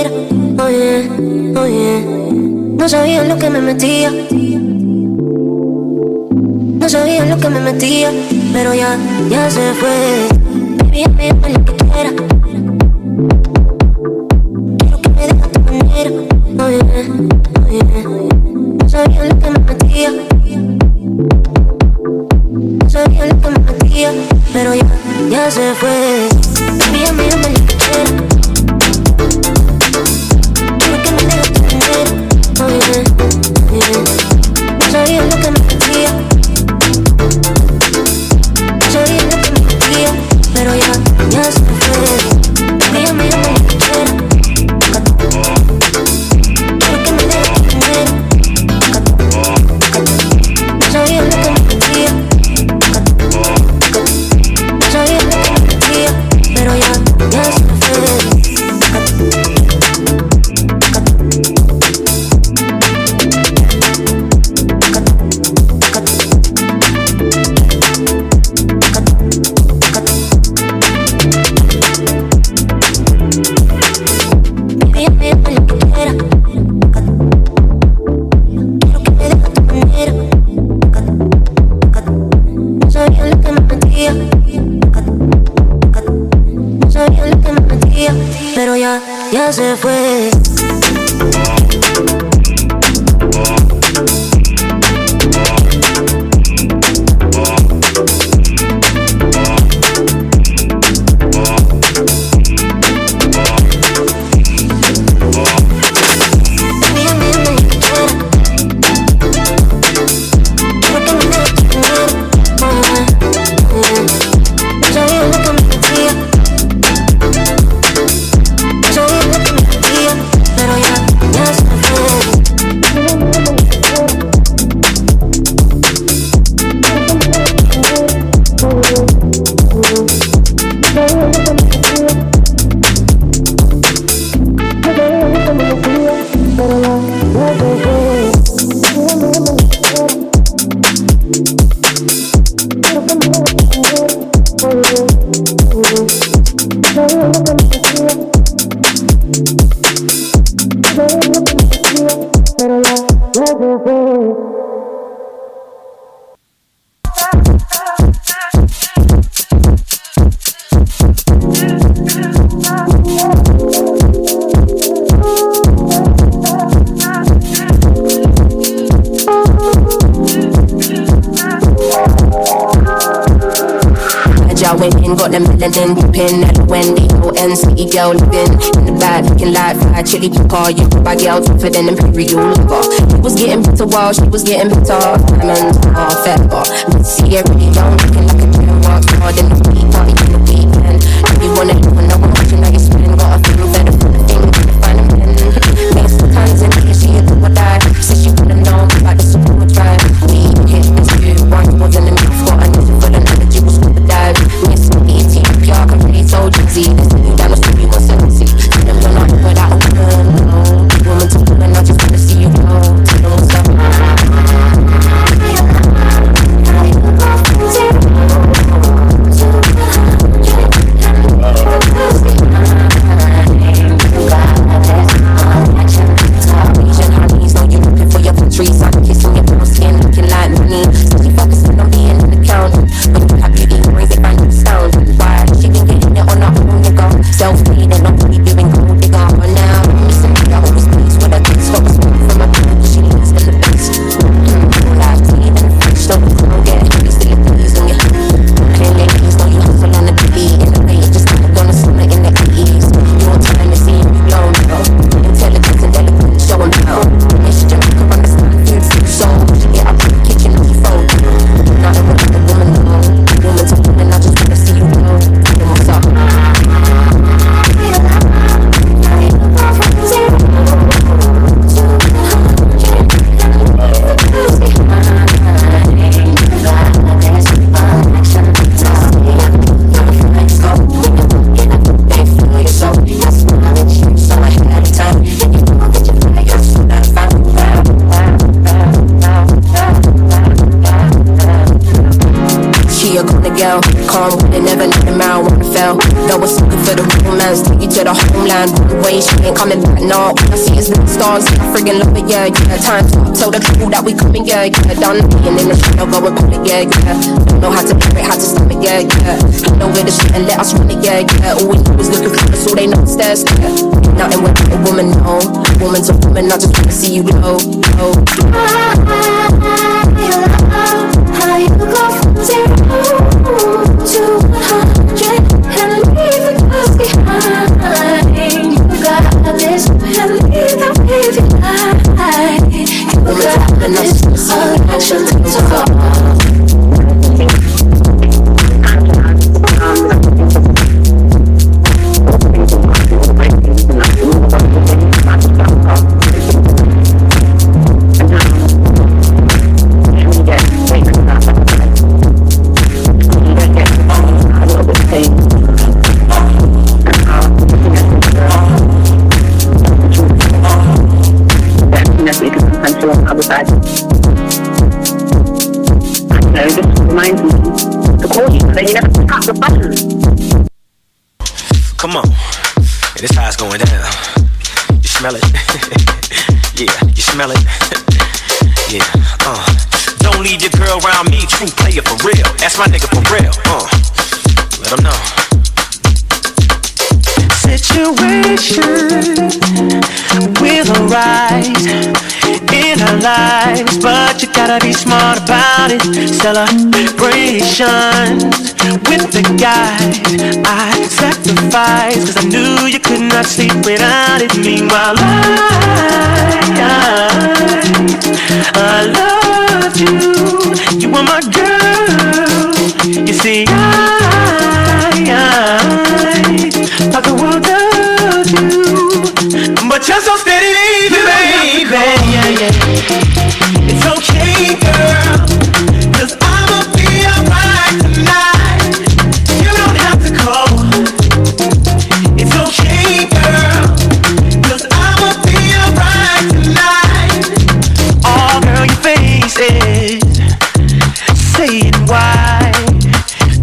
era. Oh yeah, oh yeah. No sabía en lo que me metía. No sabía en lo que me metía. Pero ya se fue. Baby, hazme lo que quiera. Quiero que me dejes a tu manera. Oh yeah, oh yeah. No sabía en lo que me metía. No sabía en lo que me metía. Pero ya se fue. Baby, hazme lo que quiera. Quiero que me dejes a tu manera. Oh yeah, oh yeah. No sabía en lo que me metía. No sabía en lo que me metía. Pero ya se fue. Baby, hazme lo que quiera. Quiero que me dejes a tu manera. No sabía en lo que me metía. No sabía en lo que me metía. Pero ya se fue. Pero ya se fue. Got them melanin whipping at the Wendy, ONC girl living in the bad, looking like fly chili pepper. You put my girl tougher than imperial liquor. She was getting bitter while she was getting bitter. Diamonds are feather. See every young looking like a dream. Work hard in the week, party in the weekend. If you wanna do it, no one watching how you spend. Got a feel better for the thing, to find a pen. Makes the times in here, she a do or die. Says she wouldn't know about the support drive. We hit this you, one wasn't enough. Got a nigga full of knowledge, you was scuba dive. Miss I can play so easy. This nigga down the street, you want 70. Tell them you're not without a woman, no. Woman to woman, I just wanna see you go. Tell them what's up. ain't coming back, no. All I see is red stars, I friggin' love it, yeah, yeah. Time's up, tell the people that we coming, yeah, yeah. Done being in the street, I'll go and put it, yeah, yeah. Don't know how to bear it, how to stop it, yeah, yeah. Don't know where the shit and let us run it, yeah, yeah. All we do is look at us, all they know is stairs, yeah. Nothing with a woman, no. Woman's a woman, I just wanna see you glow, glow. How you go from 0 to 100 and leave the past behind. You got this and leave the baby behind. You got this, all action takes off. Come on, this how it's going down. You smell it? Yeah, you smell it? Yeah, Don't leave your girl around me, true player for real. That's my nigga for real, let him know. Situation will arise in our lives, but you gotta be smart about it. Celebrations with the guys I sacrificed, cause I knew you could not sleep without it. Meanwhile I loved you, you were my girl. You see I thought the world of you, but you're so steady, baby, yeah, yeah. It's okay, girl, cause I'ma be alright tonight. You don't have to call. It's okay, girl, cause I'ma be alright tonight. Oh, girl, your face is saying why.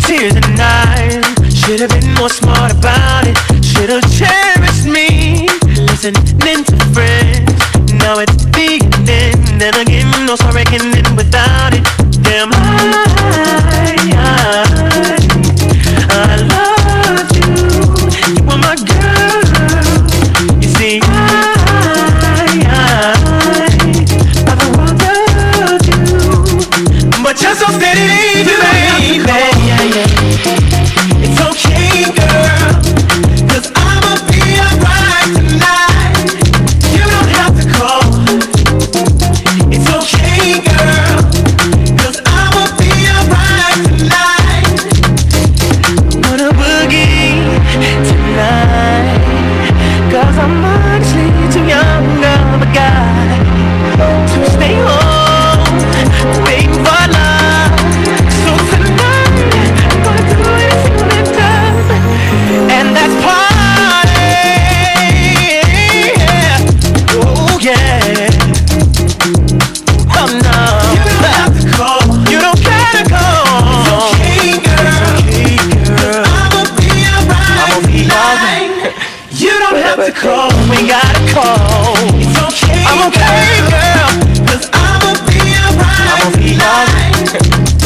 Tears and eyes, should've been more smart about it. Should've cherished me, listening to friends. Now it's beginning, then again, no sorry can end without it. Damn, I love you, you were my girl. You see, I thought the world of you, but you're so steady, baby, yeah, yeah. It's okay, girl, cause I'ma be alright tonight. You don't have to call. It's okay, girl, cause I'ma be alright tonight. Wanna boogie tonight, cause I'm actually too young of a guy to stay home waiting for love. So tonight I'm gonna do everything we've done, and that's party, yeah. Oh yeah. Oh no, you don't have to call. You don't gotta call. It's okay, girl. It's okay, girl. I'ma be alright. You don't have to call. We gotta call. It's okay. I'm okay, girl. Cause I'ma be alright.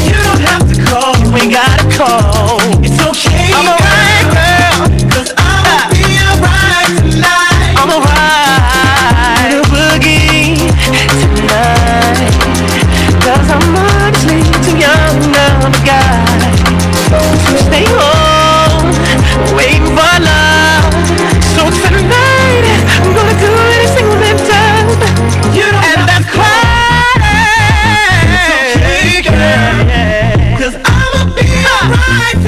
You don't have to call. You ain't gotta call. It's okay. I'm alright, girl. Cause I'ma be alright tonight. I'm alright. We'll boogie tonight, cause I'm actually too young of a guy to stay home waiting for love. So tonight I'm gonna do anything we've done. You don't and that's crying. It's okay, girl, cause I'ma be alright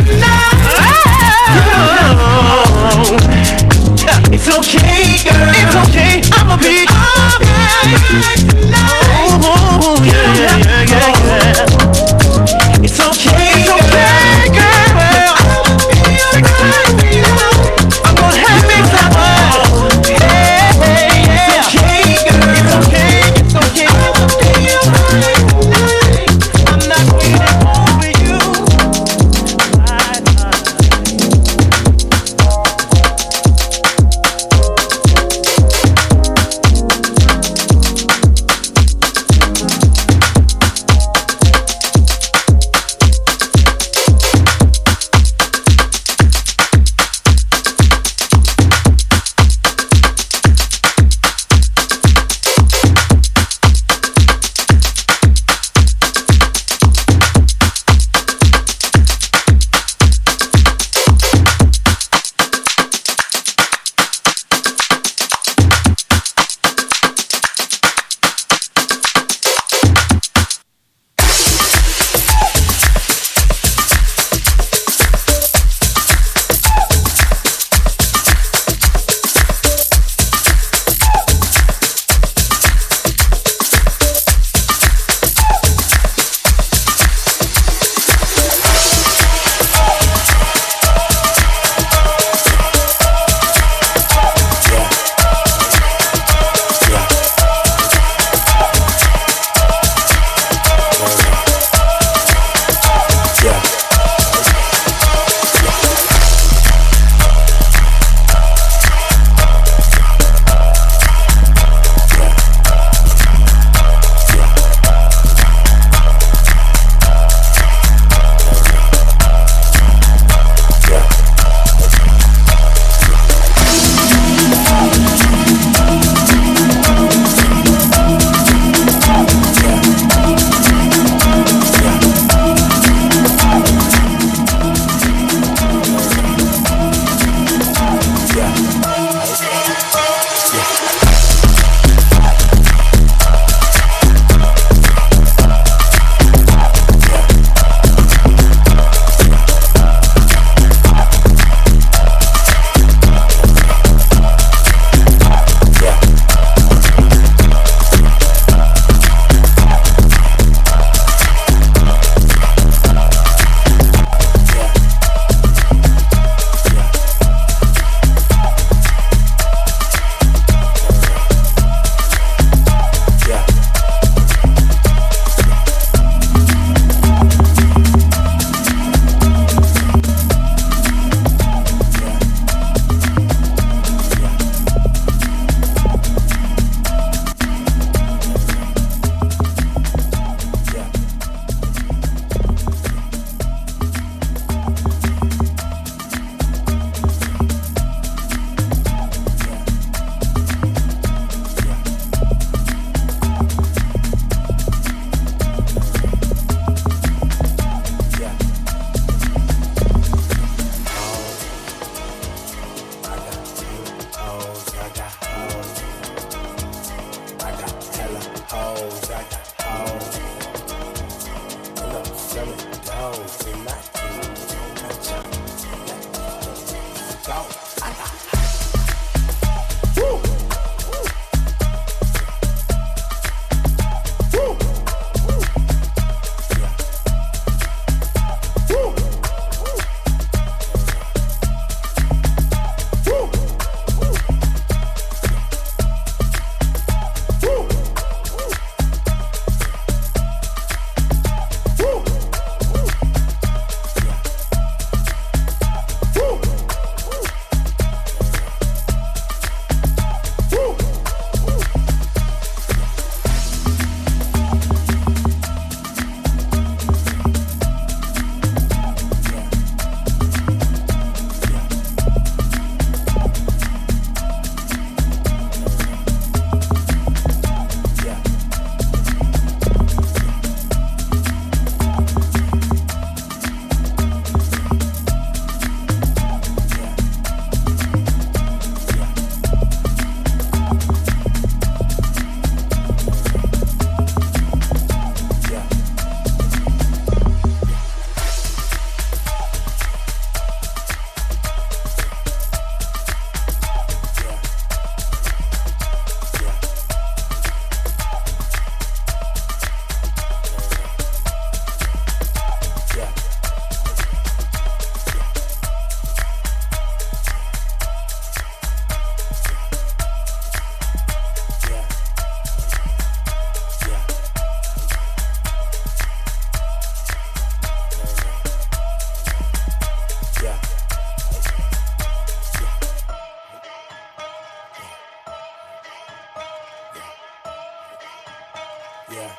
Yeah.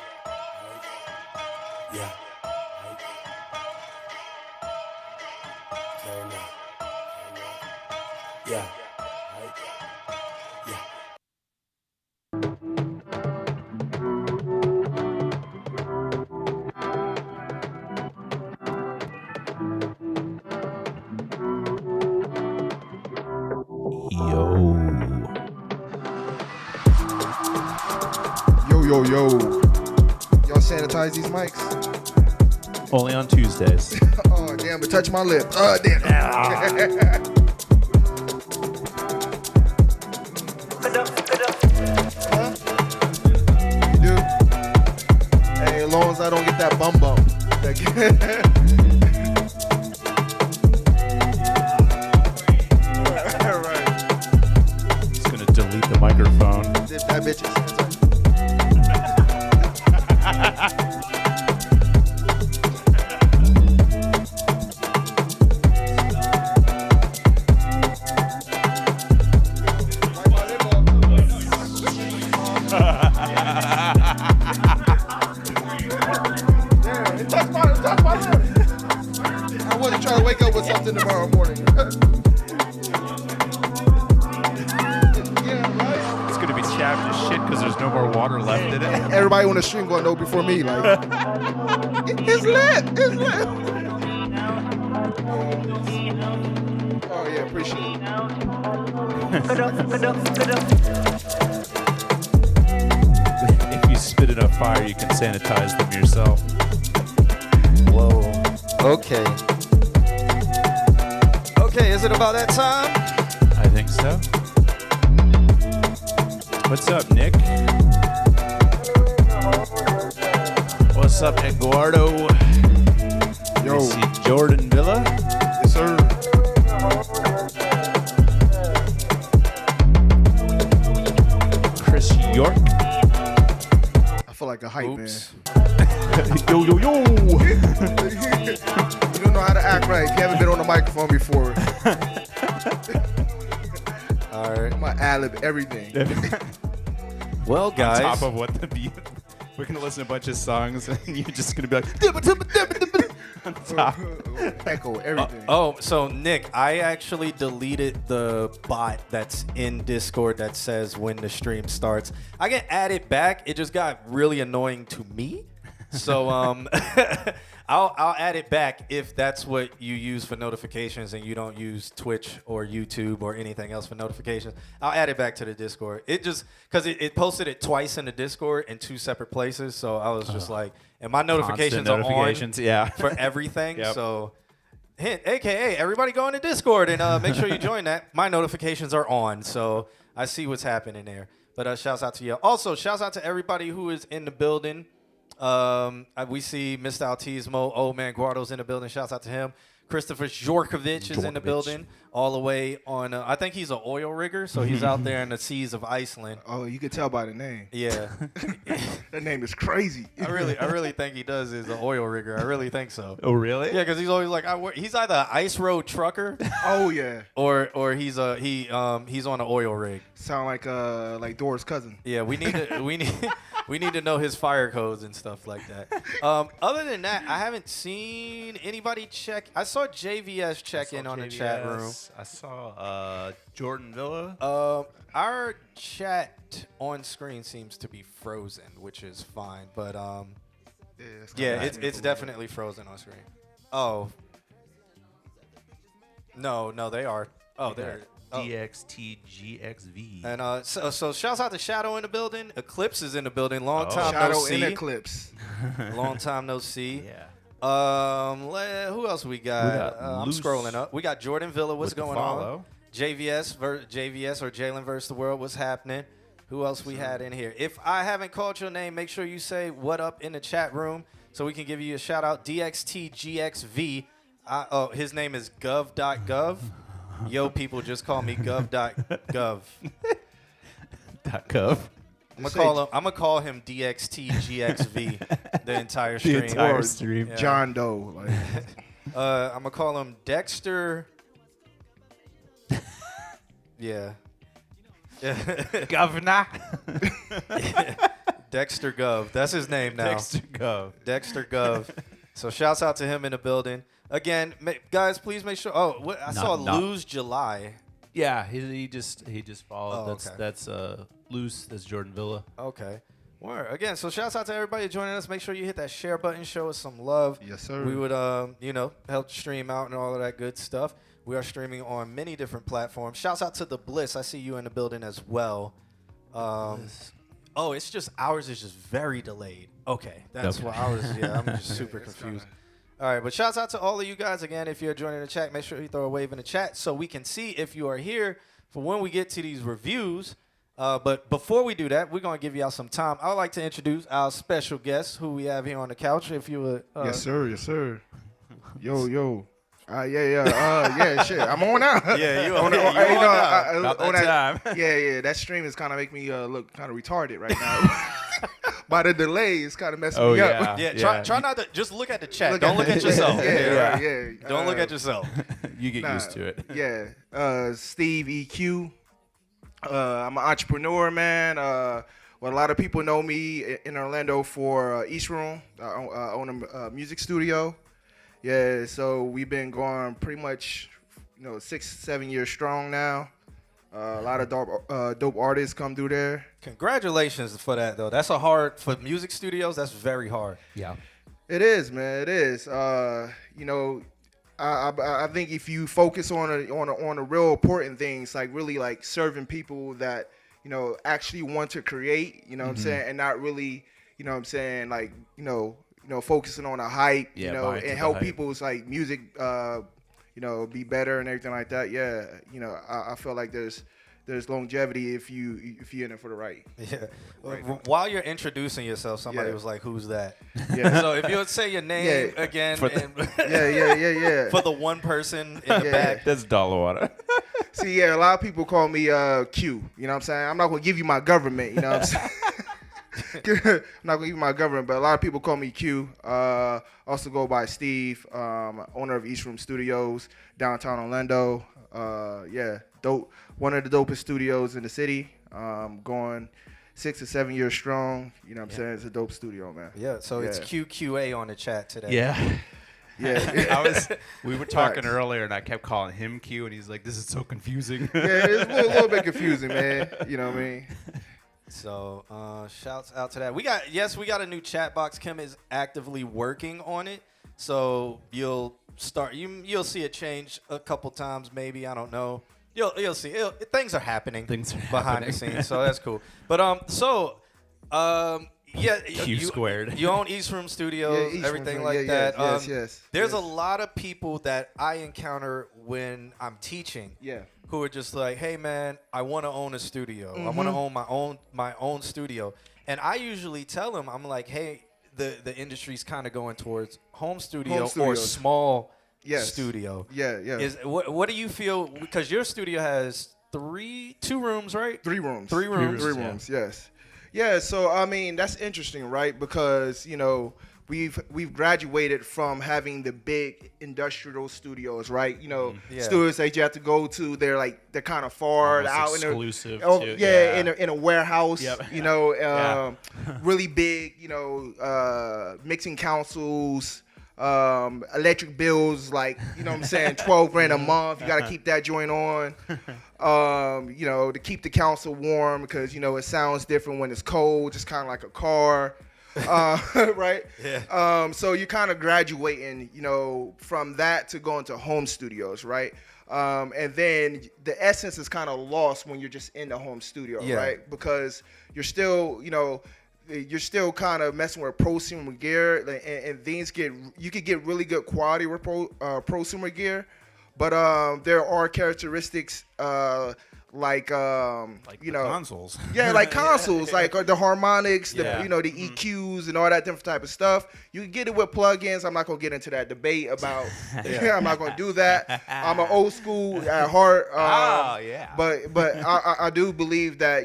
Yeah. Turn up. Yeah. Yeah. Yo. Y'all sanitize these mics? Only on Tuesdays. Oh, damn, it touched my lip. Oh, damn. Huh? You do? Hey, as long as I don't get that bum. Right. Just gonna delete the microphone. Dip that bitch in sanitize. Damn, it touched my lip. I wasn't trying to wake up with something tomorrow morning. Yeah, right? It's gonna be chapped as shit because there's no more water left in it. Everybody on the stream gonna know before me, like, it's lit. Oh yeah, appreciate it. If you spit enough fire, you can sanitize them yourself. Whoa. Okay. Okay, is it about that time? I think so. What's up, Nick? What's up, Eduardo? Yo. I see Jordan Villa. Yes, sir. Chris York. I feel like a hype Oops. man. Yo. You don't know how to act right if you haven't been on the microphone before. All right. I'm gonna ad-lib everything. Well, guys. On top of what the beat. We're gonna listen to a bunch of songs and you're just gonna be like on top. Echo everything. So Nick, I actually deleted the bot that's in Discord that says when the stream starts. I can add it back. It just got really annoying to me. So I'll add it back if that's what you use for notifications and you don't use Twitch or YouTube or anything else for notifications. I'll add it back to the Discord. It just because it posted it twice in the Discord in two separate places. So I was just like, and my notifications are on yeah. for everything. Yep. So hint, AKA everybody go into Discord and make sure you join that. My notifications are on, so I see what's happening there. But shouts out to you. Also, shouts out to everybody who is in the building. We see Mr. Altismo, Old Man Guardo's in the building. Shouts out to him. Christopher Jorkovic is in the building, all the way on. I think he's an oil rigger, so he's out there in the seas of Iceland. Oh, you can tell by the name. Yeah, That name is crazy. I really think he does is an oil rigger. I really think so. Oh really? Yeah, because he's always like, he's either an ice road trucker Oh yeah. or he's on an oil rig. Sound like Dora's cousin. Yeah, we need to know his fire codes and stuff like that. Other than that, I haven't seen anybody check. I saw JVS check in on the chat room. I saw Jordan Villa. Our chat on screen seems to be frozen, which is fine. But yeah, it's definitely frozen on screen. Oh, no, they are. Oh, they're. DXTGXV. And so shouts out to Shadow in the building. Eclipse is in the building. Long time Shadow no see. in Eclipse. Long time no see. Yeah. Who else we got? I'm Loose scrolling up. We got Jordan Villa. What's with the going follow. on? JVS or Jalen versus the world. What's happening? Who else we had in here? If I haven't called your name, make sure you say what up in the chat room so we can give you a shout out. DXTGXV. His name is gov.gov. Yo, people, just call me gov.gov. .gov. I'm gonna call him DXTGXV the entire stream. The entire stream. Yeah. John Doe. Like, I'm gonna call him Dexter. Yeah. Governor. Dexter Gov. That's his name now. Dexter Gov. Dexter Gov. So shouts out to him in the building. Again, guys, please make sure. Oh, I saw Lose July. Yeah, he just followed. Oh, That's Loose. That's Jordan Villa. Okay. Word. Again, so shouts out to everybody joining us. Make sure you hit that share button. Show us some love. Yes, sir. We would, help stream out and all of that good stuff. We are streaming on many different platforms. Shouts out to the Bliss. I see you in the building as well. It's just ours is just very delayed. Okay, that's why ours. Yeah, I'm just super confused. All right, but shouts out to all of you guys again. If you're joining the chat, make sure you throw a wave in the chat so we can see if you are here for when we get to these reviews. But before we do that, we're going to give y'all some time. I would like to introduce our special guest who we have here on the couch. If you would. Yes, sir. Yes, sir. Yo. Yeah, shit. I'm on now. Yeah, you on on now. About that time. Yeah. That stream is kind of making me look kind of retarded right now. By the delay, it's kind of messing me up. Yeah, try not to just look at the chat. Don't look at yourself. Yeah. Don't look at yourself. You get used to it. Yeah. Steve EQ. I'm an entrepreneur, man. Well, a lot of people know me in Orlando for East Room. I own a music studio. Yeah, so we've been going pretty much, 6-7 years strong now. A lot of dope artists come through there. Congratulations for that, though. That's for music studios. That's very hard. Yeah. It is, man. It is. I think if you focus on the real important things, like really like serving people that actually want to create, what I'm saying, and not really, what I'm saying, like focusing on a hype, and help people's like music, be better and everything like that. Yeah, I feel like there's longevity if you're in it for the right. Yeah. Right. While you're introducing yourself, somebody was like, "Who's that?" Yeah. So if you would say your name again, yeah. for the one person in the back. That's dollar water. See, a lot of people call me Q. You know what I'm saying? I'm not gonna give you my government. You know what I'm saying? I'm not gonna give you my government, but a lot of people call me Q. Also go by Steve, owner of East Room Studios, downtown Orlando. Dope. One of the dopest studios in the city. Going 6 or 7 years strong. You know what I'm saying? It's a dope studio, man. Yeah. So it's QQA on the chat today. Yeah. Yeah. We were talking earlier, and I kept calling him Q, and he's like, "This is so confusing." Yeah, it's a little bit confusing, man. You know what I mean? So shouts out to that. We got a new chat box. Kim is actively working on it. So you'll see it change a couple times, maybe. I don't know. You'll see. Things are happening. Behind the scenes. So that's cool. But Q squared. You own East Room Studios, East everything Room, like that. Yes. There's a lot of people that I encounter when I'm teaching. Yeah. Who are just like, hey man, I want to own a studio. I want to own my own studio. And I usually tell them, I'm like, hey, the industry's kind of going towards home studio or small studio. Yeah. What do you feel? Because your studio has 2 rooms, right? 3 rooms. 3 rooms. 3 rooms. Yes. Yeah. So I mean, that's interesting, right? Because we've graduated from having the big industrial studios, right? Studios that you have to go to. They're kind of far almost out exclusive. In a warehouse. Yep. Really big. Mixing councils. Electric bills, like, what I'm saying, $12,000 a month. You got to keep that joint on. To keep the council warm because it sounds different when it's cold. Just kind of like a car. Right? Yeah. So you're kind of graduating, from that to going to home studios, right? And then the essence is kind of lost when you're just in the home studio, right? Because you're still, you're still kind of messing with prosumer gear, and things you could get really good quality with prosumer gear, but there are characteristics like consoles. Yeah, like consoles, like the harmonics, the EQs and all that different type of stuff. You can get it with plugins. I'm not gonna get into that debate about. I'm not gonna do that. I'm an old school at heart. But I do believe that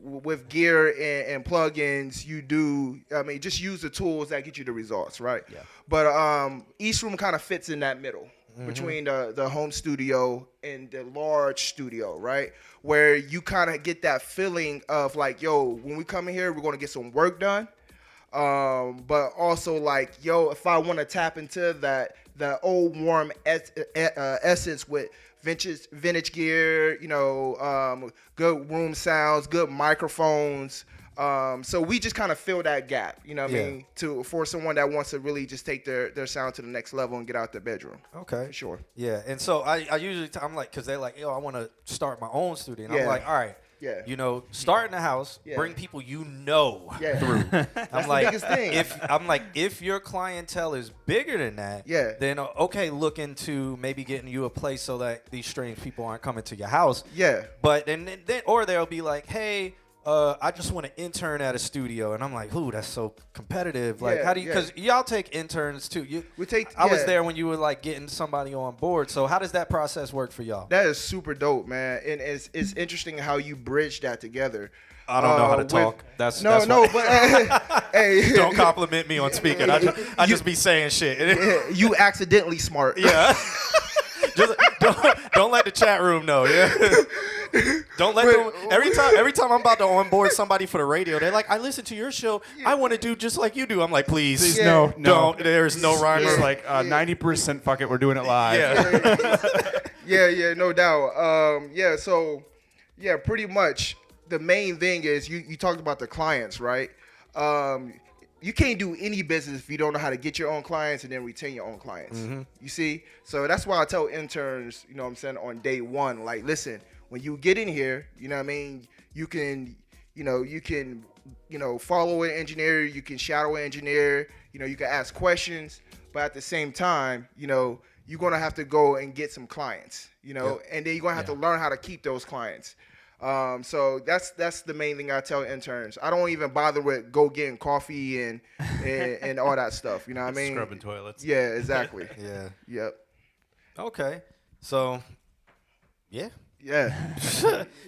with gear and plugins, you do. I mean, just use the tools that get you the results, right? Yeah. But East Room kind of fits in that middle. between the home studio and the large studio, right? Where you kind of get that feeling of like, yo, when we come in here, we're gonna get some work done. But also like, yo, if I want to tap into that old warm essence with vintage gear, good room sounds, good microphones. So we just kind of fill that gap, you know what I mean, for someone that wants to really just take their sound to the next level and get out their bedroom. Okay. For sure. Yeah, and so I usually I'm like, because they're like, yo, I want to start my own studio, and I'm like, all right. Yeah. Start in the house, bring people through. That's the biggest thing. If your clientele is bigger than that, then okay, look into maybe getting you a place so that these strange people aren't coming to your house. Yeah. But then or they'll be like, hey, I just want to intern at a studio, and I'm like, ooh, that's so competitive. Like, how do you? Because y'all take interns too. I was there when you were like getting somebody on board. So how does that process work for y'all? That is super dope, man, and it's interesting how you bridge that together. I don't know how to talk. But hey, don't compliment me on speaking. I just be saying shit. You accidentally smart. Yeah. Just don't let the chat room know. Yeah. Don't let them. Every time I'm about to onboard somebody for the radio, they're like, "I listen to your show. I want to do just like you do." I'm like, "Please, no, don't." There's no rhyme. It's like 90%. Fuck it, we're doing it live. Yeah, no doubt. So pretty much the main thing is you talked about the clients, right? You can't do any business if you don't know how to get your own clients and then retain your own clients. Mm-hmm. You see? So that's why I tell interns, you know what I'm saying, on day one, like, listen, when you get in here, you know what I mean, you can follow an engineer, you can shadow an engineer, you can ask questions, but at the same time, you're going to have to go and get some clients, and then you're going to have to learn how to keep those clients. So that's the main thing I tell interns. I don't even bother with go getting coffee and all that stuff. You know what I mean? Scrubbing toilets. Yeah, exactly. Yeah. Yep. Okay. So, yeah. Yeah.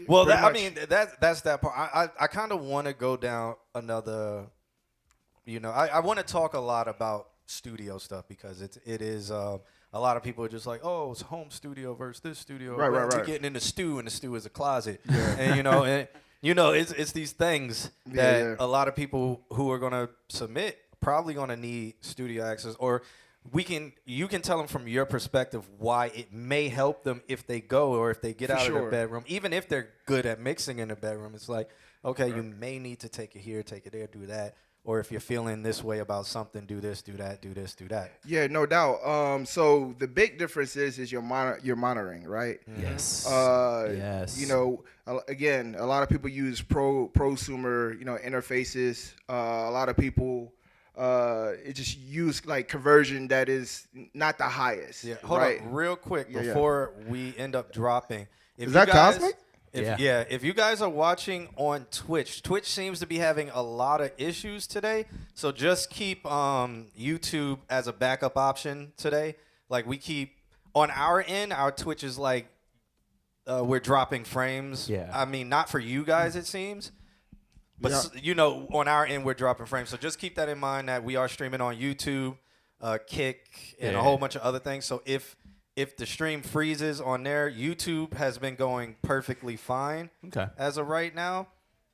Well, that's that part. I kind of want to go down another. I want to talk a lot about studio stuff because it is. A lot of people are just like, oh, it's home studio versus this studio. Right. We're getting in the stew, and the stew is a closet. Yeah. And it's these things that a lot of people who are gonna submit probably gonna need studio access, or you can tell them from your perspective why it may help them if they go or if they get out of their bedroom, even if they're good at mixing in the bedroom. It's like, okay, you may need to take it here, take it there, do that. Or if you're feeling this way about something, do this, do that, do this, do that. Yeah, no doubt. So the big difference is your monitoring, right? Yes. Yes. Again, a lot of people use prosumer, interfaces. A lot of people it just use like conversion that is not the highest. Yeah. Hold on, real quick before we end up dropping. Is that Cosmic? If you guys are watching on Twitch seems to be having a lot of issues today. So just keep YouTube as a backup option today. Like we keep on our end, our Twitch is like we're dropping frames. Yeah. I mean, not for you guys, it seems. But on our end, we're dropping frames. So just keep that in mind that we are streaming on YouTube, Kick, and a whole bunch of other things. So if the stream freezes on there, YouTube has been going perfectly fine as of right now.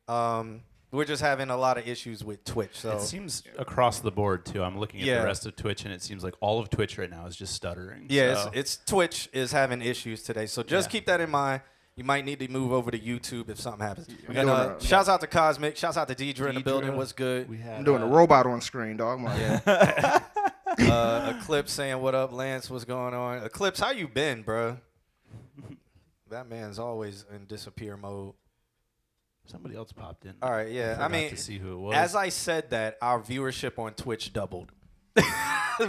We're just having a lot of issues with Twitch. So it seems across the board, too. I'm looking at the rest of Twitch, and it seems like all of Twitch right now is just stuttering. Yeah, it's Twitch is having issues today. So just keep that in mind. You might need to move over to YouTube if something happens. And shouts out to Cosmic. Shouts out to Deidre in the building. What's good? I'm doing a robot on screen, dog. Eclipse saying, what up, Lance? What's going on? Eclipse, how you been, bro? That man's always in disappear mode. Somebody else popped in. All right, yeah. I mean, to see who it was. As I said that, our viewership on Twitch doubled,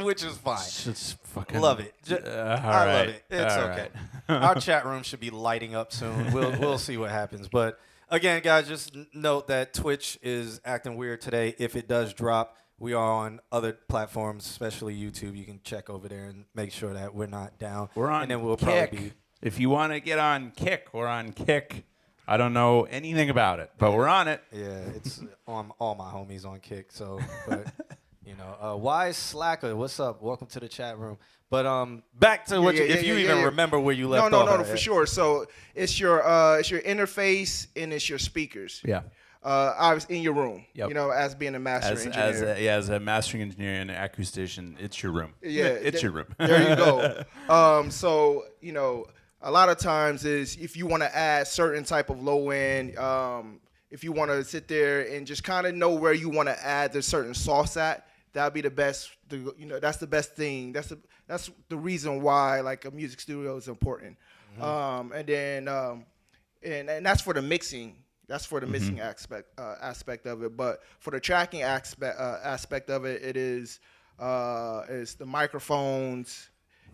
which is fine. Just fucking love it. I love it. It's all okay. Our chat room should be lighting up soon. We'll see what happens. But again, guys, just note that Twitch is acting weird today. If it does drop, we are on other platforms, especially YouTube. You can check over there and make sure that we're not down. We're on and then we'll Kick. probably be. If you want to get on Kick, we're on Kick. I don't know anything about it, but we're on it. Yeah, it's on all my homies on Kick. So, but You know, Wise Slacker, what's up? Welcome to the chat room. But back to what if you even remember where you left off. No, for sure. So it's your interface and it's your speakers. Yeah. Obviously in your room. Yep. You know, as being a master engineer. As a mastering engineer and an acoustician, it's your room. Yeah, it's your room. There you go. So you know, a lot of times is if you want to add certain type of low end, if you want to sit there and just kind of know where you want to add the certain sauce at, that'd be the best. You know, that's the best thing. That's the reason why like a music studio is important. And then and that's for the mixing. That's for the mixing aspect of it. But for the tracking aspect of it, it is the microphones,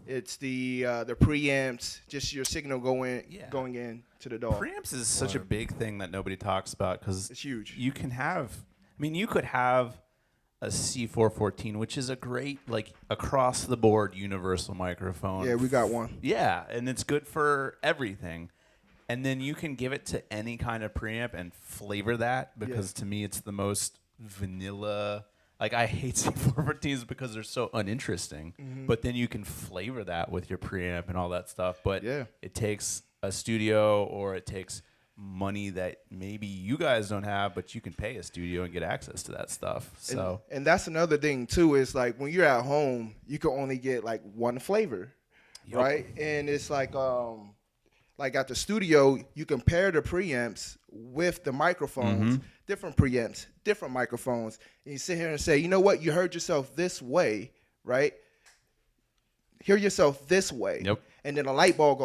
it's the preamps, just your signal going in to the DAW. Preamps is such a big thing that nobody talks about because it's huge. You can have, I mean, you could have a C414, which is a great like across the board universal microphone. Yeah, we got one. Yeah, and it's good for everything. And then you can give it to any kind of preamp and flavor that because to me it's the most vanilla. Like I hate C414s because they're so uninteresting. But then you can flavor that with your preamp and all that stuff. But it takes a studio or it takes money that maybe you guys don't have, but you can pay a studio and get access to that stuff. So and that's another thing too is like when you're at home, you can only get like one flavor, right? And it's like at the studio, you compare the preamps with the microphones, different preamps, different microphones, and you sit here and say, you know what, you heard yourself this way, right? Hear yourself this way. And then a light bulb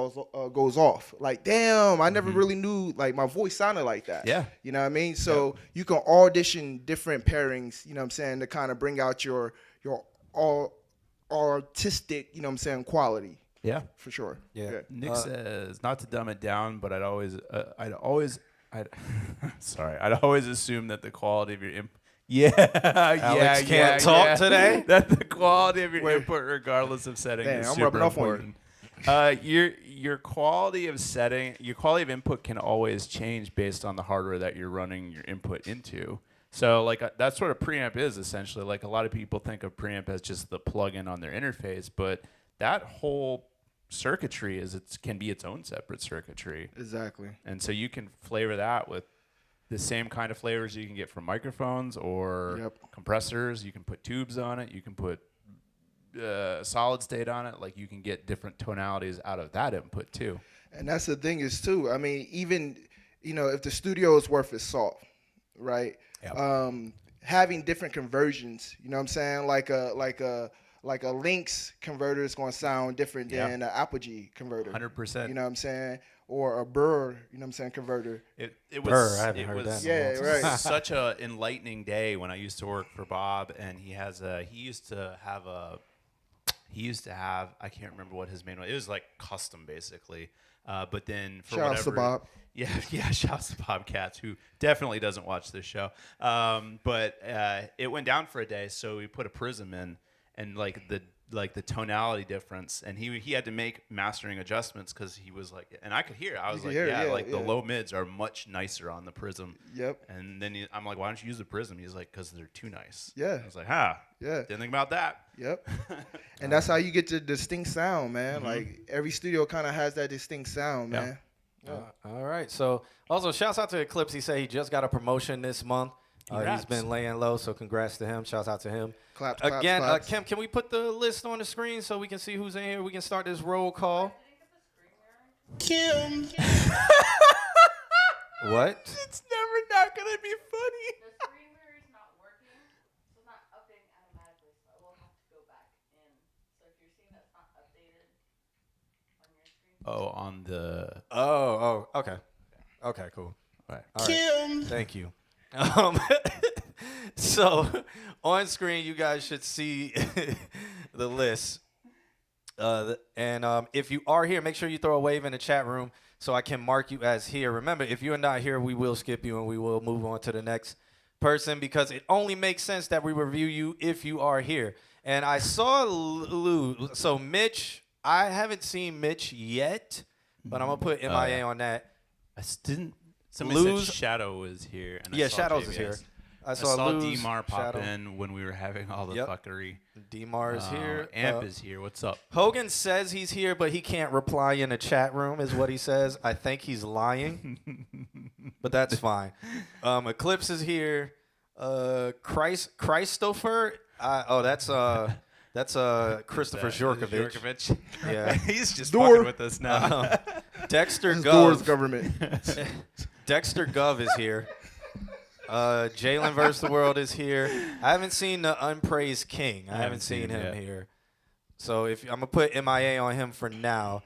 goes off. Like, damn, I never really knew like my voice sounded like that. Yeah. You know what I mean? So you can audition different pairings, you know what I'm saying, to kind of bring out your artistic, you know what I'm saying, quality. Yeah, for sure. Yeah. Nick says not to dumb it down, but I'd always assume that the quality of your input. Alex can't talk today. That the quality of your input, regardless of setting, is super important. Your quality of setting, your quality of input can always change based on the hardware that you're running your input into. So like that's what a preamp is essentially. Like a lot of people think of preamp as just the plug-in on their interface, but that whole circuitry can be its own separate circuitry. Exactly. And so you can flavor that with the same kind of flavors you can get from microphones or compressors. You can put tubes on it. You can put solid state on it. Like you can get different tonalities out of that input too. And that's the thing is too. I mean, even if the studio is worth its salt, right? Having different conversions. You know what I'm saying? Like a Lynx converter is going to sound different than an Apogee converter. 100%. You know what I'm saying? Or a Burr, you know what I'm saying, converter. It was, I haven't heard that. Yeah, right. Such a enlightening day when I used to work for Bob, and he used to have, I can't remember what his main was. It was like custom, basically. But then for shout out to Bob. Yeah, shout out to Bob Katz, who definitely doesn't watch this show. But it went down for a day, so we put a prism in, and like the tonality difference, and he had to make mastering adjustments because he was like, and I could hear. I was like, the low mids are much nicer on the prism. And then I'm like, why don't you use the prism? He's like, because they're too nice. I was like, didn't think about that. And that's how you get the distinct sound, man. Like every studio kind of has that distinct sound, man. All right. So also shouts out to Eclipse. He said he just got a promotion this month. He's been laying low, so congrats to him. Shouts out to him. Claps, again, claps. Kim, can we put the list on the screen so we can see who's in here? We can start this roll call. Kim. What? It's never not gonna be funny. The screen mirror is not working, so it's not updating automatically. So I will have to go back in. So if you're seeing that it's not updated on your screen. Oh, on the. Okay. Okay, cool. All right. Kim. Thank you. So on screen, you guys should see the list. And if you are here, make sure you throw a wave in the chat room so I can mark you as here. Remember, if you're not here, we will skip you and we will move on to the next person because it only makes sense that we review you if you are here. And I saw Lou. So Mitch, I haven't seen Mitch yet, but I'm going to put MIA on that. I didn't. Somebody said Shadow was here. And I saw Shadows JVS. is here. I I saw saw Luz, D-Mar pop Shadow. in when we were having all the Yep. fuckery. D-Mar is here. Amp is here. What's up? Hogan says he's here, but he can't reply in the chat room, is what he says. I think he's lying, but that's fine. Eclipse is here. Christopher. That's Christopher Zhorkovich. Yeah, He's just Door. fucking with us now. Dexter This door's Gov. government. Dexter Gov is here. Jalen vs. the World is here. I haven't seen the Unpraised King. I haven't seen him yet. here. So I'm gonna put MIA on him for now.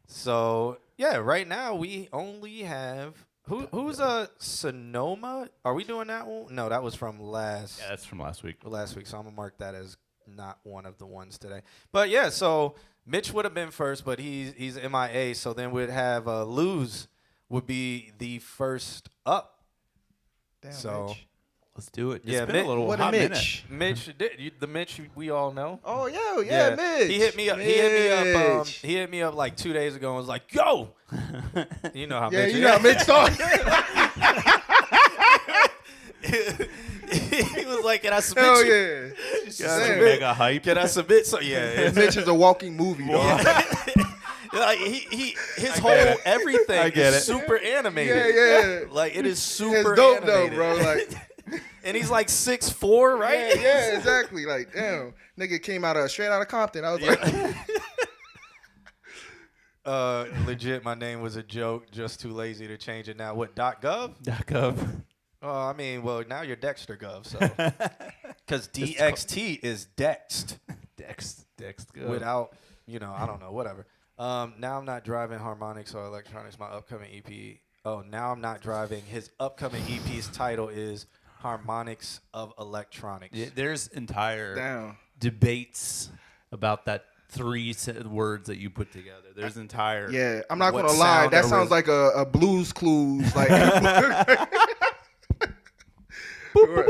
So yeah, right now we only have who's Sonoma? Are we doing that one? No, that was from last. Yeah, that's from last week. So I'm gonna mark that as not one of the ones today. But yeah, so Mitch would have been first, but he's MIA. So then we'd have Luz would be the first up. Damn, So Mitch. Let's do it. Yeah, It's been a little What a hot minute. Mitch. the Mitch we all know. Oh yeah, Mitch. He hit me up. Mitch. He hit me up like 2 days ago and was like, "Yo," you know how Yeah, Mitch you know how Mitch talk. he was like, "Can I submit Hell you? yeah. Just Damn. mega hype. Can I submit?" So yeah, Mitch is a walking movie, dog. like his whole everything I get is it. super animated. Yeah. Like it is super It's dope animated. though, bro. Like, And he's like 6'4", right? yeah, exactly. Like, damn, nigga came straight out of Compton. I was like, Legit, my name was a joke. Just too lazy to change it now. What, .gov? .gov. Oh, I mean, well, now you're Dexter Gov, so. Because DXT is Dext. Dext. Go. Without, I don't know, whatever. Now I'm not driving harmonics or electronics, my upcoming EP. Oh, now I'm not driving. His upcoming EP's title is Harmonics of Electronics. Yeah, there's entire damn. debates about that three words that you put together. There's entire. Yeah, I'm not What gonna lie. sound That or sounds ris- like a Blues Clues, like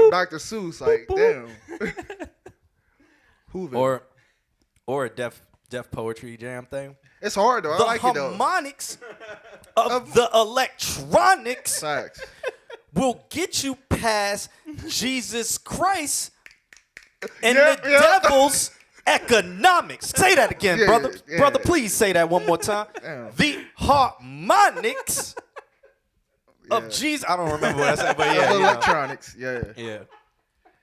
Dr. Seuss. Like, damn. Hoover. Or a deaf poetry jam thing. It's hard though. I The like it though. harmonics of the electronics Facts. will get you past Jesus Christ and Yep, the yep. devil's economics. Say that again, Yeah, brother. yeah. Brother, please say that one more time. Damn. The harmonics of Yeah. Jesus. I don't remember what I said, but Of yeah. electronics. Yeah. Yeah.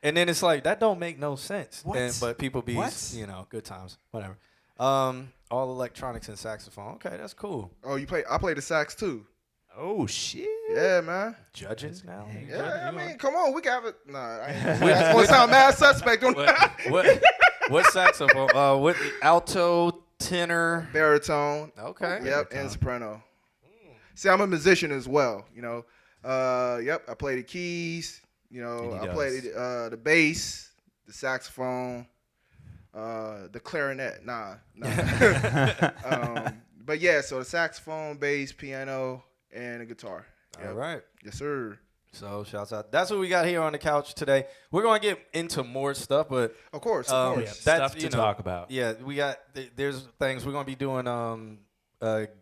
And then it's like, that don't make no sense. What? But people be, What? good times. Whatever. All electronics and saxophone. Okay, that's cool. Oh, I play the sax too. Oh shit. Yeah, man. Judging now? Yeah, I mean, come on, we can have it. Nah, I ain't. That's gonna sound mad suspect on What saxophone? What alto, tenor? baritone. Okay. Yep, and soprano. See, I'm a musician as well. Yep, I play the keys. I play the bass, the saxophone, the clarinet. Nah. But yeah, so the saxophone, bass, piano, and a guitar. All right. Yes, sir. So shouts out. That's what we got here on the couch today. We're going to get into more stuff, but Of course, Um, of course. yeah. Stuff That's, to talk about. yeah, we got there's things we're going to be doing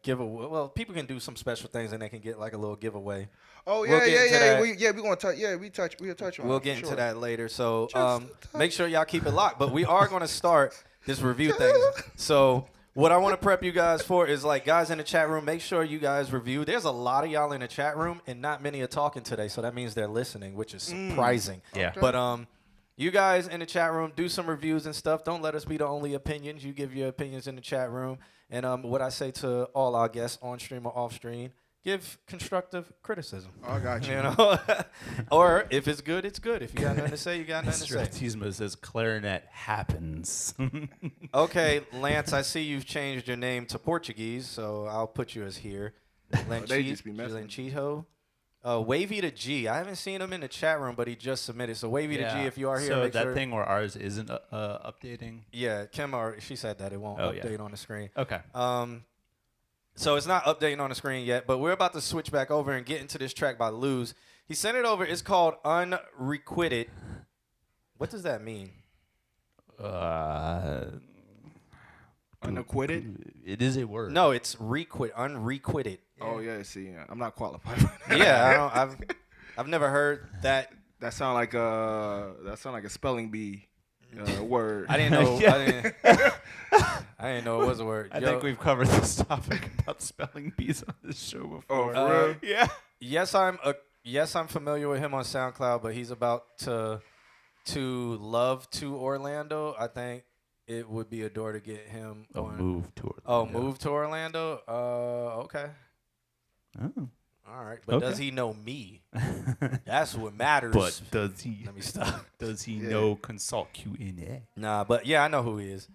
giveaway. Well, people can do some special things and they can get like a little giveaway. Oh we'll yeah, get into yeah. that. We gonna touch. Yeah, we'll touch on. We'll it, get for into sure. that later. So Just make sure y'all keep it locked. But we are going to start this review thing. So what I want to prep you guys for is like, guys in the chat room, make sure you guys review. There's a lot of y'all in the chat room and not many are talking today. So that means they're listening, which is surprising. Yeah. Okay. But you guys in the chat room, do some reviews and stuff. Don't let us be the only opinions. You give your opinions in the chat room. And what I say to all our guests on stream or off stream, give constructive criticism. I got you. You know, or if it's good, it's good. If you got nothing to say, you got nothing to say. Stratismo says clarinet happens. Okay, Lance, I see you've changed your name to Portuguese, so I'll put you as here. They just be messing. Lenchito. Wavy to G. I haven't seen him in the chat room, but he just submitted. So Wavy to G, if you are here, so make that sure. thing where ours isn't updating. Yeah, Kim, she said that it won't Oh, yeah. update on the screen. Okay. So it's not updating on the screen yet, but we're about to switch back over and get into this track by Luz. He sent it over. It's called Unrequited. What does that mean? Unacquitted. It is a word. No, it's unrequited. Oh yeah. See, I'm not qualified. Yeah, I've never heard that That sound like a spelling bee word. I didn't know. I didn't know it was a word. I think we've covered this topic about spelling bees on this show before. Oh, for real? Yeah. Yes, I'm familiar with him on SoundCloud, but he's about to Love to Orlando. I think it would be a door to get him. Move to Orlando. Oh, move to Orlando. Okay. Oh. All right, but Okay. does he know me? That's what matters. But does he? Let me stop. Does he know ConsultQnA? Nah, but yeah, I know who he is.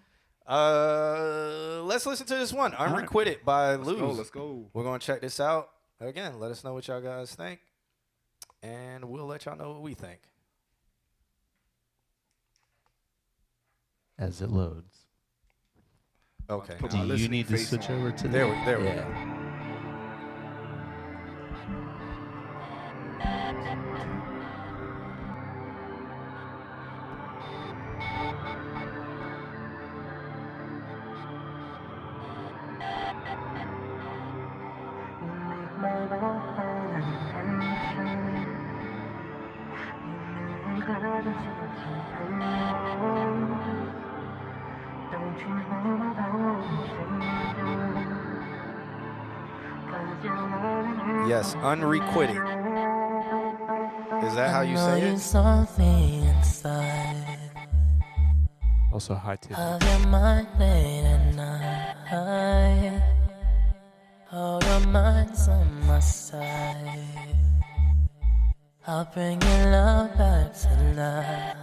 Let's listen to this one, Unrequited by Luz. Let's go. We're gonna check this out again. Let us know what y'all guys think, and we'll let y'all know what we think. As it loads. Okay. Put Do my you listening need to face switch on. over to There we go. Yeah. Yes, Unrequited. Is that how you say it? Something inside Also, hi, Tiffany. of your mind late at night. Oh, your mind's on my side. I'll bring your love back tonight.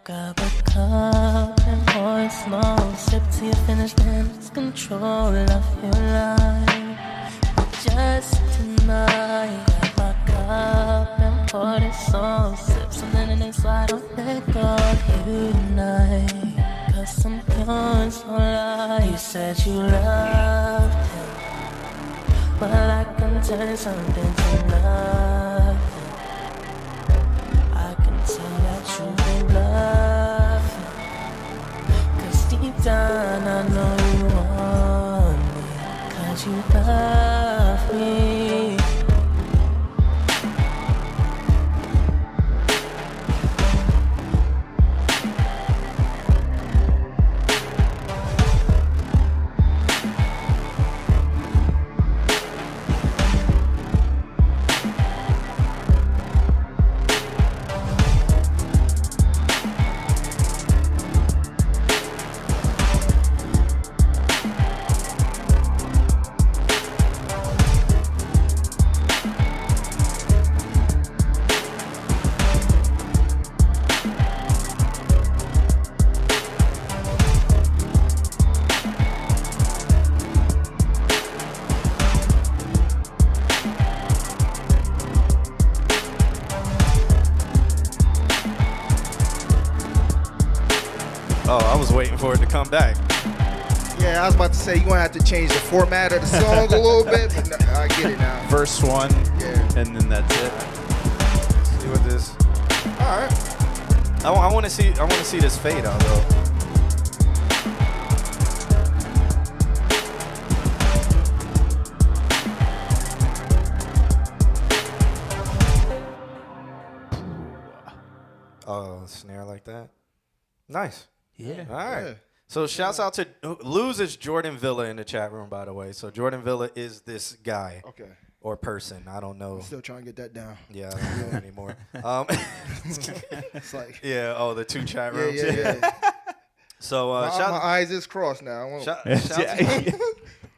Grab a cup and pour it slow. Sip till you finish, then it's control of your life. But just tonight, grab my cup and pour it slow. Sip something and then slide on let go of you tonight. Cause I'm pure so lie. You said you loved him, but I can turn something to nothing. I can tell that you've been bluffing. Cause deep down I know you want me. Cause you love me. Oh, I was waiting for it to come back. Yeah, I was about to say you're gonna have to change the format of the song a little bit, but no, I get it now. Verse 1, Yeah. and then that's it. See what this. All right. I want to see this fade out though. Oh, snare like that. Nice. Yeah. All right. Yeah. So shouts out to loses Jordan Villa in the chat room, by the way. So Jordan Villa is this guy Okay. or person. I don't know. I'm still trying to get that down. Yeah, I don't know anymore. It's like, Yeah. Oh, the two chat yeah, rooms. yeah. So My shout, eyes is crossed now. I won't. shout to,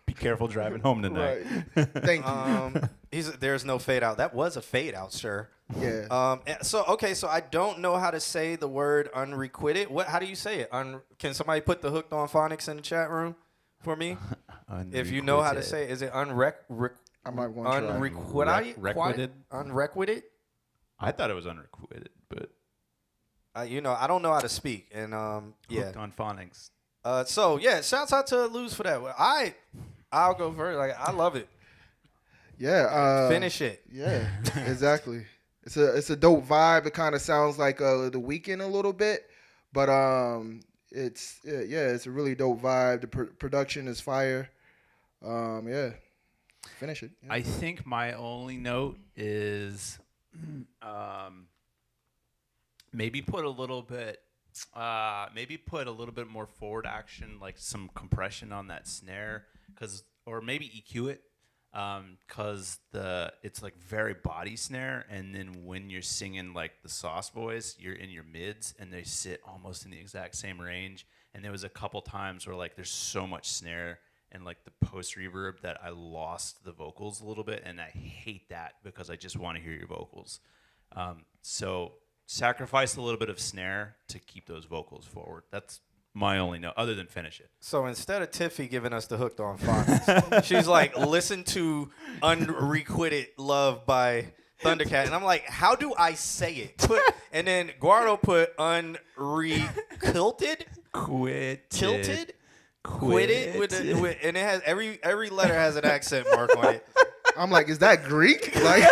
Be careful driving home tonight. Right. Thank you. there's no fade out. That was a fade out, sir. Yeah. So I don't know how to say the word unrequited. How do you say it? Can somebody put the hooked on phonics in the chat room for me? If you know how to say it, is it I might want to try. unrequited? Unrequited? I thought it was unrequited, but I don't know how to speak, and yeah. hooked on phonics. So yeah, shouts out to Luz for that. Well, I'll go first. Like I love it. Yeah. Finish it. Yeah. Exactly. It's a dope vibe. It kind of sounds like The Weeknd a little bit, but it's a really dope vibe. The production is fire. Yeah. Finish it. Yeah. I think my only note is Maybe put a little bit. Maybe put a little bit more forward action, like some compression on that snare, or maybe EQ it, cause it's like very body snare, and then when you're singing like the sauce voice, you're in your mids, and they sit almost in the exact same range. And there was a couple times where like there's so much snare and like the post reverb that I lost the vocals a little bit, and I hate that because I just want to hear your vocals. So sacrifice a little bit of snare to keep those vocals forward. That's my only note, other than finish it. So instead of Tiffy giving us the Hooked on Phonics, she's like, listen to Unrequited Love by Thundercat. And I'm like, how do I say it? And then Guardo put unrequilted? Tilted? Quitted? And it has every letter has an accent mark on it. I'm like, is that Greek? Like,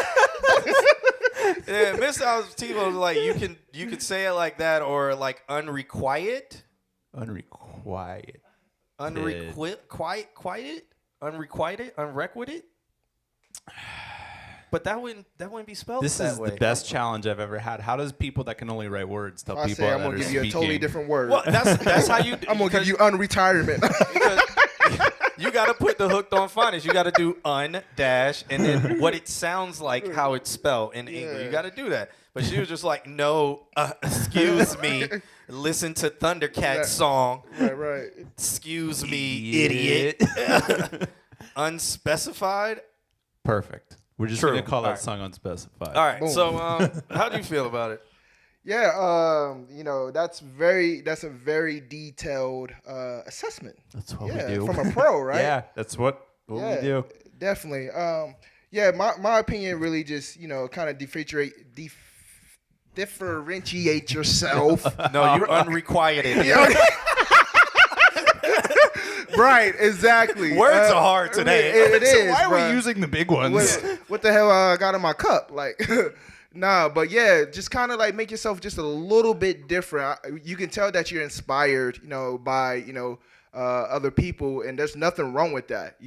yeah, Mr. Altivo was like, you can say it like that, or like unrequited. Unrequited. Unrequited. But that wouldn't be spelled This that is way. the best challenge I've ever had. How does people that can only write words tell I people say that I'm gonna are give you a speaking? totally different word. Well, that's how you. I'm gonna give you unretirement. Because you got to put the Hooked on Phonics. You got to do dash and then what it sounds like, how it's spelled in English. You got to do that. But she was just like, no, excuse me. Listen to Thundercat's song. Right. Excuse me, idiot. Unspecified. Perfect. We're just True. going to call All that right. song unspecified. All right. Boom. So how do you feel about it? Yeah, that's a very detailed assessment. That's what we Yeah, do. from a pro, right? Yeah, that's what we do. Definitely. My opinion really just, kind of differentiate yourself. No, you unrequited. Right, exactly. Words are hard today. It is. Why are bruh. we using the big ones? What the hell I got in my cup? Like, nah, but yeah, just kind of like make yourself just a little bit different. You can tell that you're inspired, by, other people, and there's nothing wrong with that,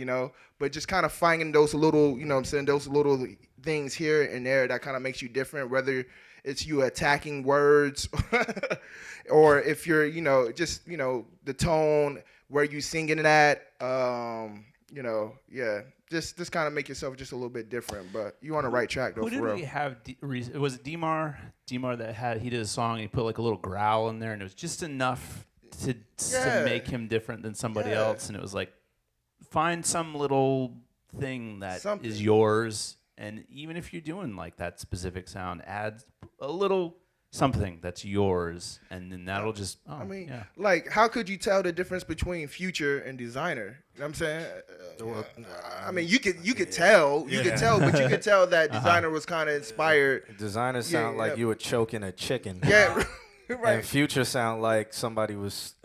but just kind of finding those little, those little things here and there that kind of makes you different, whether it's you attacking words or if you're, just, the tone where you singing it at, just kind of make yourself just a little bit different, but you on the right track though. Who did for real. we have? Was it Demar? Demar he did a song and he put like a little growl in there, and it was just enough to make him different than somebody else. And it was like, find some little thing that is yours, and even if you're doing like that specific sound, add a little something that's yours, and then that'll just. Like, how could you tell the difference between Future and Designer? You know what I'm saying? You could tell, but you could tell that Designer was kind of inspired. Designer sound like you were choking a chicken. Yeah, right. And Future sound like somebody was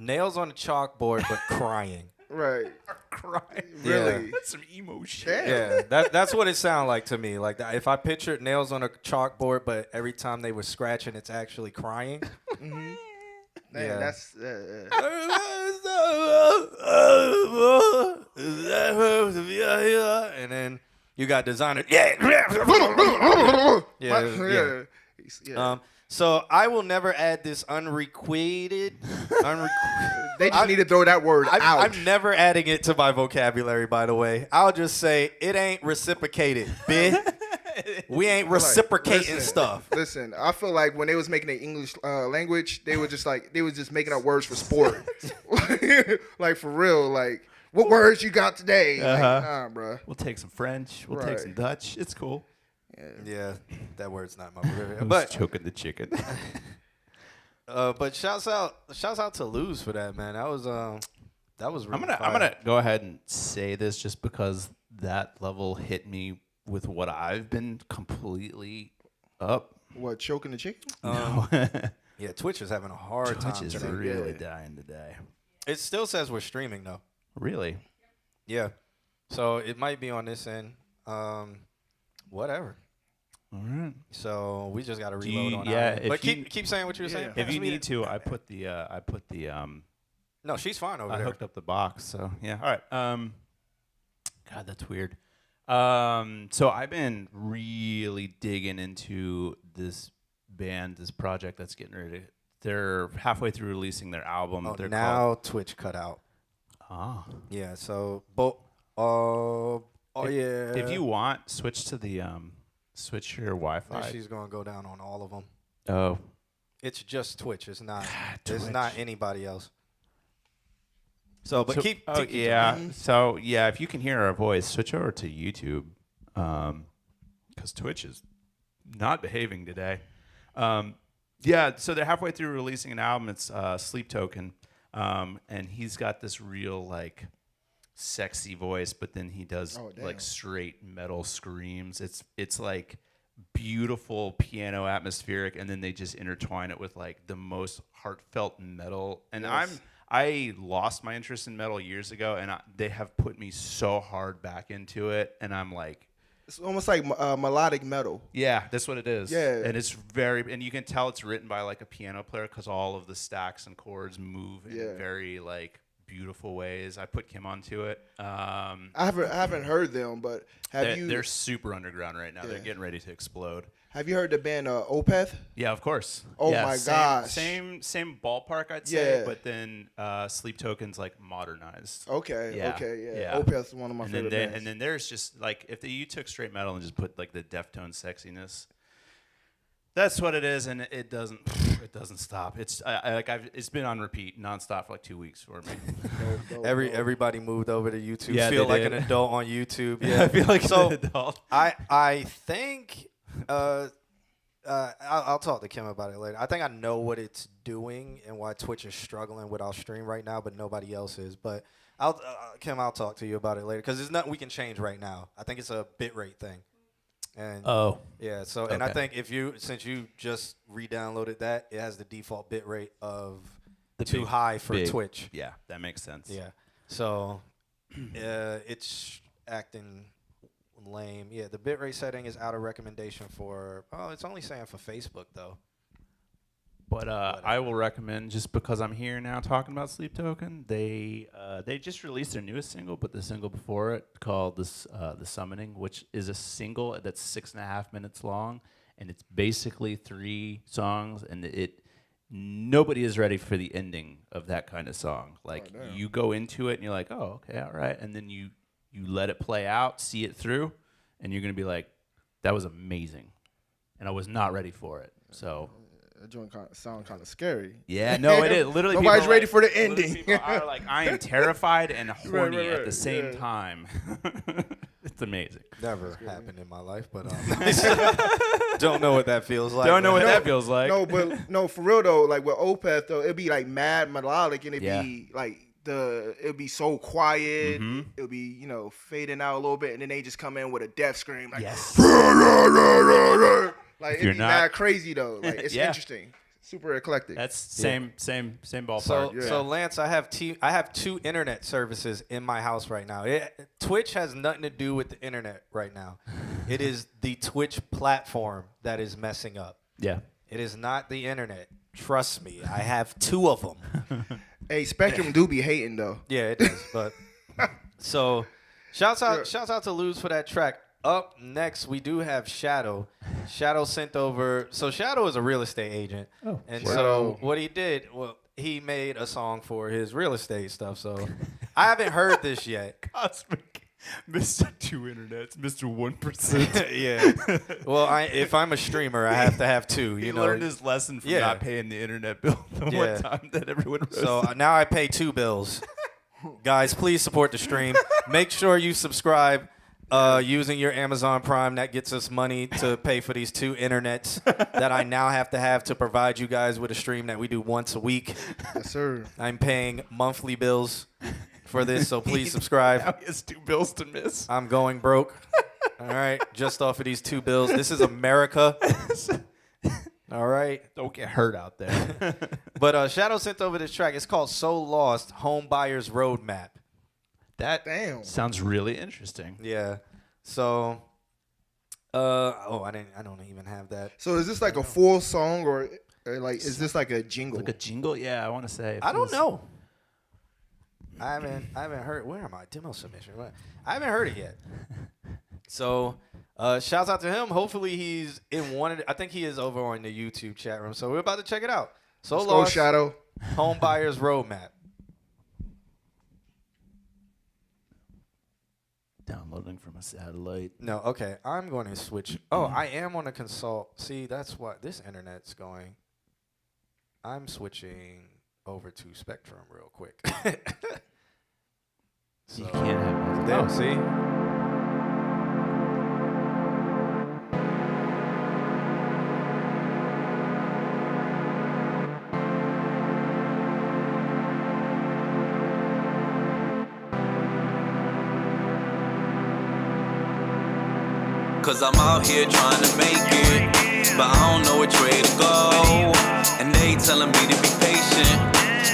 nails on a chalkboard but crying. Right. Crying. Really? That's some emo shit. Damn. Yeah, that's what it sounded like to me. Like if I pictured nails on a chalkboard, but every time they were scratching, it's actually crying. Mm-hmm. Yeah. That's. And then you got Designer. Yeah. So I will never add this unrequited. They just need to throw that word out. I'm never adding it to my vocabulary, by the way. I'll just say it ain't reciprocated, bitch. We ain't reciprocating stuff. Listen, I feel like when they was making the English language, they were just making up words for sport. Like for real, like what words you got today? Like, nah, bro. We'll take some French. We'll take some Dutch. It's cool. Yeah, that word's not my word. I was choking the chicken. But shouts out to Luz for that, man. That was really I'm gonna go ahead and say this just because that level hit me with what I've been completely up. What, choking the chicken? Yeah, Twitch is having a hard time. Twitch is today. really dying today. It still says we're streaming though. Really? Yeah. So it might be on this end. Whatever. All right. So we just got to reload on that. But keep saying what you were saying. If you need to, I put the No, she's fine over there. I hooked up the box, so yeah. All right. God, that's weird. So I've been really digging into this band, this project that's getting ready. They're halfway through releasing their album. Oh, They're now Twitch cut out. called. Yeah. So, yeah. If you want, switch to the switch your Wi-Fi. She's gonna go down on all of them. Oh, It's just Twitch. It's not. Twitch. It's not anybody else. So, but keep. yeah. So yeah, if you can hear our voice, switch over to YouTube, because Twitch is not behaving today. Yeah. So they're halfway through releasing an album. It's Sleep Token, and he's got this real like sexy voice, but then he does like straight metal screams. It's like beautiful piano atmospheric, and then they just intertwine it with like the most heartfelt metal. And I lost my interest in metal years ago, and they have put me so hard back into it, and I'm like, it's almost like melodic metal. yeah, that's what it is. Yeah. And it's and you can tell it's written by like a piano player because all of the stacks and chords move in very like beautiful ways. I put Kim onto it. I haven't heard them, but they're super underground right now. They're getting ready to explode. Have you heard the band Opeth? Yeah, of course. Oh yeah, my gosh. Same ballpark, I'd say. Yeah. But then Sleep Token's like modernized. Okay. Yeah. Yeah. Opeth's one of my favorite bands. And then there's just like if you took straight metal and just put like the Deftone sexiness. That's what it is, and it doesn't stop. It's it's been on repeat nonstop for like 2 weeks for me. Everybody moved over to YouTube. Yeah, feel they like did. an adult on YouTube. Yeah, Yeah, I feel like so. an adult. I think I'll talk to Kim about it later. I think I know what it's doing and why Twitch is struggling with our stream right now, but nobody else is. But Kim, I'll talk to you about it later because there's nothing we can change right now. I think it's a bitrate thing. And yeah. So and I think since you just re-downloaded that, it has the default bitrate of too high for Twitch. Yeah, that makes sense. Yeah. So it's acting lame. Yeah, the bitrate setting is out of recommendation for. Oh, it's only saying for Facebook though. But I will recommend, just because I'm here now talking about Sleep Token, they just released their newest single, but the single before it called The Summoning, which is a single that's 6.5 minutes long, and it's basically 3 songs, and nobody is ready for the ending of that kind of song. Like you go into it and you're like, oh, okay, all right, and then you let it play out, see it through, and you're gonna be like, that was amazing, and I was not ready for it. So. That joint sound kind of scary. Yeah, no, it is. Literally, nobody's ready for the literally ending. People are like, I am terrified and horny right, at the same time. It's amazing. Never happened in my life, but don't know what that feels like. Don't know what that feels like. No, for real though. Like with Opeth though, it'd be like mad melodic, and it'd be like it'd be so quiet. Mm-hmm. It'll be fading out a little bit, and then they just come in with a death scream like. Yes. Like it'd be mad crazy though. Like it's interesting, super eclectic. That's same ballpark. So Lance, I have 2 internet services in my house right now. Twitch has nothing to do with the internet right now. It is the Twitch platform that is messing up. Yeah. It is not the internet. Trust me, I have 2 of them. Hey, Spectrum do be hating though. Yeah, it does. But so, shouts out to Luz for that track. Up next, we do have Shadow. Shadow sent over. So Shadow is a real estate agent, so what he did, he made a song for his real estate stuff. So I haven't heard this yet. Cosmic, Mr. 2 Internets, Mr. 1%. Yeah. Well, if I'm a streamer, I have to have 2. He learned his lesson from not paying the internet bill the one time that everyone roasted. So now I pay 2 bills. Guys, please support the stream. Make sure you subscribe. Using your Amazon Prime, that gets us money to pay for these 2 internets that I now have to provide you guys with a stream that we do once a week. Yes, sir. I'm paying monthly bills for this, so please subscribe. Now he has 2 bills to miss. I'm going broke. All right, just off of these 2 bills. This is America. All right. Don't get hurt out there. But Shadow sent over this track. It's called So Lost, Home Buyer's Roadmap. That sounds really interesting. Yeah. So, I don't even have that. So is this like a full song or like is this like a jingle? Like a jingle? Yeah, I want to say. I don't know. I haven't heard. Where am I? Demo submission. I haven't heard it yet. So, shouts out to him. Hopefully, he's in one of I think he is over on the YouTube chat room. So, we're about to check it out. So Let's go, Shadow. Home Buyers Roadmap. Downloading from a satellite. No, okay. I'm going to switch. Oh, I am on a consult. See, that's what this internet's going. I'm switching over to Spectrum real quick. So, You can't have there, Oh. see? Cause I'm out here trying to make it, but I don't know which way to go. And they telling me to be patient,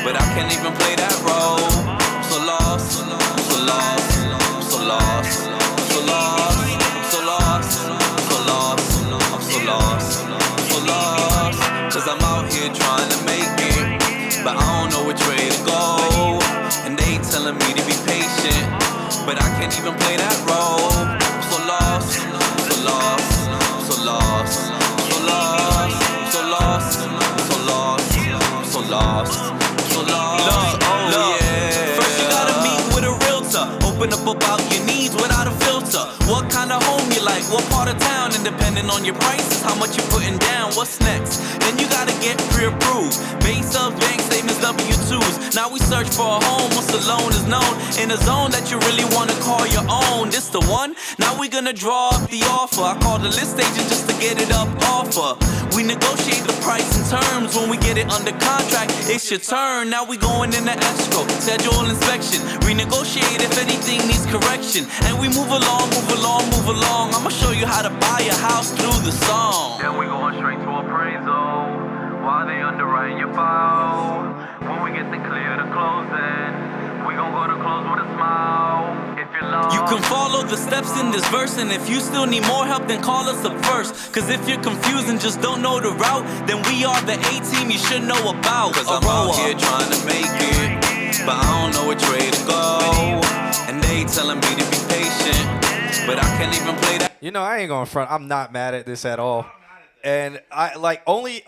but I can't even play that role. I'm so lost, I'm so lost, I'm so lost, I'm so lost, I'm so lost, I'm so lost, I'm so lost, I'm so lost. Cause I'm out here trying to make it, but I don't know which way to go. And they telling me to be patient, but I can't even play that role. I'm so lost, so lost, so lost, so lost, so lost, so lost, so lost, so lost. Look, yeah. First you gotta meet with a realtor. Open up about your needs without a filter. What kind of home you like? What part of town? And depending on your prices, how much you putting down? What's next? Then you gotta get pre-approved. Base of bank statements, W-2s. Now we search for a home once the loan is known. In a zone that you really wanna call your own. This the one? Now we gonna draw up the offer. I call the list agent just to get it up offer. We negotiate the price and terms. When we get it under contract, it's your turn. Now we going in the escrow, schedule inspection, renegotiate if anything needs correction. And we move along, move along, move along. I'ma show you how to buy a house through the song. Then we going straight to appraisal while they underwriting your file. When we get the clear to closing, we gon' go to close with a smile. If you're lost, You can follow the steps in this verse, and if you still need more help, then call us up first. Cause if you're confused and just don't know the route, then we are the A-team you should know about. Cause I'm out here trying to make it, but I don't know which way to go. And they telling me to be patient, but I can't even play that. You know, I ain't going to front. I'm not mad at this at all. And I like only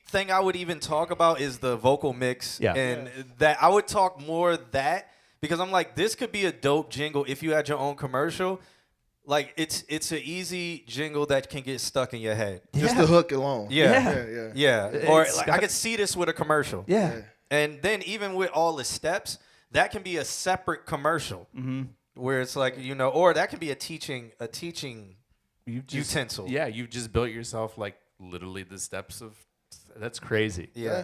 thing I would even talk about is the vocal mix. Yeah. And that I would talk more that because I'm like, this could be a dope jingle if you had your own commercial. Like it's an easy jingle that can get stuck in your head. Just the hook alone. Yeah. Or like, I could see this with a commercial. Yeah. And then even with all the steps, that can be a separate commercial. Mm-hmm. Where it's like, you know, or that could be a teaching utensil. Yeah, you've just built yourself like literally the steps of. That's crazy. Yeah.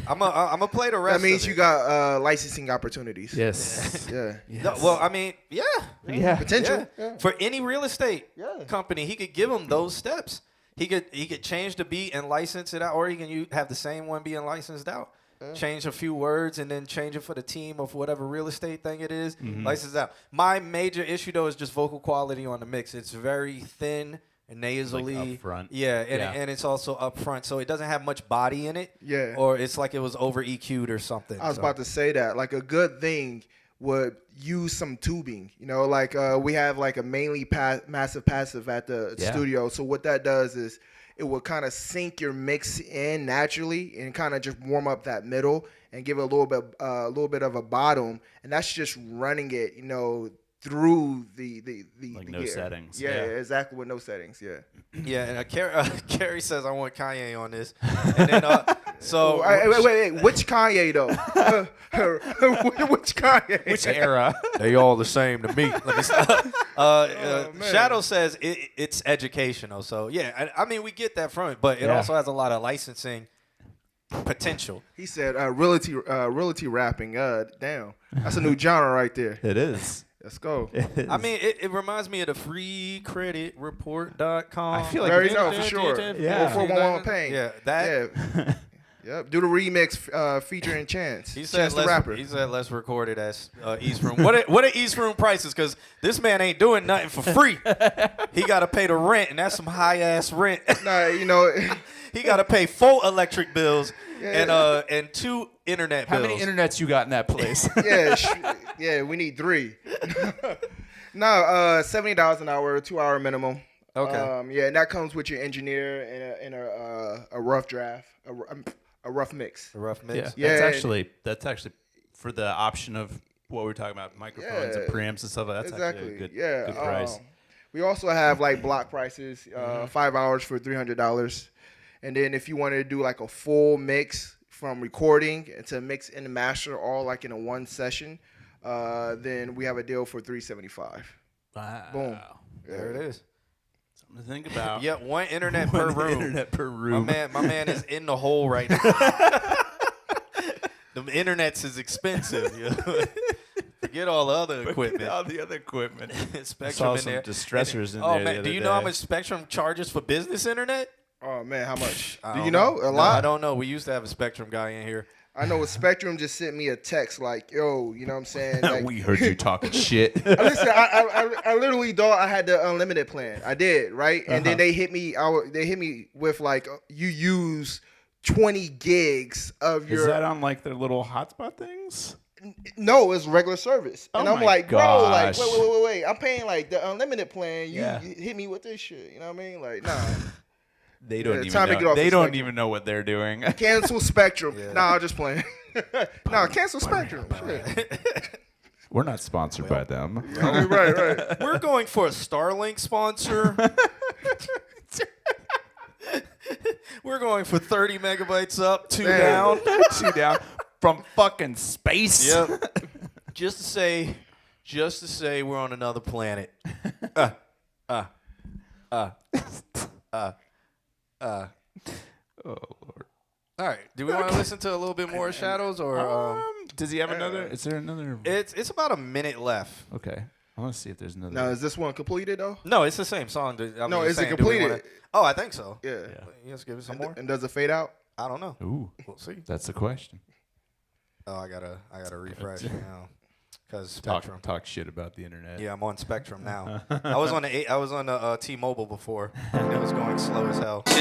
I'm a play the rest. That means of you it. got licensing opportunities. Yes. Yeah. No, well, I mean, yeah. Potential. Yeah. For any real estate Yeah. company, he could give them those steps. He could change the beat and license it out, or he can have the same one being licensed out. Change a few words and then change it for the team of whatever real estate thing it is. License out. My major issue though is just vocal quality on the mix. It's very thin and nasally. Like up front. Yeah, and it's also up front, so it doesn't have much body in it. Yeah. Or it's like it was over EQ'd or something. I was about to say that. Like a good thing would use some tubing. You know, like we have like a mainly massive passive at the studio. So what that does is it will kind of sink your mix in naturally and kind of just warm up that middle and give it a little bit of a bottom. And that's just running it, you know, through the Like the no gear. settings. Yeah, exactly, with no settings. Yeah. Yeah, and Carrie says I want Kanye on this, and then so Wait, which Kanye though? Which Kanye? Which era? they all the same to me. Let me stop. man. Shadow says it's educational, so yeah, I mean we get that from it, but it also has a lot of licensing potential. He said realty rapping. Damn, that's a new genre right there. It is. Let's go. I mean, it reminds me of the freecreditreport.com. I feel like Very no, for sure. Yeah. 4411 Pain. Yeah, that. Yeah. Yep. Do the remix featuring Chance. He said Chance the rapper. He said let's record it as East Room. What are East Room prices? Because this man ain't doing nothing for free. He got to pay the rent, and that's some high ass rent. Nah, you know. He got to pay 4 electric bills and 2 internet bills. How many internets you got in that place? Yeah, we need 3. No, $70 an hour, 2 hour minimum. Okay. Yeah, and that comes with your engineer and a rough draft, a rough mix. A rough mix. Yeah, Yeah. that's actually for the option of what we're talking about, microphones and preamps and stuff. That's actually a good price. We also have like block prices, 5 hours for $300, and then if you wanted to do like a full mix from recording to mix and master all like in a one session, then we have a deal for $375. Wow. Boom. There it is. Something to think about. Yeah, one internet per room. Internet per room. My man is in the hole right now. The internet's is expensive. You know? Forget all the other equipment. All the other equipment. Spectrum saw in some there. distressors in oh there. man, do you know how much Spectrum charges for business internet? Oh man, how much? I Do don't you know? A No, lot? I don't know. We used to have a Spectrum guy in here. I know Spectrum just sent me a text like, yo, you know what I'm saying? Like, we heard you talking shit. Listen, I literally thought I had the unlimited plan. I did, right? And then they hit me. They hit me with like, you use 20 gigs of your. Is that on like their little hotspot things? No, it's regular service. And Oh I'm my like, bro, like, gosh. wait. I'm paying like the unlimited plan. You hit me with this shit. You know what I mean? Like, nah. They don't even time to know. get off They the don't Spectrum. even know what they're doing. Cancel Spectrum. Nah, I'm just playing. Nah, cancel Spectrum. Shit. We're not sponsored by them. Right. We're going for a Starlink sponsor. We're going for 30 megabytes up, 2 down. 2 down from fucking space. Yep. Just to say we're on another planet. Oh Lord. All right. Do we want to listen to a little bit more Shadows or Does he have another? Is there another? It's about a minute left. Okay. I want to see if there's another. Now, is this one completed though? No, it's the same song. No, is it completed? Oh, I think so. Yeah. Let's give it some more. And does it fade out? I don't know. Ooh, We'll see. that's the question. Oh, I gotta refresh now. Because Talk Spectrum. talk shit about the internet. Yeah, I'm on Spectrum now. I was on the T-Mobile before, and it was going slow as hell. But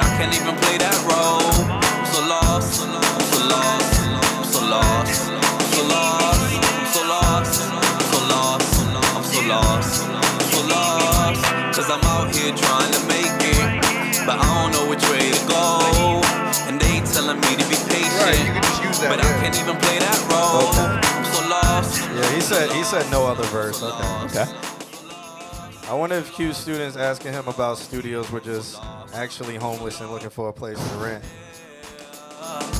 I can't even play that role. I'm so lost, I'm so lost, I'm so lost, I'm so lost, I'm so lost, I'm so lost, I'm so lost, I'm so lost. Cause I'm out here trying to make it, but I don't know which way to go. And they telling me to be patient, Right, you can just use that. but I can't even play that role. I'm so lost. Yeah, he said no other verse. Okay. Okay. I wonder if Q students asking him about studios were just actually homeless and looking for a place to rent.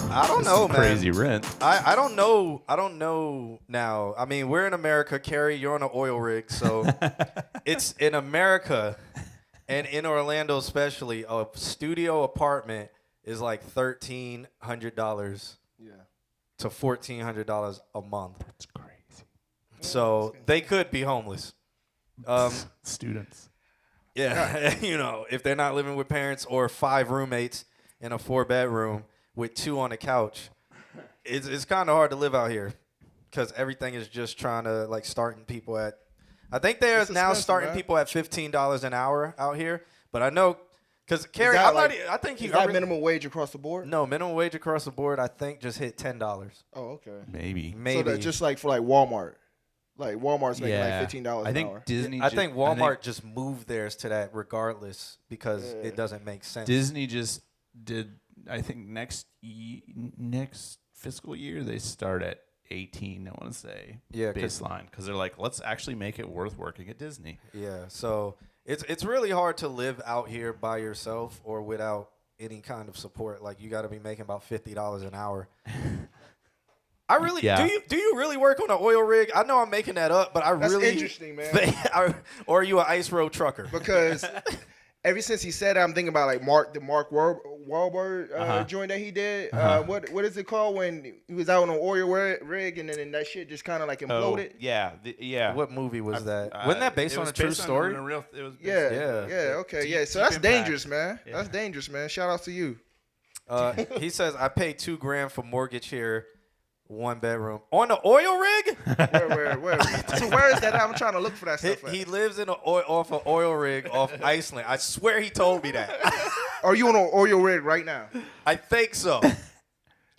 I don't know, man. Crazy rent. I don't know. I don't know now. I mean, we're in America, Carrie. You're on an oil rig, so it's in America, and in Orlando especially, a studio apartment is like $1,300 to $1,400 a month. That's crazy. So they could be homeless. Students. Yeah, if they're not living with parents or 5 roommates in a 4-bedroom with 2 on the couch, it's kind of hard to live out here because everything is just trying to starting people at. I think they're now starting people at $15 an hour out here, but I know because Carrie, I think is that minimum wage across the board? No, minimum wage across the board. I think just hit $10. Oh, okay. Maybe. So that just like for Walmart. Like Walmart's making Yeah. like $15 I an think hour. Disney. I think Walmart just moved theirs to that regardless because it doesn't make sense. Disney just did. I think next fiscal year they start at 18. I want to say baseline because they're like, let's actually make it worth working at Disney. Yeah, so it's really hard to live out here by yourself or without any kind of support. Like you got to be making about $50 an hour. I really do you really work on an oil rig? I know I'm making that up, but That's really interesting, man. or are you an ice road trucker? Because ever since he said that, I'm thinking about like the Mark Wahlberg joint that he did. What is it called when he was out on an oil rig and then that shit just kind of like imploded? Yeah. What movie was that? Wasn't that based on a true story? Okay. So that's dangerous, man. Yeah. That's dangerous, man. Shout out to you. He says I paid $2,000 for mortgage here. 1 bedroom on the oil rig. Where? So where is that? I'm trying to look for that stuff. He lives in off an oil rig off Iceland. I swear he told me that. Are you on an oil rig right now? I think so.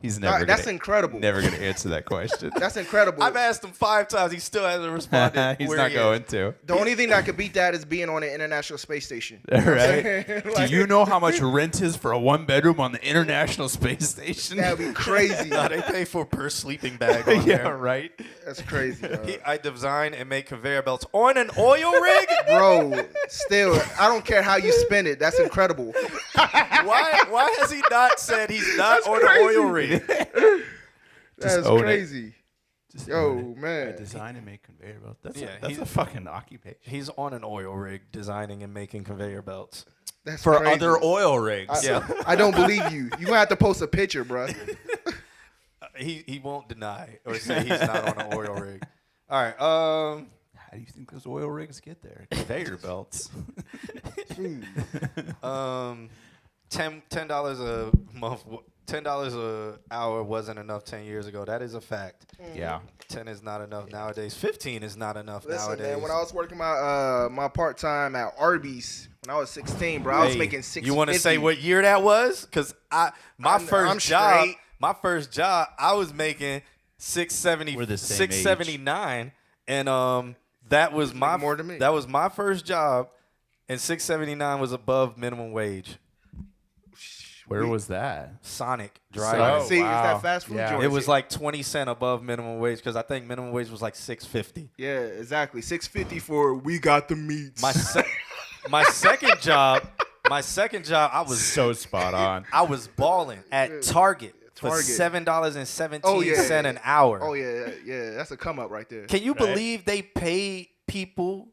He's never. That's gonna, incredible. Never gonna answer that question. That's incredible. I've asked him 5 times. He still hasn't responded. He's where not he going is. to. The only thing that could beat that is being on the International Space Station. You know what I'm Right? saying? Like, Do you know how much rent is for a 1-bedroom on the International Space Station? That'd be crazy. No, they pay for per sleeping bag on yeah, there. right. That's crazy, dog. I design and make conveyor belts on an oil rig? Bro, still, I don't care how you spin it. That's incredible. Why has he not said he's not on an oil rig? That's own it. crazy. Just Yo, own it. man. I design and make conveyor belts. That's, Yeah, that's he's- a fucking occupation. He's on an oil rig designing and making conveyor belts. That's For crazy. other oil rigs. Yeah. I don't believe you. You gonna have to post a picture, bro. He won't deny or say he's not on an oil rig. All right. How do you think those oil rigs get there? Conveyor belts. $10 a month. $10 a hour wasn't enough 10 years ago. That is a fact. Yeah. 10 is not enough nowadays. 15 is not enough Listen, nowadays. man, when I was working my part time at Arby's when I was 16, bro, I was Hey, making $6.50. You want to say what year that was? Because my first job, straight. I was making We're the same age. $6.79, and that was my more than me. That was my first job, and $6.79 was above minimum wage. Where was that? Sonic So- Drive. See, wow. it's that fast food Yeah. joint. It was like 20 cents above minimum wage because I think minimum wage was like $6.50. Yeah, exactly. $6.50 for we got the meats. My second job, I was So spot on. I was balling at Target for Target. $7.17 an hour. Oh yeah, yeah. That's a come up right there. Can you believe they pay people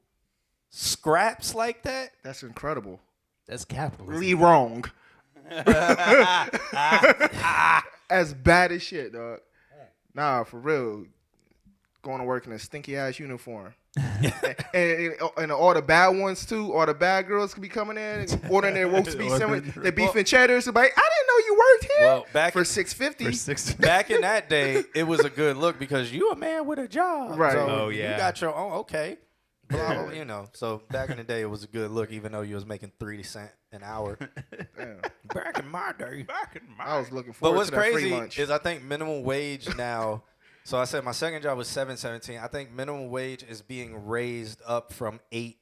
scraps like that? That's incredible. That's capitalism. Really wrong. As bad as shit, dog. Nah, for real. Going to work in a stinky ass uniform. and all the bad ones too, all the bad girls could be coming in and ordering their roast beef sandwich, their beef and cheddar. So like, I didn't know you worked here. Well, back for in- $6.50. Back in that day, it was a good look because you a man with a job. Right. So Oh, yeah. You got your own. Okay. Blah, blah, you know. So back in the day, it was a good look, even though you was making 30 cents an hour. Damn. Back in my day. I was looking But forward what's to that free crazy lunch. is I think minimum wage now. So I said my second job was $7.17. I think minimum wage is being raised up from $8.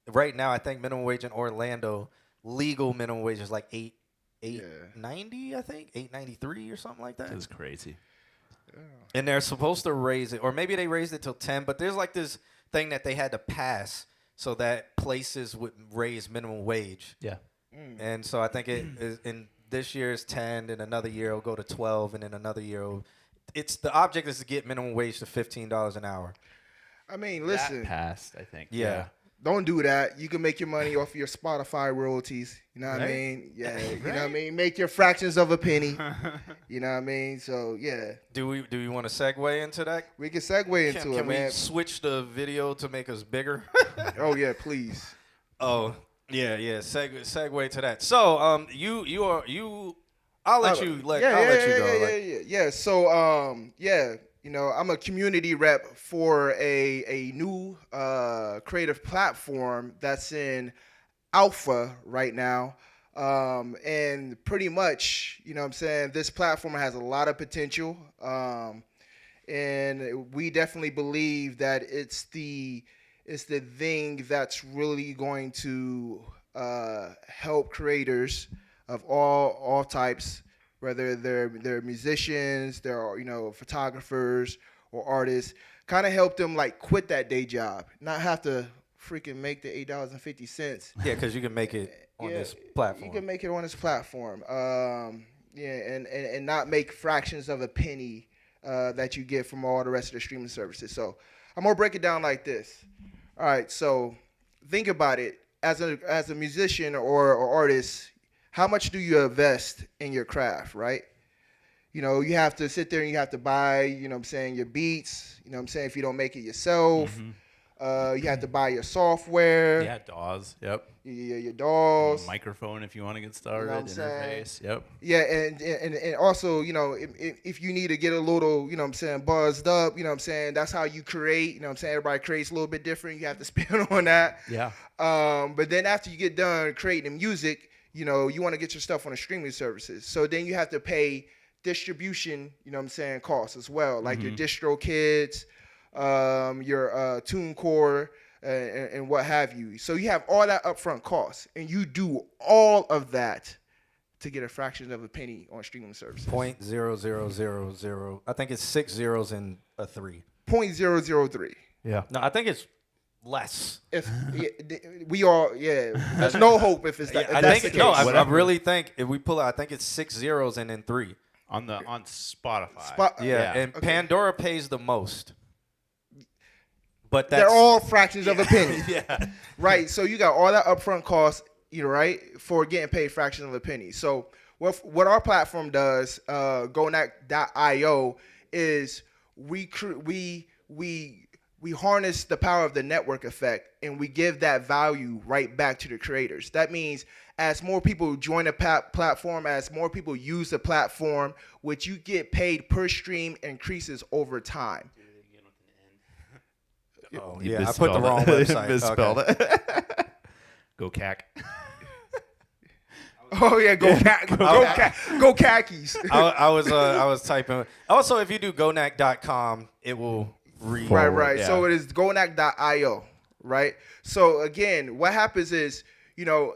Right now, I think minimum wage in Orlando, legal minimum wage is like $8.90. I think $8.93 or something like that. That's crazy. And they're supposed to raise it, or maybe they raised it till 10. But there's like this thing that they had to pass so that places would raise minimum wage. Yeah. And so I think it is in this year is 10, and another year it'll go to 12, and then another year it's the object is to get minimum wage to $15 an hour. I mean, listen, That passed, I think. Yeah. don't do that. You can make your money off of your Spotify royalties. You know what I Right. mean? Yeah. You know what I mean? Make your fractions of a penny. You know what I mean? So yeah, Do we want to segue into that? we can segue into Can it, we man. switch the video to make us bigger? Oh yeah, please. Oh, yeah. Segue to that. So, I'll let you go. Yeah. So you know, I'm a community rep for a new creative platform that's in alpha right now. And pretty much, you know what I'm saying, this platform has a lot of potential. And we definitely believe that it's the thing that's really going to help creators of all types, whether they're musicians, they're photographers or artists, kind of help them like quit that day job, not have to freaking make the $8.50. Yeah, because you can make it on this platform. You can make it on this platform. And not make fractions of a penny that you get from all the rest of the streaming services. So I'm gonna break it down like this. All right, so think about it. As a musician or artist, how much do you invest in your craft, right? You know, you have to sit there and you have to buy, your beats, if you don't make it yourself. You have to buy your software. Yeah, DAWs. Yep. Your DAWs. Microphone if you want to get started. You know what I'm saying? Interface. Yep. Yeah, and also, if you need to get a little, buzzed up, that's how you create, everybody creates a little bit different. You have to spend on that. Yeah. But then after you get done creating the music, you want to get your stuff on the streaming services. So then you have to pay distribution, you know what I'm saying, costs as well, like your distro kits, your TuneCore, and what have you. So you have all that upfront costs, and you do all of that to get a fraction of a penny on streaming services. 0.0000. I think it's 6 zeros and a 3. 0.003. Yeah. No, I think it's less. If we all, there's no hope if it's that. If I that's think the case. I really think if we pull out, I think it's 6 zeros and then 3. On Spotify. And Pandora pays the most. But they're all fractions of a penny. Yeah. Right. So you got all that upfront cost, right, for getting paid fractions of a penny. So what our platform does, GoNack.io, is we harness the power of the network effect, and we give that value right back to the creators. That means as more people join the platform, as more people use the platform, what you get paid per stream increases over time. Oh, yeah, I put the wrong website. Misspelled it. Go CAC. Oh yeah, go khakis. I was typing. Also, if you do gonack.com, it will read. Right. Yeah. So it is gonack.io, right? So again, what happens is,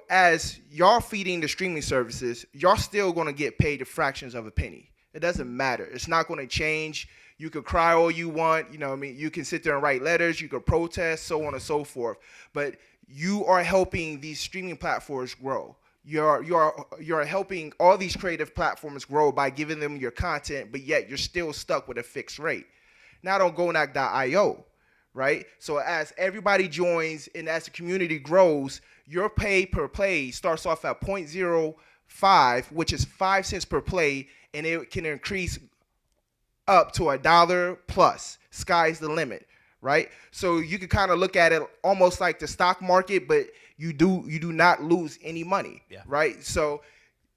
as y'all feeding the streaming services, y'all still going to get paid the fractions of a penny. It doesn't matter. It's not going to change. You could cry all you want. You can sit there and write letters. You could protest, so on and so forth. But you are helping these streaming platforms grow. You're helping all these creative platforms grow by giving them your content, but yet you're still stuck with a fixed rate. Not on gonack.io, right? So as everybody joins and as the community grows, your pay per play starts off at 0.05, which is 5 cents per play, and it can increase up to $1 plus. Sky's the limit, right? So you can kind of look at it almost like the stock market, but you do not lose any money, right? So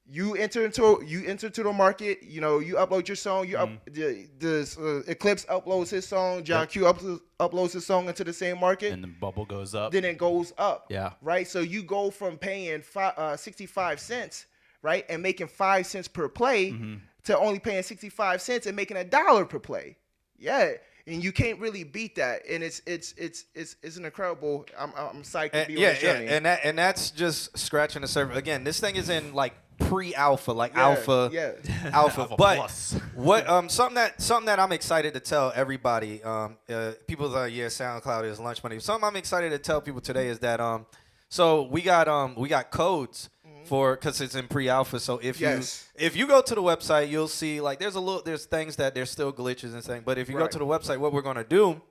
you enter into the market. You upload your song. Eclipse uploads his song. John Q uploads his song into the same market, and the bubble goes up. Then it goes up. Yeah. Right. So you go from paying 65 cents, right, and making 5 cents per play, to only paying 65 cents and making $1 per play. Yeah. And you can't really beat that, and it's an incredible. I'm psyched to be on this journey. and that's just scratching the surface. Again, this thing is in like pre-alpha, alpha. Alpha but plus. What something that I'm excited to tell everybody. People are SoundCloud is lunch money. Something I'm excited to tell people today is that so we got codes. Because it's in pre-alpha, so if you go to the website, you'll see like there's things that there's still glitches and things. But if you go to the website, what we're gonna do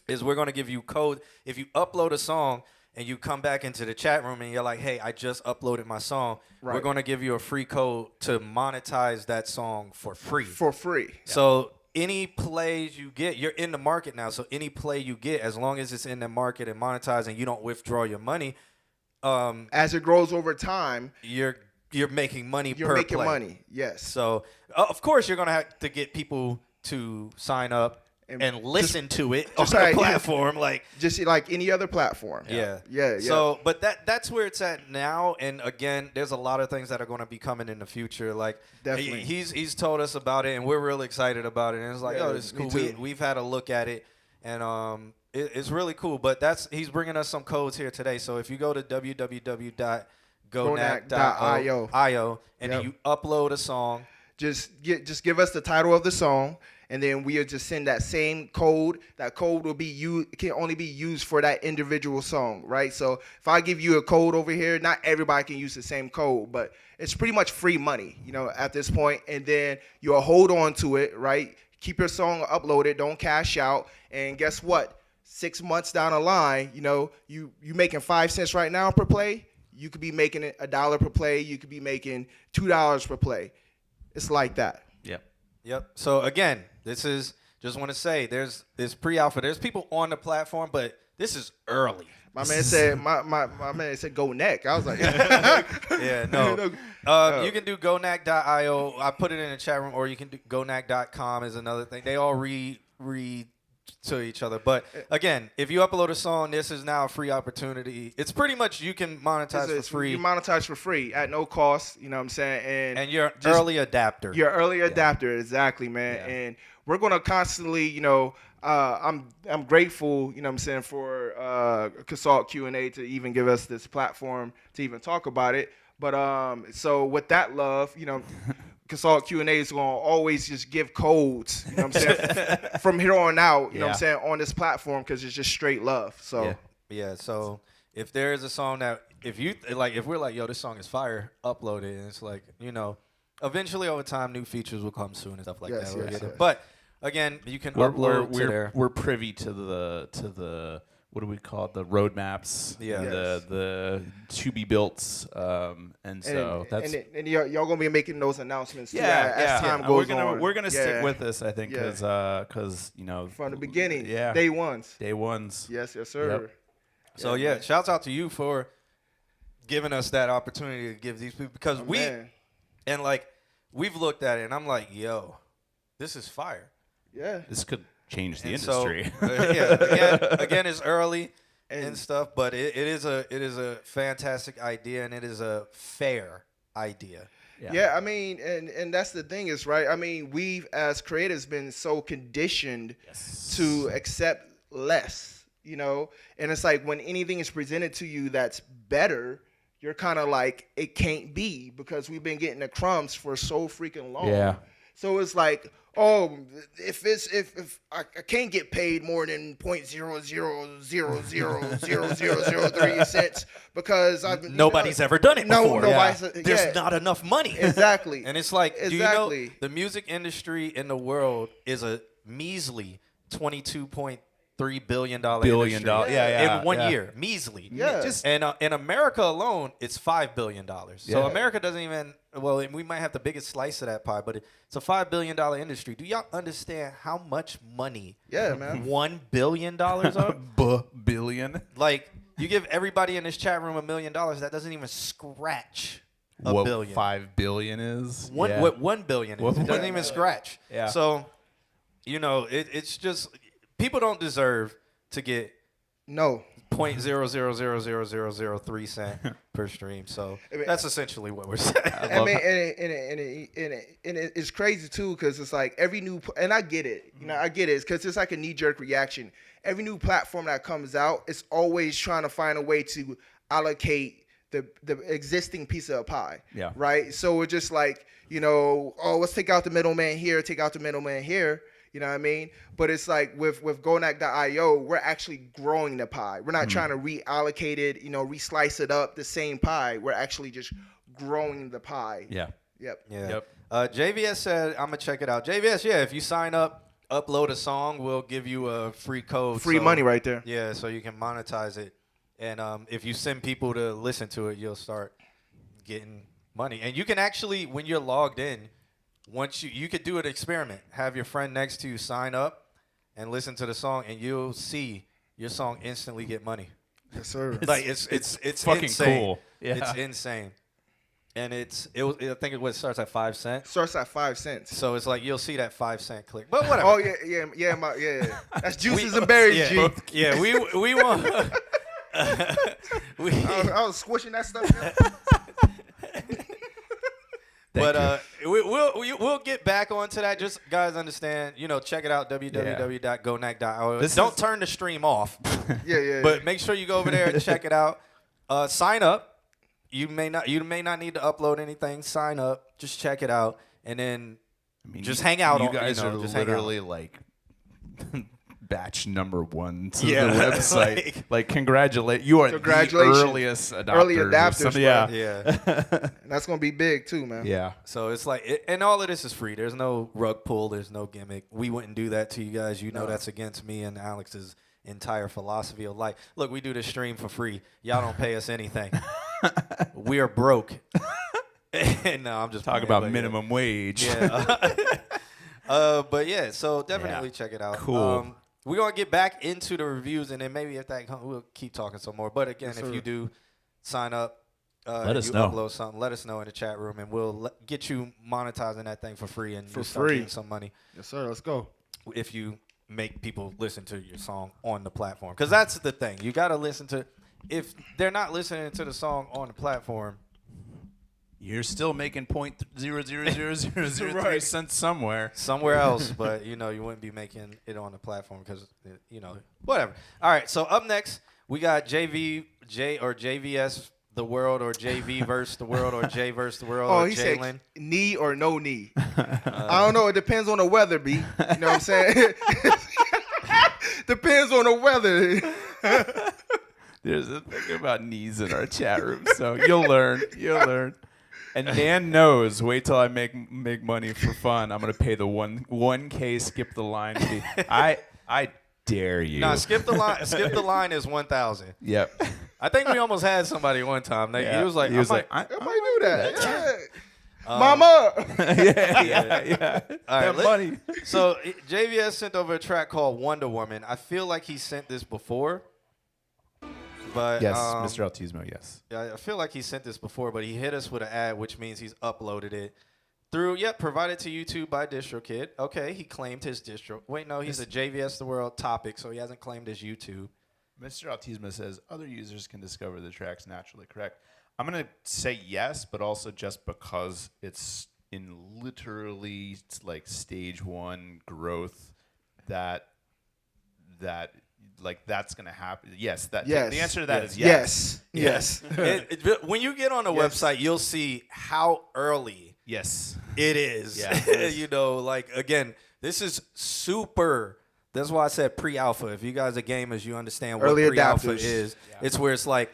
is we're gonna give you code. If you upload a song and you come back into the chat room and you're like, hey, I just uploaded my song, we're gonna give you a free code to monetize that song for free. So any plays you get, you're in the market now. So any play you get, as long as it's in the market and monetized and you don't withdraw your money. As it grows over time, you're making money you're per making play. money. Yes. So of course you're gonna have to get people to sign up and listen to it on the platform, just like any other platform. Yeah. So, but that's where it's at now. And again, there's a lot of things that are going to be coming in the future. Like definitely, he's told us about it, and we're real excited about it. And it's like, this is cool. We've had a look at it, and it's really cool, but he's bringing us some codes here today. So if you go to www.gonack.io and then you upload a song, just give us the title of the song, and then we'll just send that same code. That code can only be used for that individual song, right? So if I give you a code over here, not everybody can use the same code, but it's pretty much free money, at this point. And then you'll hold on to it, right? Keep your song uploaded, don't cash out, and guess what? 6 months down the line, you making 5 cents right now per play. You could be making it $1 per play. You could be making $2 per play. It's like that. Yep. So again, this is just want to say there's pre-alpha. There's people on the platform, but this is early. My man said my man said go neck. I was like, yeah, no. You can do gonack.io. I put it in the chat room, or you can do gonack.com is another thing. They all to each other. But again, if you upload a song, this is now a free opportunity. It's pretty much you can monetize for free. You monetize for free at no cost. You know what I'm saying? And you're early adapter. You're early adapter, exactly, man. Yeah. And we're gonna constantly, I'm grateful, you know what I'm saying, for ConsultQnA to even give us this platform to even talk about it. But so with that love, ConsultQnA is gonna always just give codes, you know what I'm saying, from here on out, you know what I'm saying, on this platform, because it's just straight love. So yeah. So if there is a song that if we're like, yo, this song is fire, upload it, and it's like, eventually over time new features will come soon and stuff like that. We'll get it. But again, you can upload to there. We're privy to the what do we call it? The roadmaps, the to be built, and so that's and y'all gonna be making those announcements too, as time goes on. We're gonna stick with this, I think, because from the beginning, day ones. Yes, sir. Yep. So shouts out to you for giving us that opportunity to give these people, because we've looked at it and I'm like, yo, this is fire. Yeah, this could change the industry. So, again, it's early and stuff, but it is a fantastic idea, and it is a fair idea. Yeah, I mean, and that's the thing is, right? I mean, we've as creators been so conditioned to accept less, and it's like when anything is presented to you that's better, you're kind of like, it can't be, because we've been getting the crumbs for so freaking long. Yeah. So it's like, oh, if I can't get paid more than 0.00000003 cents because nobody's ever done it before. There's not enough money. Exactly. And it's like, do you know the music industry in the world is a measly $22.3 billion industry. In 1 year, measly. And in America alone, it's $5 billion. So America doesn't even. Well, we might have the biggest slice of that pie, but it's a $5 billion industry. Do y'all understand how much money? Yeah, man. $1 billion are? Billion. Like, you give everybody in this chat room $1 million, that doesn't even scratch what billion. 5 billion is? What 1 billion is? It doesn't even scratch. Yeah. So, it's just, people don't deserve to get no 0.000003 cent per stream. So that's essentially what we're saying. And it's crazy too, because it's like every new, and I get it, it's because it's like a knee-jerk reaction. Every new platform that comes out, it's always trying to find a way to allocate the existing piece of a pie. Yeah. Right. So we're just like, let's take out the middleman here, take out the middleman here. You know what I mean? But it's like with Gonak.io, we're actually growing the pie. We're not trying to reallocate it, reslice it up the same pie. We're actually just growing the pie. Yeah. Yep. Yeah. Yep. JVS said, I'm going to check it out. JVS, if you sign up, upload a song, we'll give you a free code. Free money right there. Yeah, so you can monetize it. And if you send people to listen to it, you'll start getting money. And you can actually, when you're logged in, once you could do an experiment, have your friend next to you sign up and listen to the song, and you'll see your song instantly get money. Yes, sir. Like it's fucking insane. Cool. Yeah. It's insane. And I think it starts at 5 cents. Starts at 5 cents. So it's like you'll see that 5 cent click. But whatever. Oh yeah. That's juices and berries, G. Yeah, we want. I was squishing that stuff. But we'll get back onto that. Just guys, understand. Check it out. www.gonak.io. Don't turn the stream off. Yeah. But make sure you go over there and check it out. Sign up. You may not need to upload anything. Sign up. Just check it out, and then just hang out. You guys are literally like batch number 1 to the website. Like congratulate. You are the earliest adopters. Early adapters. Yeah. And that's gonna be big too, man. Yeah. So it's like, and all of this is free. There's no rug pull. There's no gimmick. We wouldn't do that to you guys. That's against me and Alex's entire philosophy of life. Look, we do this stream for free. Y'all don't pay us anything. We are broke. No, I'm just talking about minimum wage. Yeah. But yeah, so definitely check it out. Cool. We're going to get back into the reviews, and then maybe if that comes, we'll keep talking some more. But again, if you do sign up, let us know. Upload something, let us know in the chat room, and we'll get you monetizing that thing for free, and for start free getting some money. Yes, sir. Let's go. If you make people listen to your song on the platform. Because that's the thing. You got to listen to. If they're not listening to the song on the platform, you're still making 0.00003 cents somewhere else. But you wouldn't be making it on the platform because whatever. All right. So up next we got JVS the world, or JV versus the world, or J versus the world. Oh, or he Jalen. said knee or no knee. I don't know. It depends on the weather, B. You know what I'm saying? Depends on the weather. There's a thing about knees in our chat room, so you'll learn. You'll learn. And Dan knows. Wait till I make money for fun. I'm gonna pay the 1K skip the line fee. I dare you. Nah, skip the line. Skip the line is 1,000. Yep. I think we almost had somebody one time. He was like, I might do that. Yeah. Mama. yeah. All right, money. So JVS sent over a track called Wonder Woman. I feel like he sent this before. But yes, Mr. Altismo, yes. Yeah, I feel like he sent this before, but he hit us with an ad, which means he's uploaded it through, provided to YouTube by DistroKid. Okay, he claimed his distro. Wait, no, he's a JVS The World topic, so he hasn't claimed his YouTube. Mr. Altismo says other users can discover the tracks naturally. Correct. I'm going to say yes, but also just because it's in literally like stage 1 growth that that's going to happen. Yes. The answer to that is yes. Yes. When you get on the website, you'll see how early it is. Yeah, it is. Again, this is super. That's why I said pre-alpha. If you guys are gamers, you understand what early pre-alpha adapters. is. Yeah. It's where it's like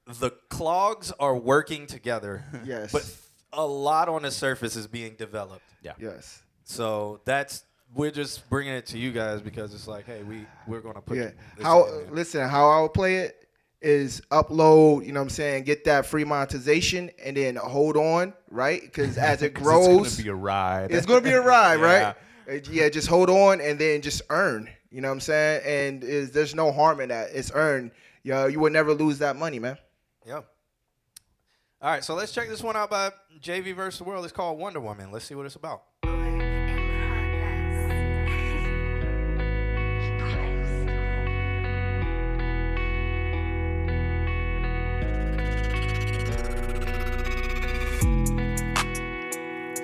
the clogs are working together. Yes. But a lot on the surface is being developed. Yeah. Yes. So we're just bringing it to you guys because it's like, hey, we're gonna put this listen, how I would play it is upload, you know what I'm saying, get that free monetization and then hold on, right? Because as it grows, it's gonna be a ride. It's gonna be a ride, right? Yeah, just hold on and then just earn. You know what I'm saying? And there's no harm in that. It's earned. You would never lose that money, man. Yeah. All right, so let's check this one out by JV vs. the World. It's called Wonder Woman. Let's see what it's about.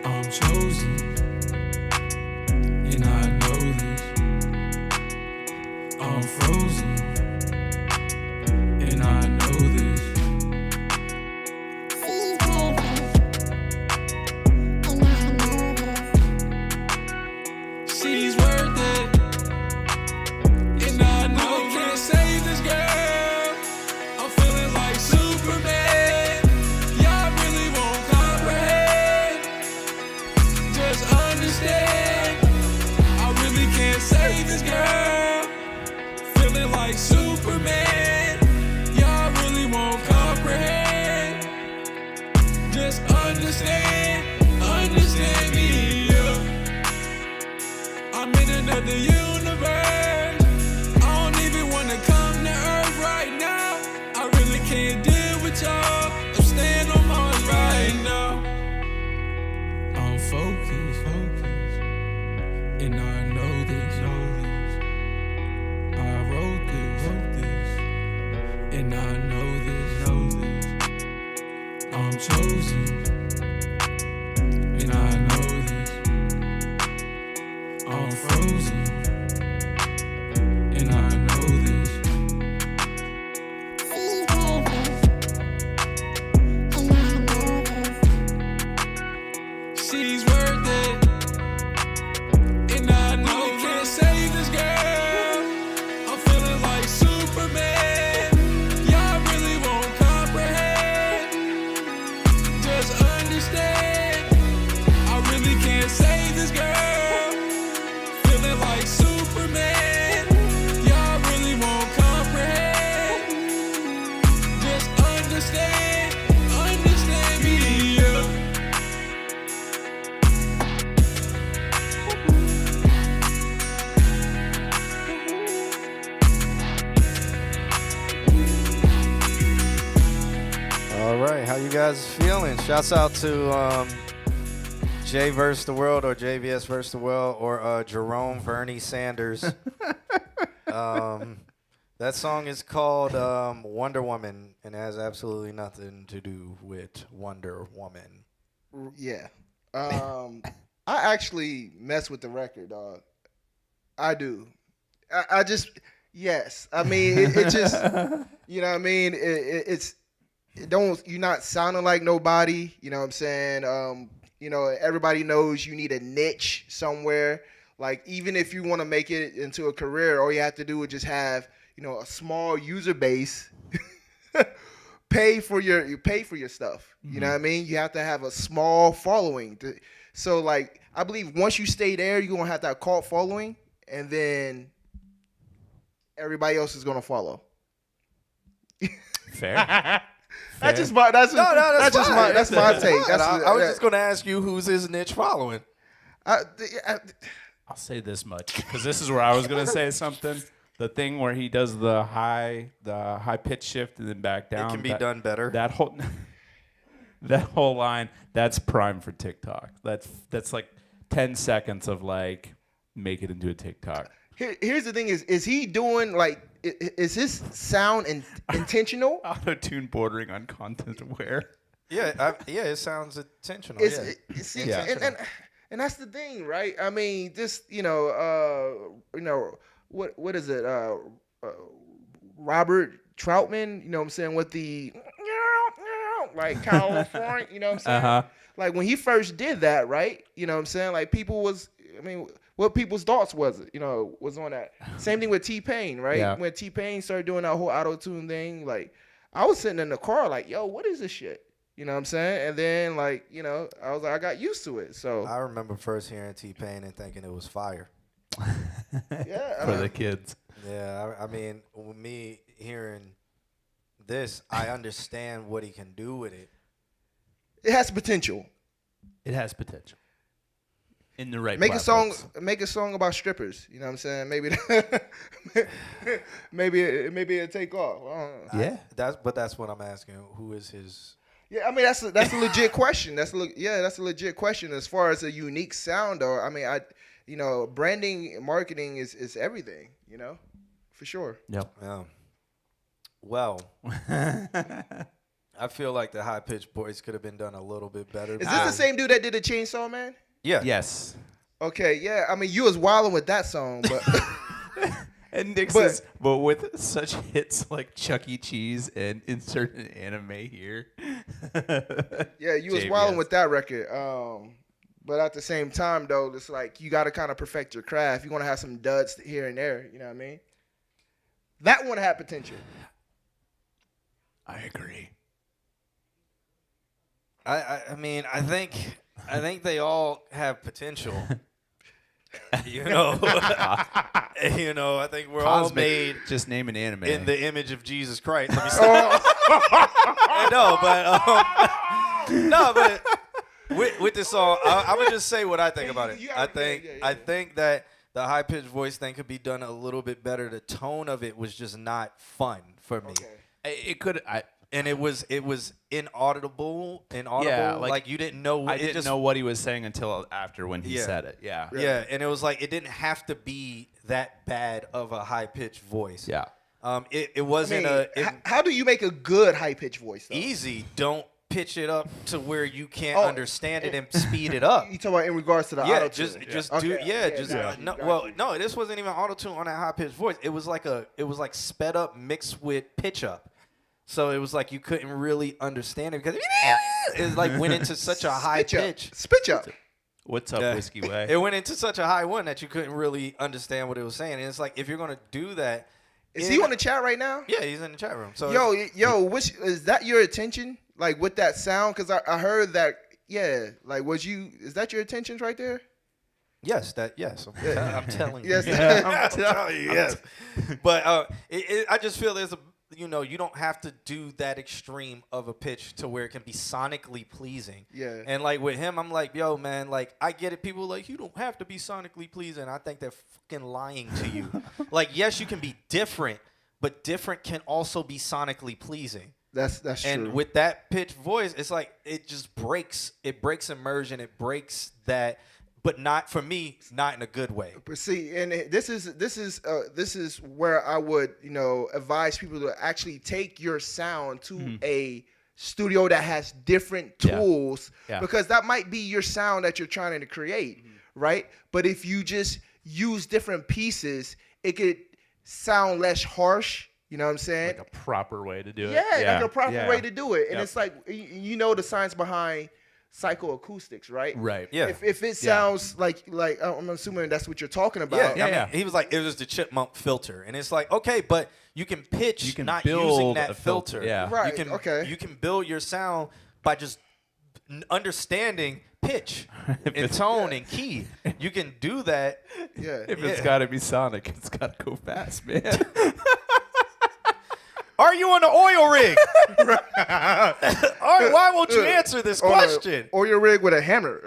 I'm chosen, and I know this. I'm frozen, and I know this. She's worth it, and I know can't save this girl. I'm feeling like Superman. Y'all really won't comprehend. Just understand, I really can't save this girl. Feeling like Superman. Y'all really won't comprehend. Just understand me. Yeah. I'm in another universe. I don't even wanna come to Earth right now. I really can't deal with y'all. I'm staying on Mars right now. I'm focused, and I know this. I wrote this, and I know this. I'm chosen, and I know this. I'm frozen, and I know this. She's worth it, and I know can't save this girl. I'm feeling like Superman. Y'all really won't comprehend. Just understand, I really can't save this girl. Feeling like Superman. Y'all really won't comprehend. Just understand me. Yeah. All right, how you guys feeling? Shouts out to Jay versus the World or JVS versus the World or Jerome Vernie Sanders. That song is called Wonder Woman and has absolutely nothing to do with Wonder Woman. Yeah. I actually mess with the record, dog. I do. I just, yes. I mean, it just, you know what I mean? You're not sounding like nobody. You know what I'm saying? You know, everybody knows you need a niche somewhere. Like, even if you want to make it into a career, all you have to do is just have, you know, a small user base. pay for your stuff. You know what I mean? You have to have a small following. So, like, I believe once you stay there, you're going to have that cult following, and then everybody else is going to follow. Fair. That's just my that's my take. I was just going to ask you who's his niche following. I'll say this much because this is where I was going to say something. The thing where he does the high pitch shift and then back down. It can be done better. That whole line, that's prime for TikTok. That's like 10 seconds of like make it into a TikTok. Here's the thing: is he doing like is his sound intentional? Auto-tune bordering on content aware. Yeah, it sounds intentional. And that's the thing, right? I mean, just what is it? Robert Troutman, you know what I'm saying, with the like California, you know what I'm saying? Uh-huh. Like when he first did that, right? You know what I'm saying? Like what people's thoughts was it, was on that. Same thing with T-Pain, right? Yeah. When T-Pain started doing that whole auto-tune thing, like I was sitting in the car like, yo, what is this shit? You know what I'm saying? And then like, I was like, I got used to it. So I remember first hearing T-Pain and thinking it was fire. Yeah. For the kids. Yeah, I mean, with me hearing this, I understand what he can do with it. It has potential. It has potential. In the right Make platforms. make a song about strippers. You know what I'm saying? Maybe it'll take off. I don't know. Yeah. That's what I'm asking. Who is his? Yeah, I mean that's a legit question. That's a legit question as far as a unique sound. Though I mean branding and marketing is everything. For sure. Yep. Yeah. Well, I feel like the high pitched voice could have been done a little bit better. Is this the same dude that did the Chainsaw Man? Yeah. Yes. Okay. Yeah. I mean, you was wilding with that song, but. And Nick says, but with such hits like Chuck E. Cheese and insert an anime here. Yeah, you was wilding with that record. But at the same time, though, it's like you got to kind of perfect your craft. You want to have some duds here and there. You know what I mean? That one had potential. I agree. I mean, I think they all have potential. I think we're all made. Just name an anime in the image of Jesus Christ. Let me stop. but with this song, I'm gonna just say what I think about it. I think that the high pitched voice thing could be done a little bit better. The tone of it was just not fun for me. Okay. It could. And it was inaudible. Yeah, like you didn't know. I didn't know what he was saying until after when he said it. Yeah. Yeah, and it was like it didn't have to be that bad of a high pitched voice. Yeah. It wasn't how do you make a good high pitched voice? Though? Easy. Don't pitch it up to where you can't understand it and speed it up. You talking about in regards to the auto tune? No, this wasn't even auto tune on that high pitched voice. It was like sped up mixed with pitch up. So it was like you couldn't really understand it because it like went into such a high pitch. Spitch up. What's up, Whiskey Way? It went into such a high one that you couldn't really understand what it was saying. And it's like if you're gonna do that, is he on the chat right now? Yeah, he's in the chat room. So which is that your attention? Like with that sound? Because I heard that. Yeah, like is that your attentions right there? Yes, I'm telling you. Yes, I'm telling you. Yes, but I just feel there's a. You don't have to do that extreme of a pitch to where it can be sonically pleasing. Yeah. And like with him, I'm like, yo, man, like I get it. People are like, you don't have to be sonically pleasing. I think they're fucking lying to you. Like, yes, you can be different, but different can also be sonically pleasing. That's and true. with that pitch voice, it's like it just breaks. It breaks immersion. It breaks that, but not for me, not in a good way. But see, and this is where I would advise people to actually take your sound to a studio that has different tools because that might be your sound that you're trying to create, right? But if you just use different pieces, it could sound less harsh. You know what I'm saying? Like a proper way to do it. Yeah, like a proper way to do it. And Yep. it's like, the science behind psychoacoustics, right? Right. Yeah. If it sounds like I'm assuming that's what you're talking about. Yeah, I mean, he was like, it was the chipmunk filter, and it's like, okay, but you can pitch, You can not build using that a filter, yeah. Right, You can, okay. You can build your sound by just understanding pitch and tone and key. You can do that. Yeah. If it's got to be sonic, it's got to go fast, man. Are you on the oil rig? All right, why won't you answer this question? Or your rig with a hammer.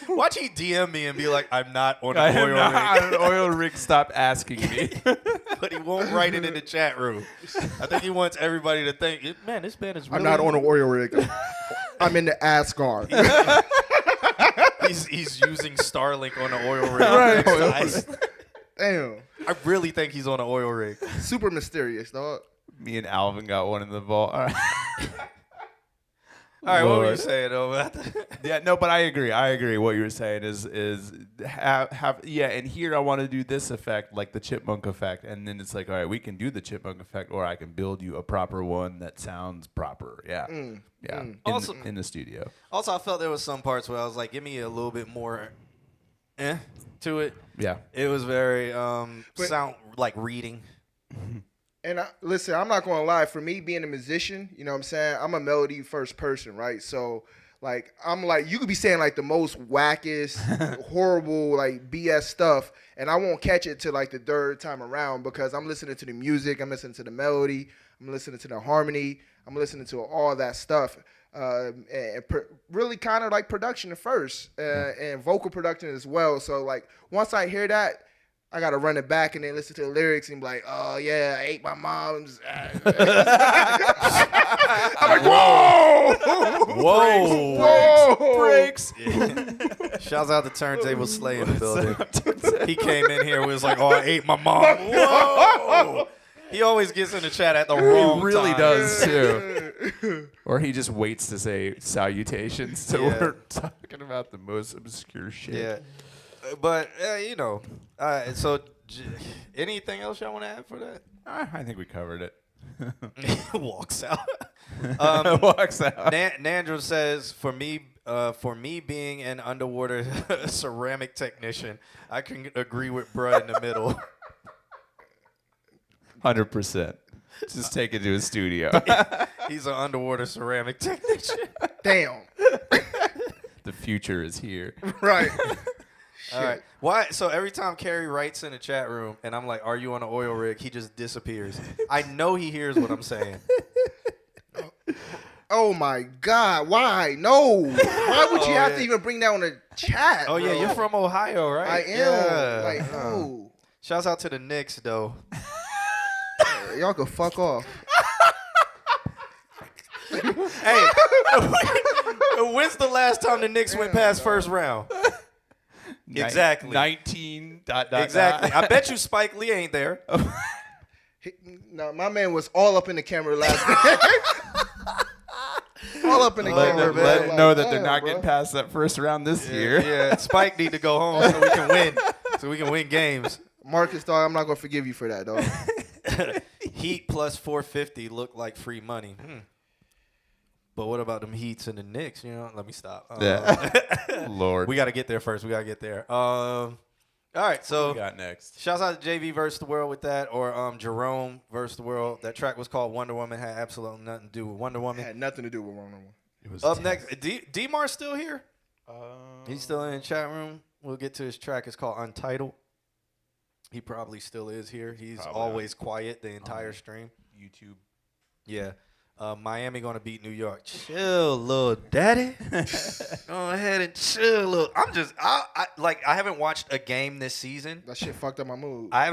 Watch he DM me and be like, I'm not on I an am oil not rig. on an oil rig. Stop asking me. But he won't write it in the chat room. I think he wants everybody to think, man, this man is really... I'm not on an oil rig. I'm in the Asgard. He's using Starlink on the oil rig. Right. Damn. I really think he's on an oil rig. Super mysterious, dog. Me and Alvin got one in the vault. All right. All right, what were you Lord. saying though about that? Yeah, no, but I agree. What you were saying is have and here I want to do this effect, like the chipmunk effect, and then it's like, all right, we can do the chipmunk effect, or I can build you a proper one that sounds proper. Yeah, Also- in the studio. Also, I felt there was some parts where I was like, give me a little bit more to it. Yeah, It was very sound like reading. And listen, I'm not going to lie. For me being a musician, you know what I'm saying? I'm a melody first person, right? So, like, I'm like, you could be saying, like, the most wackest, horrible, like, BS stuff, and I won't catch it till, like, the third time around because I'm listening to the music, I'm listening to the melody, I'm listening to the harmony, I'm listening to all that stuff. Really kind of like production at first and vocal production as well. So, like, once I hear that, I gotta run it back and then listen to the lyrics and be like, "Oh yeah, I ate my mom's." I'm like, "Whoa, Breaks. Shouts out to Turntable Slay in the building. He came in here and was like, "Oh, I ate my mom." Whoa. He always gets in the chat at the wrong he really time. does too. Or he just waits to say salutations. So we're talking about the most obscure shit. Yeah. But, so anything else y'all want to add for that? I think we covered it. Walks out. Walks out. Nandro says, for me being an underwater ceramic technician, I can agree with bruh in the middle. 100%. Just take it to a studio. He's an underwater ceramic technician. damn, The future is here. right." All right. Why? So every time Carrie writes in the chat room and I'm like, "Are you on an oil rig?" He just disappears. I know he hears what I'm saying. Oh my God! Why? No. Why would you have to even bring that on the chat? Oh yeah, bro? you're from Ohio, right? I am. Yeah. Like, no. Shouts out to the Knicks though. Y'all can fuck off. Hey, when's the last time the Knicks went past first round? Exactly. 19. Exactly. I bet you Spike Lee ain't there. No, my man was all up in the camera last night. All up in the camera, man. Let them Like, know that they're damn, not bro. getting past that first round this year. Yeah, Spike need to go home so we can win. So we can win games. Marcus, dog, I'm not gonna forgive you for that, dog. Heat plus 450 look like free money. But what about them Heats and the Knicks? Let me stop. Yeah. Lord. We got to get there first. We got to get there. All right, so What we got next? shouts out to JV versus the World with that, or Jerome versus the World. That track was called Wonder Woman. Had absolutely nothing to do with Wonder It Woman. had nothing to do with Wonder Woman. It was Up next, D-Mar's still here? He's still in the chat room. We'll get to his track. It's called Untitled. He probably still is here. He's Probably always quiet the entire stream. YouTube. Yeah. Miami gonna beat New York. Chill, little daddy. Go ahead and chill, little. I haven't watched a game this season. That shit fucked up my mood. I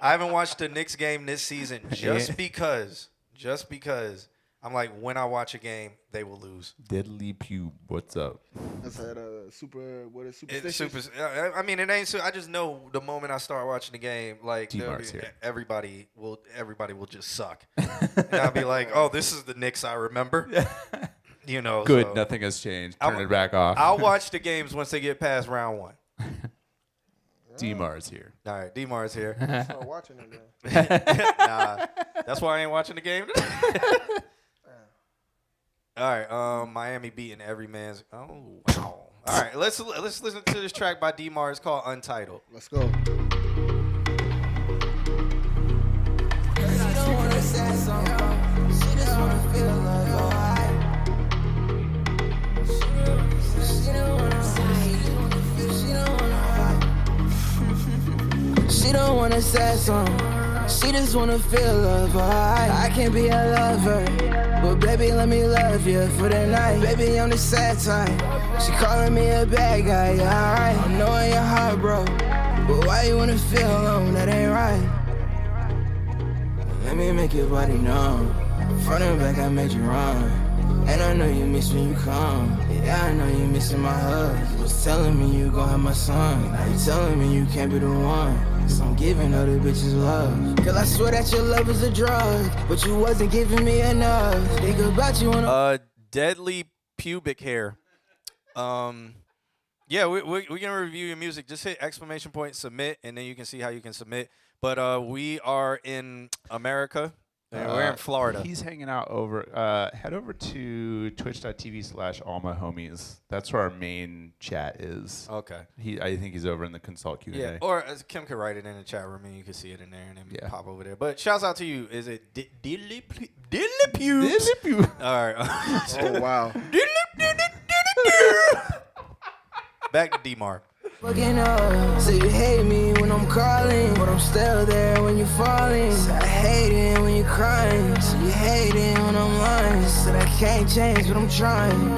haven't watched the Knicks game this season just because just because I'm like, when I watch a game, they will lose. Deadly Pube, what's up? That's that superstitious? I mean, it ain't. I just know the moment I start watching the game, like everybody will just suck, and I'll be like, oh, this is the Knicks I remember. You know, Good, so nothing has changed. Turn it back off. I'll watch the games once they get past round 1. D-Mar's here. All right, D-Mar's here. Start watching it then. Nah, that's why I ain't watching the game. All right, Miami beating every man's. Oh, wow. All right, let's listen to this track by D-Mar. It's called Untitled. Let's go. She don't wanna say something. She just wanna feel love. I can't be a lover, but baby, let me love you for the night. Baby, I'm the sad type. She calling me a bad guy. Alright, I know your heart broke, but why you wanna feel alone? That ain't right. Let me make your body numb. Front and back, I made you run. And I know you miss when you come. Yeah, I know you missing my hug. You was telling me you gon' have my son. Now you telling me you can't be the one. So I'm giving other bitches love. Cause I swear that your love is a drug, but you wasn't giving me enough. Think about you on Deadly Pubic Hair. Yeah, we're gonna review your music. Just hit ! Submit, and then you can see how you can submit. But we are in America. We're in Florida. He's hanging out over. Head over to twitch.tv/allmyhomies. That's where our main chat is. Okay. I think he's over in the ConsultQnA. Yeah. Or Kim could write it in the chat room and you can see it in there and then pop over there. But shouts out to you. Is it Diddly Pubes? All right. Oh wow. Back to D-Mark. Fucking up. So you hate me when I'm calling, but I'm still there when you're falling. So I hate it when you're crying. So you hate it when I'm lying. Said I can't change, but I'm trying.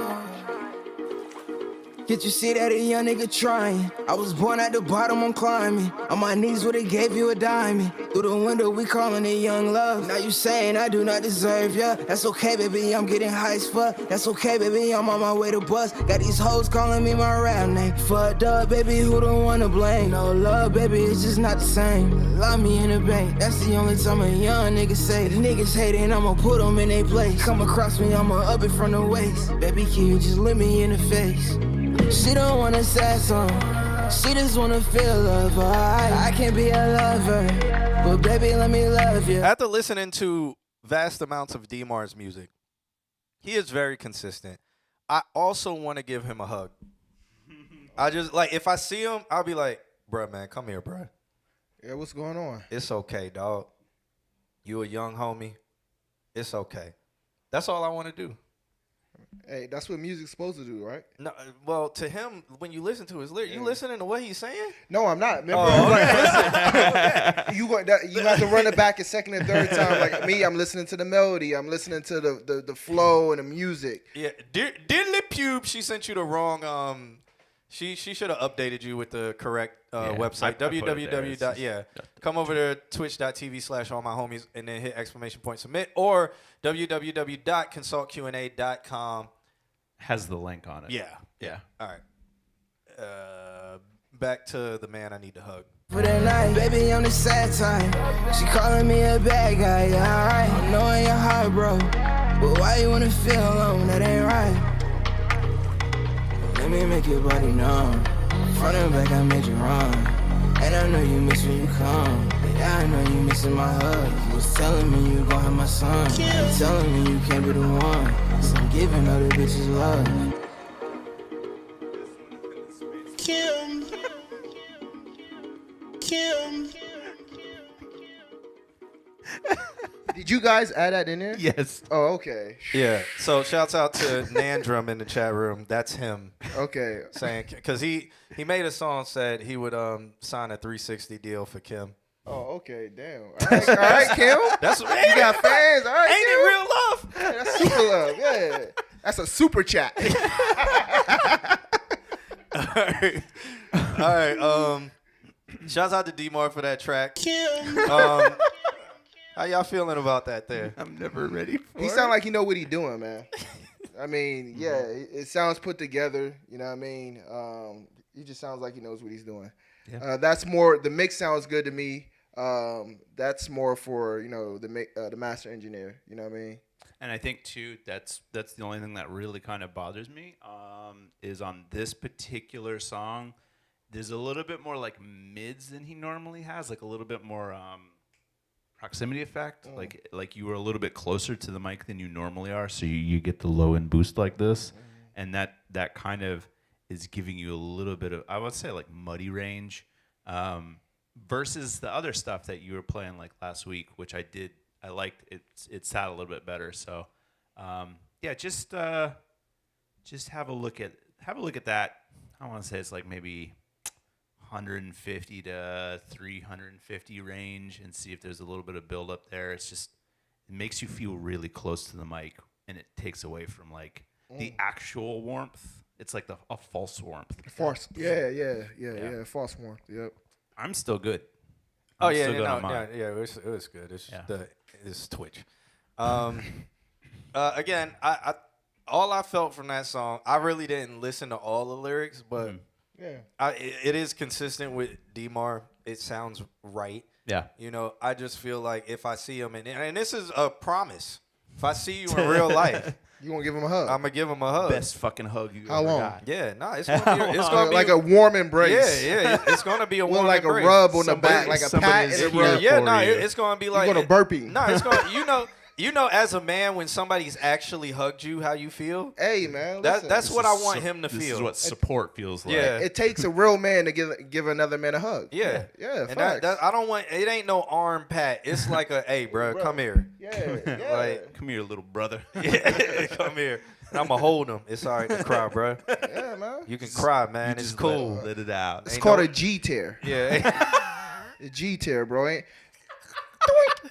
Can't you see that a young nigga trying? I was born at the bottom, I'm climbing. On my knees where they gave you a diamond. Through the window, we calling it young love. Now you saying I do not deserve ya. That's okay, baby, I'm getting high as fuck. That's okay, baby, I'm on my way to bust. Got these hoes calling me my rap name. Fucked up, baby, who don't wanna blame? No love, baby, it's just not the same. Love me in the bank, that's the only time a young nigga say. The niggas hating, I'ma put them in their place. Come across me, I'ma up it from the waist. Baby, can you just look me in the face? She don't wanna say something. She just wanna feel love. I can't be a lover, but baby, let me love you. After listening to vast amounts of D-Mar's music, he is very consistent. I also want to give him a hug. I just, like, if I see him, I'll be like, bruh, man, come here, bruh. Yeah, what's going on? It's okay, dog. You a young homie. It's okay. That's all I want to do. Hey, that's what music's supposed to do, right? No, well, to him, when you listen to his lyrics, you listening to what he's saying? No, I'm not. Remember, listen, you have to run it back a second and third time. Like me, I'm listening to the melody. I'm listening to the flow and the music. Yeah, Diddly Pube, she sent you the wrong. She should have updated you with the correct website. www. Yeah, come over to twitch.tv/allmyhomies and then hit ! Submit or www.consultqna.com. Has the link on it. Yeah. All right. Back to the man I need to hug. For the night, baby, I'm the sad type. She calling me a bad guy. Alright, I know your heart broke, but why you wanna feel alone? That ain't right. Let me make your body numb. Front and back, I made you run. And I know you miss when you come. Yeah, I know you missing my hug. You was telling me you gon' have my son. You telling me you can't be the one. So I'm giving other bitches love. Kim. Did you guys add that in there? Yes. Oh, okay. Yeah. So shouts out to Nandrum in the chat room. That's him. Okay. Saying because he made a song said he would sign a 360 deal for Kim. Oh, okay. Damn. All right, Kim. That's you got fans. All right, ain't Kim. it real love? Yeah, that's super love. Yeah. That's a super chat. All right. Shouts out to D-Mar for that track. How y'all feeling about that there? I'm never ready for He sound like he know what he doing, man. I mean, yeah, it sounds put together. You know what I mean? He just sounds like he knows what he's doing. Yeah. That's more. The mix sounds good to me. That's more for the master engineer. You know what I mean? And I think too that's the only thing that really kind of bothers me is on this particular song. There's a little bit more like mids than he normally has, like a little bit more proximity effect. Like you were a little bit closer to the mic than you normally are, so you get the low end boost like this, and that kind of is giving you a little bit of, I would say, like muddy range versus the other stuff that you were playing like last week, which I liked. It sat a little bit better. So yeah, just have a look at that. I want to say it's like maybe 150 to 350 range, and see if there's a little bit of build up there. It makes you feel really close to the mic, and it takes away from like the actual warmth. It's like a false warmth. False. Yeah. False warmth. Yep. I'm still good. Oh I'm yeah, still good no, on mine. it was good. It's Yeah. it's Twitch. Again, all I felt from that song, I really didn't listen to all the lyrics, but it is consistent with D-Mar. It sounds right. Yeah. You know, I just feel like if I see him, and this is a promise, if I see you in real life, you gonna give him a hug? I'm gonna give him a hug. Best fucking hug you How ever long? got. Yeah, no, it's gonna be like a warm embrace. Yeah, it's gonna be a warm like embrace. a rub on the back, like a pat and a rub. Yeah, no, it's gonna be like you're gonna burpee. No, it's gonna. You know, as a man, when somebody's actually hugged you, how you feel. Hey, man, listen, that's what I want him to feel. This is what support feels like. Yeah, it takes a real man to give another man a hug. Yeah. And that, I don't want. It ain't no arm pat. It's like a, hey, bro, come here. Yeah. Like, come here, little brother. Yeah, come here. And I'm gonna hold him. It's all right to cry, bro. Yeah, man. You can cry, man. It's cool. Let it out. It's called a G tear. Yeah. A G tear, bro.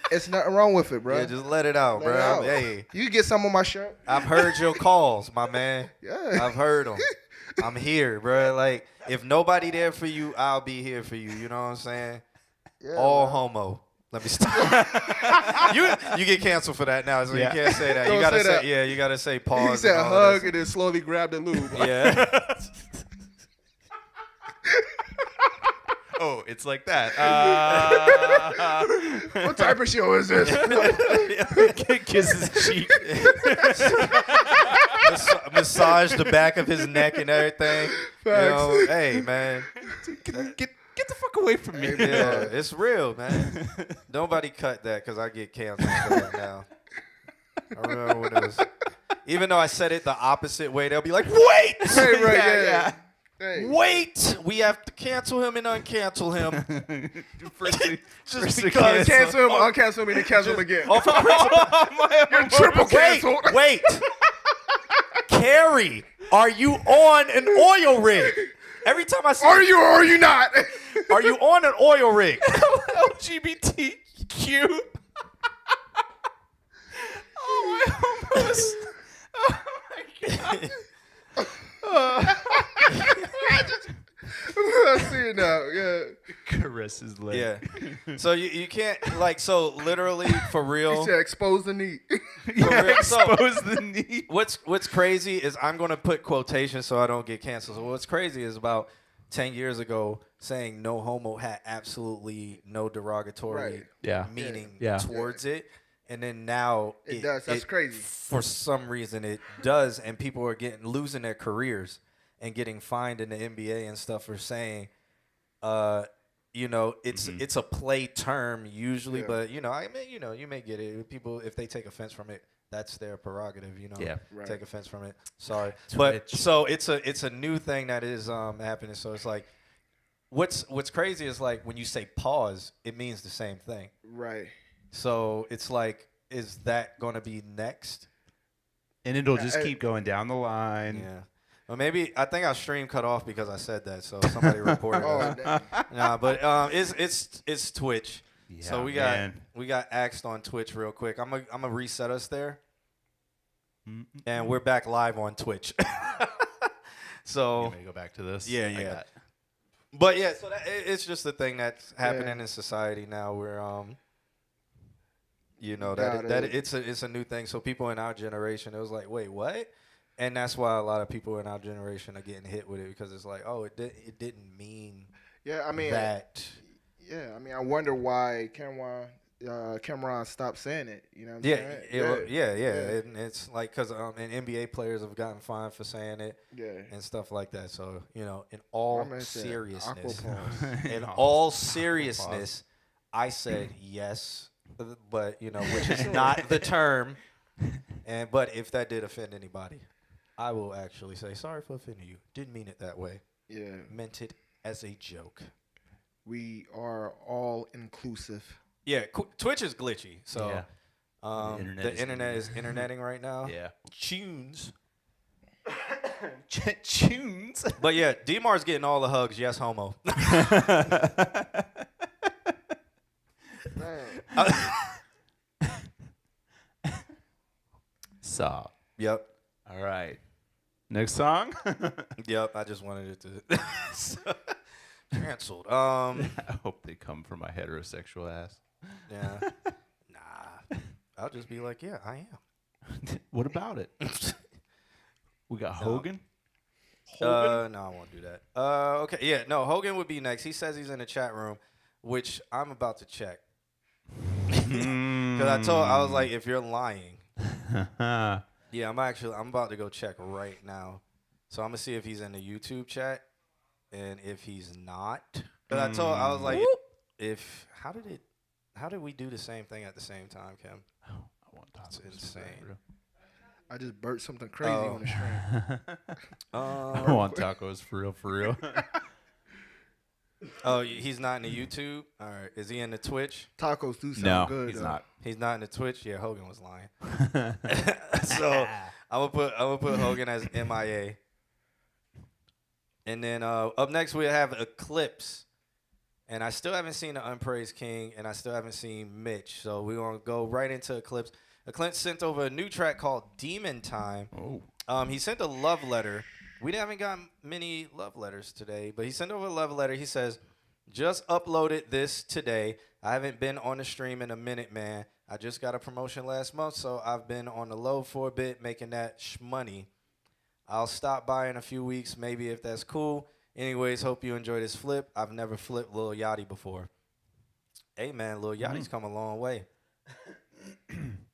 It's nothing wrong with it, bro. Yeah, just let it out, bro. Out. Hey, you can get some on my shirt. I've heard your calls, my man. Yeah. I've heard them. I'm here, bro. Like, if nobody there for you, I'll be here for you. You know what I'm saying? Yeah, all man. homo. Let me stop. you get canceled for that now, so you can't say that. You gotta say, yeah, you gotta say pause. You said hug and then slowly grab the lube. Yeah. Oh, it's like that. What type of show is this? Kiss his cheek. Massage the back of his neck and everything. Facts. You know, hey, man. Get the fuck away from me. Yeah, it's real, man. Nobody cut that because I get canceled for that now. I remember when it was, even though I said it the opposite way, they'll be like, wait! Hey, right, yeah. Hey. Wait! We have to cancel him and uncancel him. Just because. Cancel him, uncancel him, and then cancel him again. Off of principle. You're triple canceled. Wait! Carrie, are you on an oil rig? Every time I see Are you or are you not? Are you on an oil rig? LGBTQ. Oh, I almost. Oh, my God. I see it now. Yeah. Caress his leg. Yeah. So you can't, like, so literally for real. He said expose the knee. Expose the knee. What's crazy is I'm gonna put quotations so I don't get canceled. So what's crazy is about 10 years ago saying no homo had absolutely no derogatory meaning towards it. And then now it does. That's crazy. For some reason it does, and people are losing their careers and getting fined in the NBA and stuff for saying, you know, it's a play term usually, but you know, I mean, you know, you may get it. People, if they take offense from it, that's their prerogative. You know, take offense from it. Sorry, but so it's a new thing that is happening. So it's like, what's crazy is like when you say pause, it means the same thing. Right. So it's like, is that going to be next? And it'll just keep going down the line. Yeah. Well, maybe I think our stream cut off because I said that, so somebody reported us. Nah, but it's Twitch. Yeah, so we got axed on Twitch real quick. I'm gonna reset us there, and we're back live on Twitch. So you may go back to this. Yeah. But yeah, so it's just a thing that's happening in society now. Where You know Got that it. it's a new thing. So people in our generation, it was like, wait, what? And that's why a lot of people in our generation are getting hit with it because it's like, oh, it didn't mean Yeah, I mean, that. Yeah, I mean, I wonder why Cameron stopped saying it. You know what I'm saying? Yeah. And it's like because and NBA players have gotten fined for saying it, and stuff like that. So in all seriousness, I said yes, but which is not the term. But if that did offend anybody, I will actually say sorry for offending you. Didn't mean it that way. Yeah, meant it as a joke. We are all inclusive. Yeah, Twitch is glitchy, so Yeah. the internet is interneting right now. Yeah. Tunes. Tunes. But yeah, D-Mar's getting all the hugs. Yes, homo. Stop. Yep. All right. Next song. Yep. I just wanted it to canceled. I hope they come for my heterosexual ass. Yeah. Nah. I'll just be like, yeah, I am. What about it? We got Hogan. No, I won't do that. Okay. Yeah. No, Hogan would be next. He says he's in the chat room, which I'm about to check. Because I was like, if you're lying. Yeah, I'm about to go check right now. So I'm gonna see if he's in the YouTube chat, and if he's not, because I was like, how did we do the same thing at the same time, Kim? I want That's insane. I just burnt something crazy on the stream. I want tacos for real. Oh, he's not in the YouTube. All right, is he in the Twitch? Tacos do sound good. He's not. He's not in the Twitch. Yeah, Hogan was lying. So I'm gonna put Hogan as MIA. And then up next we have Eclipse, and I still haven't seen the Unpraised King, and I still haven't seen Mitch. So we're gonna go right into Eclipse. Eclipse sent over a new track called Demon Time. Oh. He sent a love letter. We haven't gotten many love letters today, but he sent over a love letter. He says, just uploaded this today. I haven't been on the stream in a minute, man. I just got a promotion last month, so I've been on the low for a bit, making that shmoney. I'll stop by in a few weeks, maybe if that's cool. Anyways, hope you enjoy this flip. I've never flipped Lil Yachty before. Hey, man, Lil Yachty's come a long way.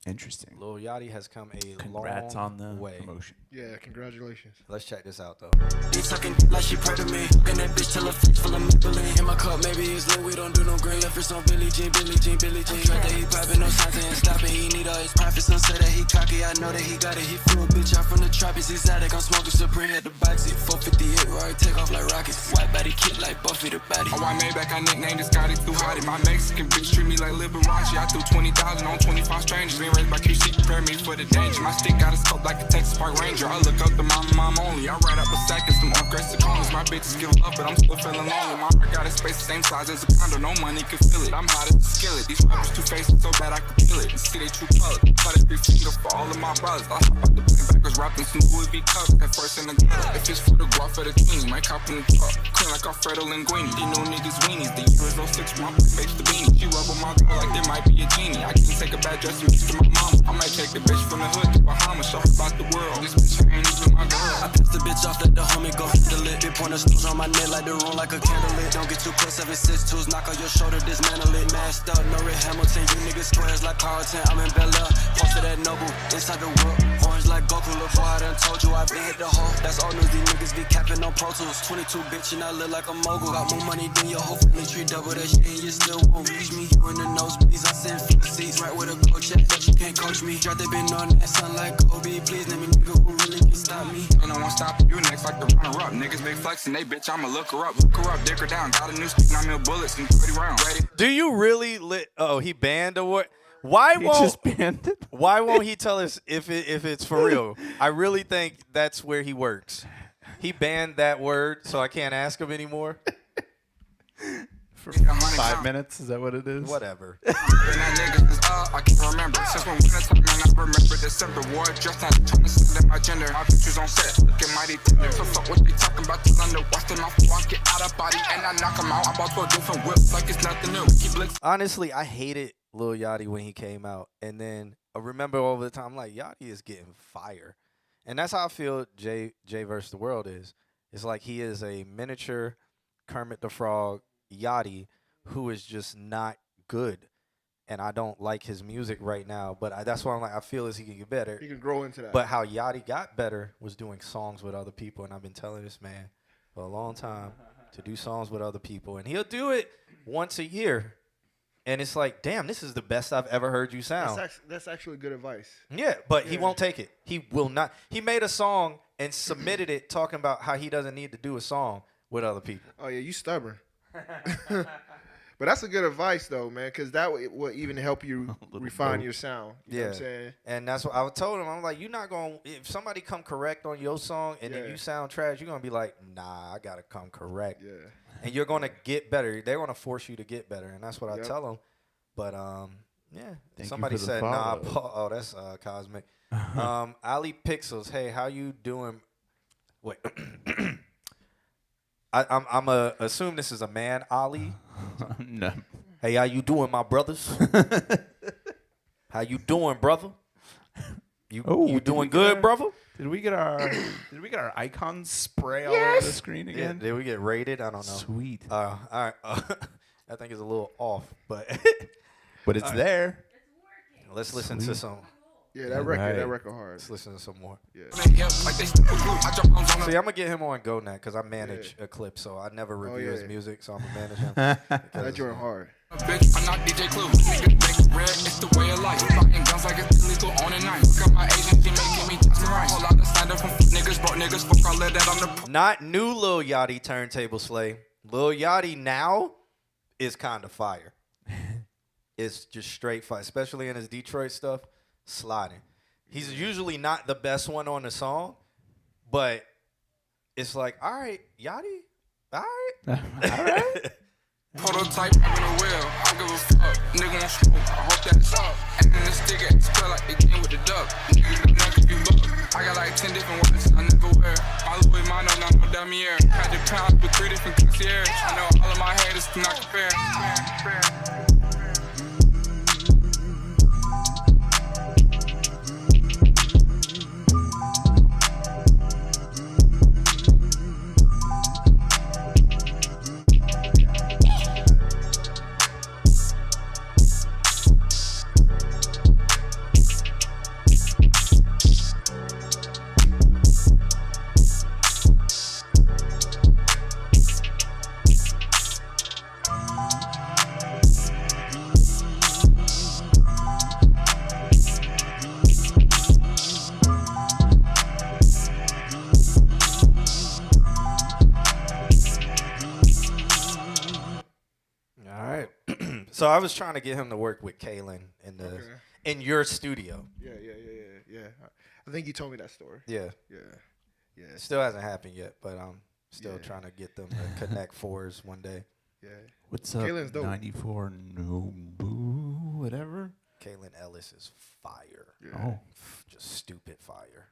Interesting. Lil Yachty has come a Congrats long on the way. promotion. Yeah, congratulations. Let's check this out, though. He sucking like she pray to me. And that bitch till her face full of Maybelline. In my cup, maybe it's lit. We don't do no green. Left it's on Billie Jean. Track that he poppin', no signs ain't stopping. He need all his profits. Some say that he cocky. I know that he got it. He flew a bitch out from the tropics. Exotic. I'm smoking Supreme. Had the box it. 458 Rory. Take off like rockets. White body kick like Buffy the body. A white Maybach, I nicknamed it Scotty through Hottie. My Mexican bitch treat me like Liberace. I threw 20,000 on 25 strangers. Being raised by QC, prepare me for the danger. My stick got a scope like a Texas Park Ranger. I look up to mom only. I ride up a sack and some upgrades to corners. My bitches give up, but I'm still feeling lonely. My heart got a space the same size as a condo. No money can fill it. I'm hot as a skillet. These rappers two faces so bad I can kill it. And see they true color. Cut it 3 finger for all of my brothers. I hop out the plane backwards, rapping some Louis V cups. At first in the gutter. If it's for the guap for the team, might cop in the truck. Clean like Alfredo Linguini. These new niggas weenies. The year is 06, my face the beanie. She rub on my girl like there might be a genie. I can't take a bad dress and kiss to my mama. I might take the bitch from the hood to Bahamas. Show her about the world. This bitch ain't even my girl. I pissed the bitch off, let the homie go handle it. Big pointer stones on my neck like the room like a candle lit. Don't get too close, 762s, knock on your shoulder, dismantle it. Masked up, no Rick Hamilton, you niggas squares like Carlton. I'm in Bel Air, posted at Noble, inside the world. Orange like Goku, look boy, I done told you I been hit the hole. That's all news, these niggas be capping on Pro Tools. 22 bitch and I look like a mogul. Got more money than your whole family tree, double that shit and you still won't reach me. You in the nosebleeds, I send for the seats, right with a coach at, but you can't coach me. Drop they been on that son like Kobe, please name me nigga who really can stop me. Ain't no one stopping you next like the runner up. Niggas big flexing, they bitch, I'ma look her up, dick her down. Got a new stick, 9 mil bullets and 30 rounds. Ready? Do you really he banned or what? Why won't he tell us if it's for real? I really think that's where he works. He banned that word, so I can't ask him anymore. For 5 minutes, is that what it is? Whatever. I can't remember. Since when winter time, man, I remember December. War just not trying to send in my gender. My pictures on set, looking mighty tender. So fuck what they talking about, till under. Watch them off, walk it out of body, and I knock them out. I bought 12 different whips like it's nothing new. Keep licks. Honestly, I hate it Lil Yachty when he came out, and then I remember over the time, I'm like, Yachty is getting fire. And that's how I feel Jay versus the World is. It's like he is a miniature Kermit the Frog Yachty who is just not good. And I don't like his music right now, but that's why I'm like, I feel as he can get better. He can grow into that. But how Yachty got better was doing songs with other people, and I've been telling this man for a long time to do songs with other people, and he'll do it once a year. And it's like, damn, this is the best I've ever heard you sound. That's actually good advice. Yeah, but he won't take it. He will not. He made a song and submitted it talking about how he doesn't need to do a song with other people. Oh, yeah, you stubborn. But that's a good advice, though, man, because that will even help you refine your sound. You know what I'm saying? And that's what I told him. I'm like, you're not going to, if somebody come correct on your song and then you sound trash, you're going to be like, nah, I got to come correct. Yeah. And you're going to get better. They're going to force you to get better. And that's what I tell them. But, yeah. Somebody said, nah, Paul. Oh, that's Cosmic. Ali Pixels, hey, how you doing? Wait. I'm assume this is a man, Ali. No. Hey, how you doing, my brothers? How you doing, brother? You doing good, brother? Did we get our icon spray all over the screen again? Did we get rated? I don't know. Sweet. All right. I think it's a little off, but it's there. Let's listen to some. Yeah, that record hard. Let's listen to some more. Yeah. See, I'm gonna get him on GoNet because I manage Eclipse, so I never review his music, so I'm gonna manage him. That joint hard. Bitch, I'm not DJ Clue. Niggas make red, it's the way of life. Fighting guns like it's illegal on a knife. Got my agency making me touch the rice. Whole lot of stand up from niggas, broke niggas, fuck all of that on the. Not new Lil Yachty turntable slay. Lil Yachty now is kind of fire. It's just straight fire, especially in his Detroit stuff. Sliding. He's usually not the best one on the song, but it's like, all right, Yachty, all right. All right. Prototype having a wheel, I give a fuck. Nigga won't smoke, I hope that's up. And then the stick at the spell like the game with the duck. Niggas don't know if you buck. I got like 10 different watches I never wear. All the way mine, not no dummy air. Had the pounds with 3 different concierge. I know all of my haters cannot compare. So I was trying to get him to work with Kalen in your studio. Yeah. I think you told me that story. Yeah. It still hasn't happened yet, but I'm still trying to get them to connect fours one day. Yeah. What's up? Kalen's dope. 94 no boo whatever. Kalen Ellis is fire. Yeah. Oh, just stupid fire.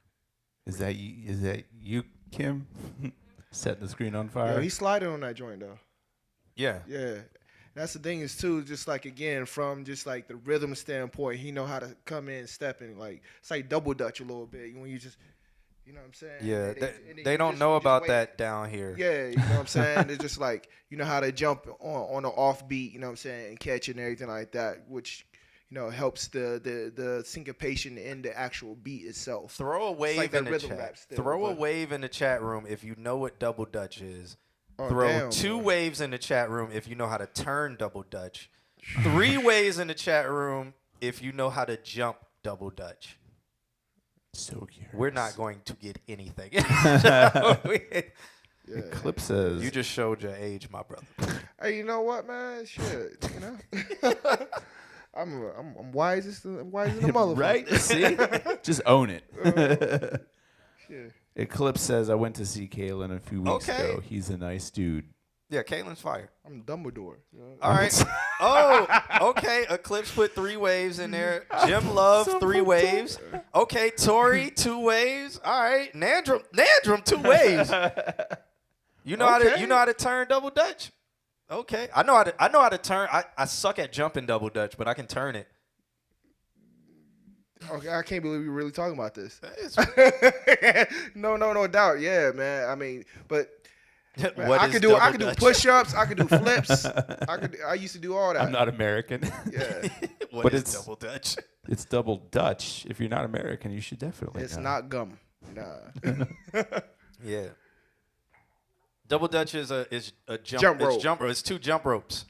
Is that you, Kim? Setting the screen on fire. Yeah, he slided on that joint though. Yeah. Yeah. That's the thing is too, just like again from just like the rhythm standpoint, he know how to come in stepping like it's like double dutch a little bit when you just, you know what I'm saying? Yeah, and they don't know about that down here. Yeah, you know what I'm saying? It's just like you know how to jump on an offbeat, you know what I'm saying, and catch it and everything like that, which you know helps the syncopation in the actual beat itself. Throw a wave like in the rhythm chat. rap still, Throw a wave in the chat room if you know what double dutch is. Oh, Throw damn, 2 waves in the chat room if you know how to turn double dutch. 3 waves in the chat room if you know how to jump double dutch. So curious. We're not going to get anything. Eclipse says You just showed your age, my brother. Hey, you know what, man? Shit, you know. I'm wise as the motherfucker. Right? See? Just own it. Shit. Eclipse says I went to see Kalen a few weeks ago. He's a nice dude. Yeah, Kalen's fire. I'm Dumbledore. You know? All right. Oh, okay. Eclipse put 3 waves in there. Jim Love, 3 waves. Okay, Tori, 2 waves. All right. Nandrum, 2 waves. You know how to turn double dutch? Okay, I know how to turn. I suck at jumping double dutch, but I can turn it. Okay, I can't believe we're really talking about this. No doubt. Yeah, man. I mean, but man, What I is could do double dutch? push-ups. I could do flips. I used to do all that. I'm not American. Yeah. What But is it's- double dutch? It's double Dutch. If you're not American, you should definitely. It's know. not gum. Nah. Yeah. Double dutch is a Jump rope. It's jump rope. It's 2 jump ropes,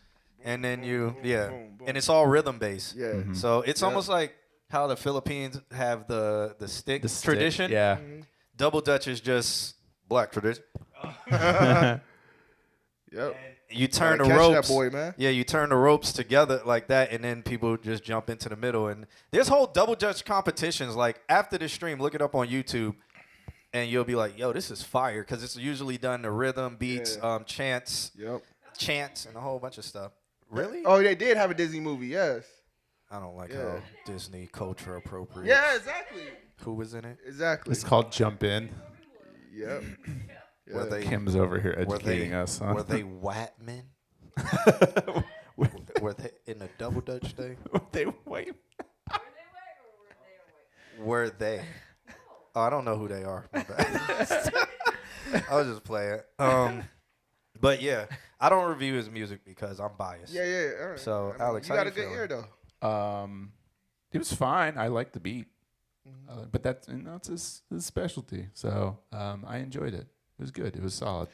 and then you boom, and it's all rhythm based. Yeah. Mm-hmm. So it's almost like how the Philippines have the stick The stick, tradition. yeah. Double dutch is just black tradition. Yep. You turn the Gotta catch ropes. that boy, man. Yeah, you turn the ropes together like that, and then people just jump into the middle. And there's whole double dutch competitions. Like after the stream, look it up on YouTube, and you'll be like, "Yo, this is fire!" Because it's usually done to rhythm, beats, chants, and a whole bunch of stuff. Really? Oh, they did have a Disney movie. Yes. I don't like how Disney culture appropriate. Yeah, exactly. Who was in it? Exactly. It's called Jump In. Yep. Were they Kim's over here educating us. Huh? Were they white men? were they in a double dutch thing? Were they white? Were they? Oh, I don't know who they are. My bad. I was just playing. But yeah, I don't review his music because I'm biased. Yeah. All right. So, I mean, Alex, you how got a good feeling? ear though. It was fine. I liked the beat, but that's his specialty. So I enjoyed it. It was good. It was solid.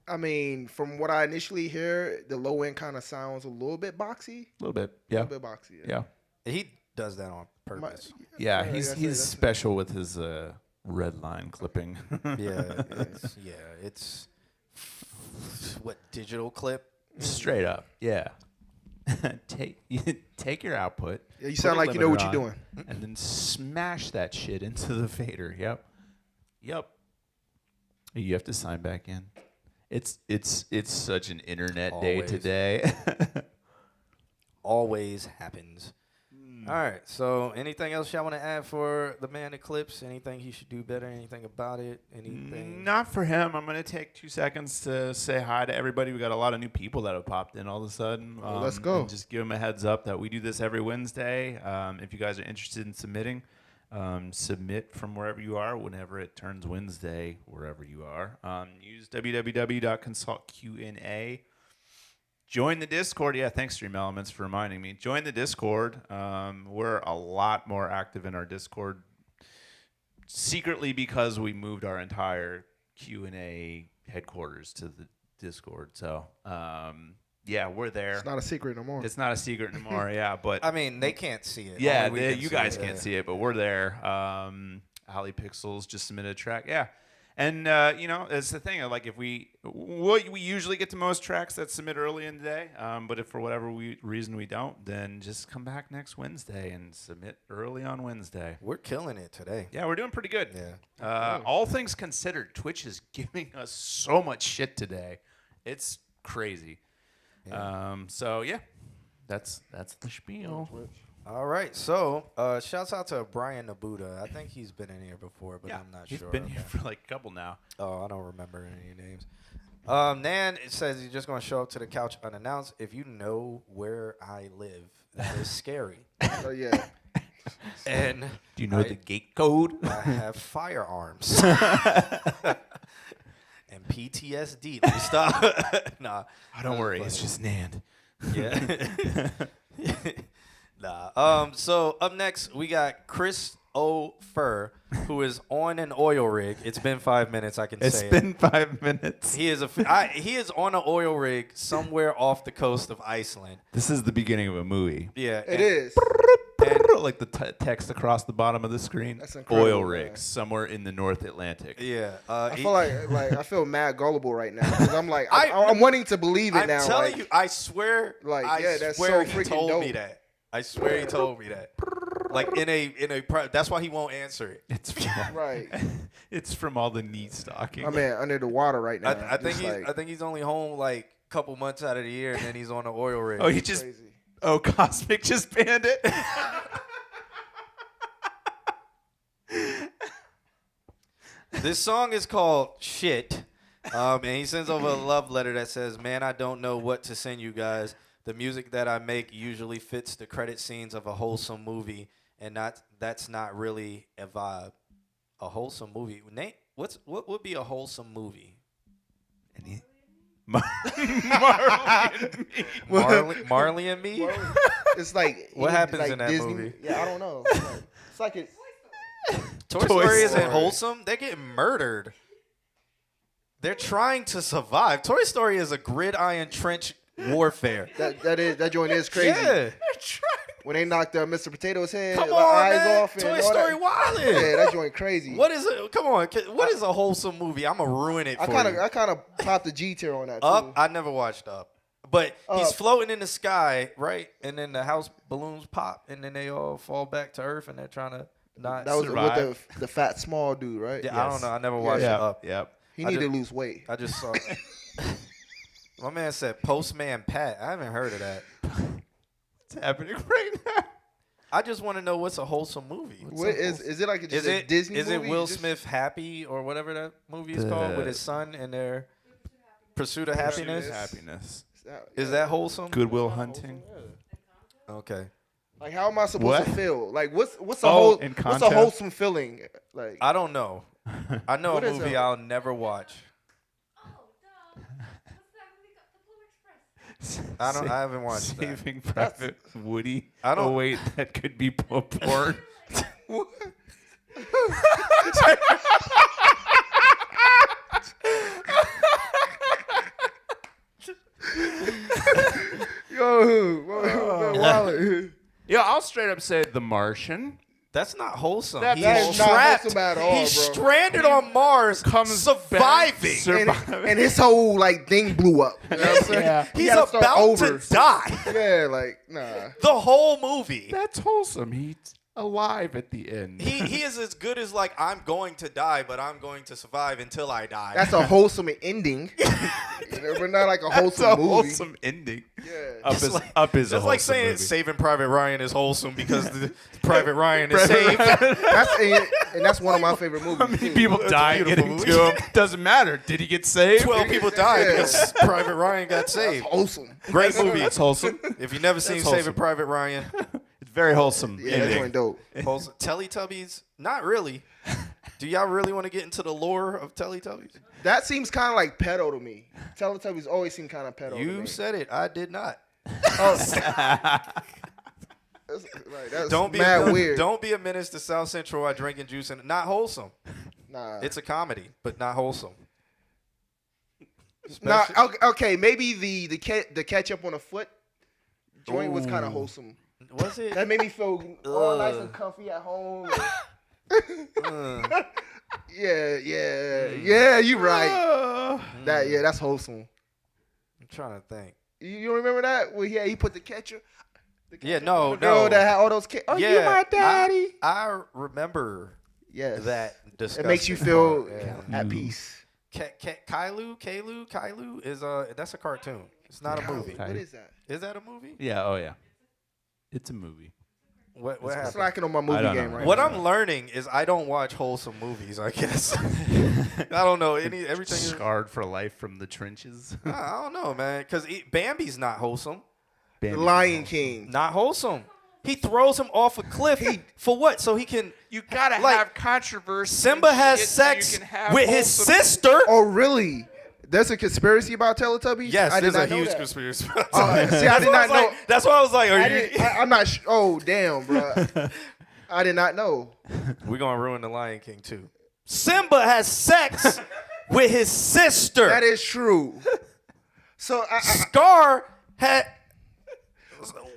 I mean, from what I initially hear, the low end kind of sounds a little bit boxy. A little bit, yeah. A little bit boxy. Yeah. He does that on purpose. Yeah, he's special with his red line clipping. It's what, digital clip? Straight up, yeah. Take your output. Yeah, you sound like you know what you're doing. And then smash that shit into the fader. Yep. You have to sign back in. It's such an internet day Always. today. Always happens. All right. So, anything else y'all want to add for the man Eclipse? Anything he should do better? Anything about it? Anything? Not for him. I'm going to take 2 seconds to say hi to everybody. We got a lot of new people that have popped in all of a sudden. Let's go. And just give them a heads up that we do this every Wednesday. If you guys are interested in submitting, submit from wherever you are whenever it turns Wednesday, wherever you are. Use www.ConsultQnA. Join the Discord. Yeah, thanks, Stream Elements, for reminding me. Join the Discord. We're a lot more active in our Discord secretly because we moved our entire Q&A headquarters to the Discord. So, yeah, we're there. It's not a secret no more. It's not a secret anymore, yeah. But I mean, they can't see it. yeah, Only we can you see guys it. can't see it, but we're there. Ali Pixels just submitted a track. Yeah. And, it's the thing. Like, if we usually get to most tracks that submit early in the day. But if for whatever reason we don't, then just come back next Wednesday and submit early on Wednesday. We're killing it today. Yeah, we're doing pretty good. Yeah. All things considered, Twitch is giving us so much shit today. It's crazy. Yeah. So, yeah, that's the spiel. All right. So, shouts out to Brian Nabuda. I think he's been in here before, but I'm not He's sure. been here for like a couple now. Oh, I don't remember any names. Nan, it says he's just going to show up to the couch unannounced. If you know where I live, that is scary. Oh, yeah. And do you know the gate code? I have firearms. And PTSD. Let me stop. Nah. Oh, don't worry. It's just Nan. Yeah. Nah. So up next we got Chris O. Fur, who is on an oil rig. It's been 5 minutes. I can say It's been 5 minutes. He is he is on an oil rig somewhere off the coast of Iceland. This is the beginning of a movie. Yeah, It is. Like the text across the bottom of the screen. That's incredible, Oil man. rigs somewhere in the North Atlantic. Yeah. I feel like I feel mad gullible right now because I'm like I'm wanting to believe it I'm now. telling like, you, I swear. Like, I yeah, that's swear so he freaking told dope. me that. I swear he told me that. Like that's why he won't answer it. It's from, right. It's from all the neat stalking. My man under the water right now. I think Just I think he's only home like a couple months out of the year, and then he's on an oil rig. Oh, he just. Oh, Cosmic just banned it. This song is called "Shit." And he sends over a love letter that says, "Man, I don't know what to send you guys. The music that I make usually fits the credit scenes of a wholesome movie, and that's not really a vibe. A wholesome movie. Nate, what would be a wholesome movie? Marley and Me. It's like what happens like in that Disney. movie? Yeah, I don't know. It's like it. Toy Story isn't wholesome. They're getting murdered. They're trying to survive. Toy Story is a gridiron trench warfare. That joint is crazy. Yeah. When they knocked Mr. Potato's head, Come the on, eyes man. off, and Toy all Story that. wildin'. Yeah, that joint crazy. What is it? Come on. What is a wholesome movie? I'm gonna ruin it for you. I kind of popped the G tier on that too. Up. I never watched Up. But he's floating in the sky, right? And then the house balloons pop, and then they all fall back to Earth, and they're trying to not That was survive. with the fat small dude, right? Yeah, I don't know. I never watched Up. Yep. He needed to lose weight. I just saw it. My man said Postman Pat. I haven't heard of that. What's happening right now? I just want to know what's a wholesome movie. Is it like just a Disney Is movie? it Will Smith Happy or whatever that movie is called with his son and their Pursuit of Happiness? Is that wholesome? Goodwill Hunting. Okay. Like, how am I supposed to feel? Like, what's a wholesome feeling? Like, I don't know. I know a What is movie a- I'll never watch. I haven't watched that. Saving Private Woody. I don't- Oh wait, that could be porn. Yo, I'll straight up say The Martian. That's not wholesome. That He's is not trapped. wholesome at all, He's bro. stranded on Mars, surviving. and his whole like thing blew up. You know what I'm saying? Yeah. He He's gotta start about over. to die. Yeah, like nah. The whole movie. That's wholesome. He's alive at the end. He is as good as like, I'm going to die, but I'm going to survive until I die. That's a wholesome ending. But not like a wholesome That's a movie. wholesome ending. Yeah. Up is a It's wholesome like saying movie. Saving Private Ryan is wholesome because the Private Ryan is saved. That's one of my favorite movies. How many too. people That's a die beautiful getting movie. to him? Doesn't matter. Did he get saved? 12 people died because Private Ryan got saved. Wholesome. Great movie. That's wholesome. If you've never seen That's Saving wholesome. Private Ryan, It's very wholesome. Yeah, that joint dope. wholesome. Teletubbies, not really. Do y'all really want to get into the lore of Teletubbies? That seems kind of like pedo to me. Teletubbies always seem kind of pedo to me. You said it. I did not. Oh. That's Don't be mad a, weird. Don't be a menace to South Central while drinking juice and not wholesome. Nah. It's a comedy, but not wholesome. Nah, okay, maybe the ketchup on a foot joint was kind of wholesome. Was it? That made me feel all nice and comfy at home. Yeah, you right. That's wholesome. I'm trying to think. You remember that? Well, he put the ketchup. Yeah, no, The girl no. that had all those kids. Oh, you my daddy. I remember Yes. that discussion. It makes you feel part, yeah. at peace. Kailu is that's a cartoon. It's not a movie. What is that? Is that a movie? Yeah. Oh yeah. It's a movie. What I'm happened? slacking on my movie don't game know. right What now. I'm learning is I don't watch wholesome movies. I guess I don't know everything. Is, Scarred for life from the trenches. I don't know, man. Because Bambi's not wholesome. The Lion King. Not wholesome. He throws him off a cliff for what? So he can. You gotta Like, have controversy. Simba and has shit so you sex can have with his wholesome- sister. Oh, really? There's a conspiracy about Teletubbies? Yes, I did there's a not know huge that. conspiracy. See, I did not know. That's why I was like, I'm not. Oh, damn, bro. I did not know. We're gonna ruin the Lion King too. Simba has sex with his sister. That is true. So Scar had.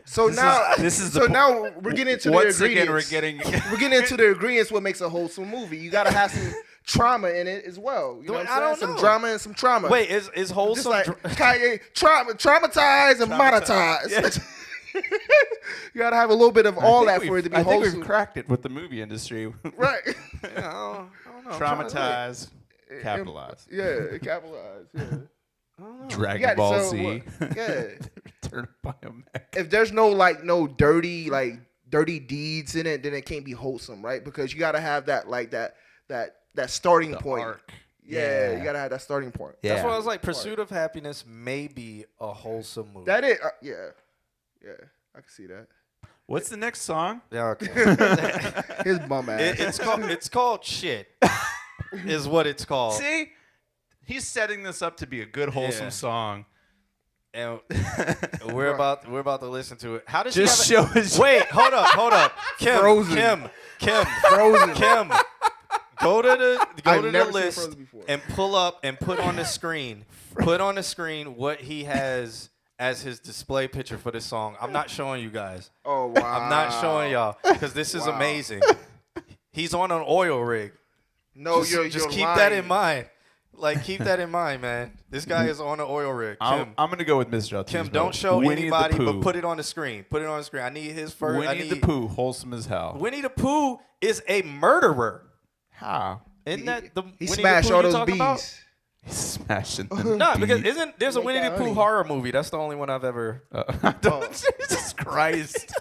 So now, this is so the now we're getting into the Once ingredients. again, we're getting. We're getting into the ingredients. What makes a wholesome movie? You gotta have some trauma in it as well. You know what I I'm saying? don't Some know. drama and some trauma. Wait, is just wholesome? like Kanye, traumatized and monetized. You gotta have a little bit of all that for it to be I think wholesome. we've cracked it with the movie industry. Right. I don't know. Traumatize, capitalize. Yeah, capitalize. Yeah. Dragon Yeah, Ball so Z. yeah. Return of Biomech. If there's no dirty deeds in it, then it can't be wholesome, right? Because you gotta have that starting point. Arc. Yeah, you gotta have that starting point. That's why I was like, Pursuit of Happiness may be a wholesome movie. That is, yeah, I can see that. What's the next song? Yeah, okay. His bum ass. It's called Shit. Is what it's called. See, he's setting this up to be a good wholesome song. And we're about to listen to it. How does Just she have show his. Wait, hold up. Kim, Frozen. Frozen. Kim. Go to the never seen list Frozen before. and pull up and put on the screen. Put on the screen what he has as his display picture for this song. I'm not showing you guys. Oh wow! I'm not showing y'all because this is amazing. He's on an oil rig. No, just you're keep lying. that in mind. Like, keep that in mind, man. This guy is on an oil rig. Kim, I'm gonna go with Mr. Altuve. Kim, don't show Winnie anybody, the but Pooh. put it on the screen. Put it on the screen. I need his first. Winnie the Pooh, wholesome as hell. Winnie the Pooh is a murderer. How? Isn't that the He Winnie smashed the Pooh all you those talking bees. about? He's smashing them. No, because there's a Like Winnie the that Pooh honey. horror movie. That's the only one I've ever. Jesus Christ.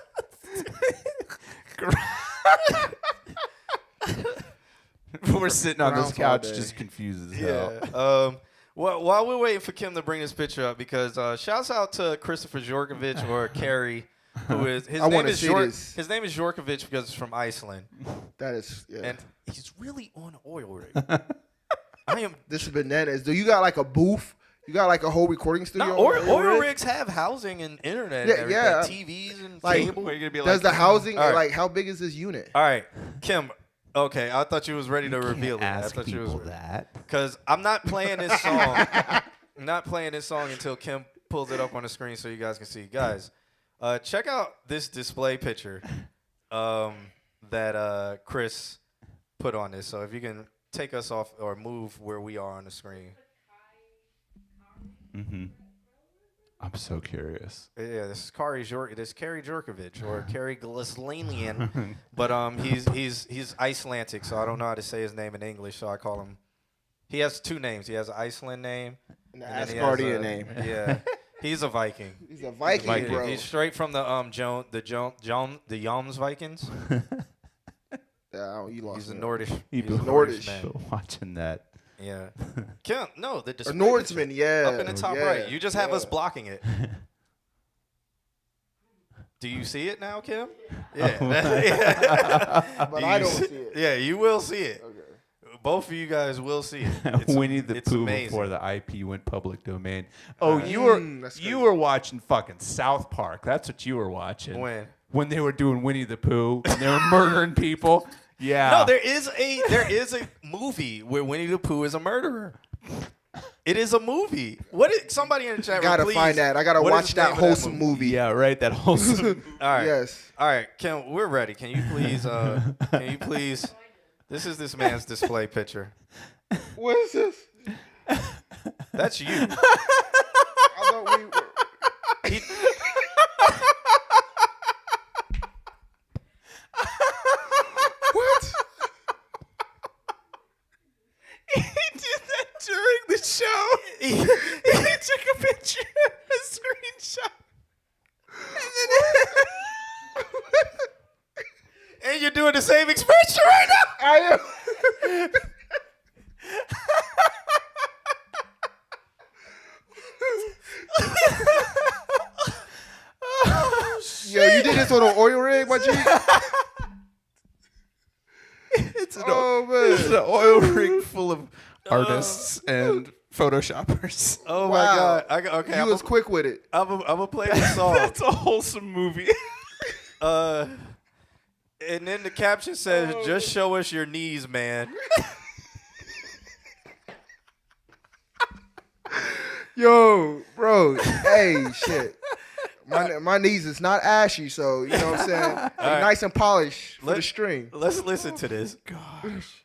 We're sitting on this Groundhog couch Day. just confused as Yeah. hell. Well, while we're waiting for Kim to bring this picture up, because shouts out to Christopher Jorkovich or Carrie, who is his I name wanna is see this. His name is Jorkovich because it's from Iceland, That is, yeah. and he's really on an oil rig. I am. This is bananas. Do you got like a booth? You got like a whole recording studio? No, on the oil rig? rigs have housing and internet, Yeah, and everything, yeah. like TVs and Like, cable. Does the housing All right. like how big is this unit? All right, Kim. Okay, I thought you was ready to reveal it. I Ask thought you people was that. because I'm not playing this song. I'm not playing this song until Kim pulls it up on the screen so you guys can see. Guys, check out this display picture that Chris put on this. So if you can take us off or move where we are on the screen. Mm-hmm. I'm so curious. Yeah, this is Carrie Jorkovich or Carrie Glaslanian, but he's Icelandic, so I don't know how to say his name in English, so I call him. He has two names. He has an Iceland name And the then he has Asgardian a- name. Yeah, he's a Viking. He's a Viking, bro. He's straight from the Joms Vikings. Yeah, you lost He's a me. Nordish. He He's a been Nordish man. watching that. Yeah. Kim, no, the A display Nordsman, picture. yeah. Up in the top yeah, right. You just have yeah. us blocking it. Do you see it now, Kim? Yeah. But I don't see it. Yeah, you will see it. Okay. Both of you guys will see it. It's Winnie the it's Pooh amazing. before the IP went public domain. Oh, you that's were watching fucking South Park. That's what you were watching. When they were doing Winnie the Pooh and they were murdering people. Yeah. No, there is a movie where Winnie the Pooh is a murderer. It is a movie. What is somebody in the chat room? Gotta please, find that. I gotta what is watch the that name of wholesome movie. Yeah, right. That wholesome. All right. Yes. All right, Kim, we're ready. Can you please? This is this man's display picture. What is this? That's you. I thought we were. He- What? He did that during the show. He took a picture, a screenshot, and you're doing the same expression right now. I am. Yo, you did this on an oil rig, my G? It's an, Oh, man. oil rig full of artists and photoshoppers. Oh Wow. my God. Okay, You was quick with it. I'm gonna play this song. That's a wholesome movie. And then the caption says, "Just show us your knees, man." Yo, bro. Hey, shit. My knees is not ashy, so you know what I'm saying? right. Nice and polished for the Let's- string. Let's listen to this. Gosh.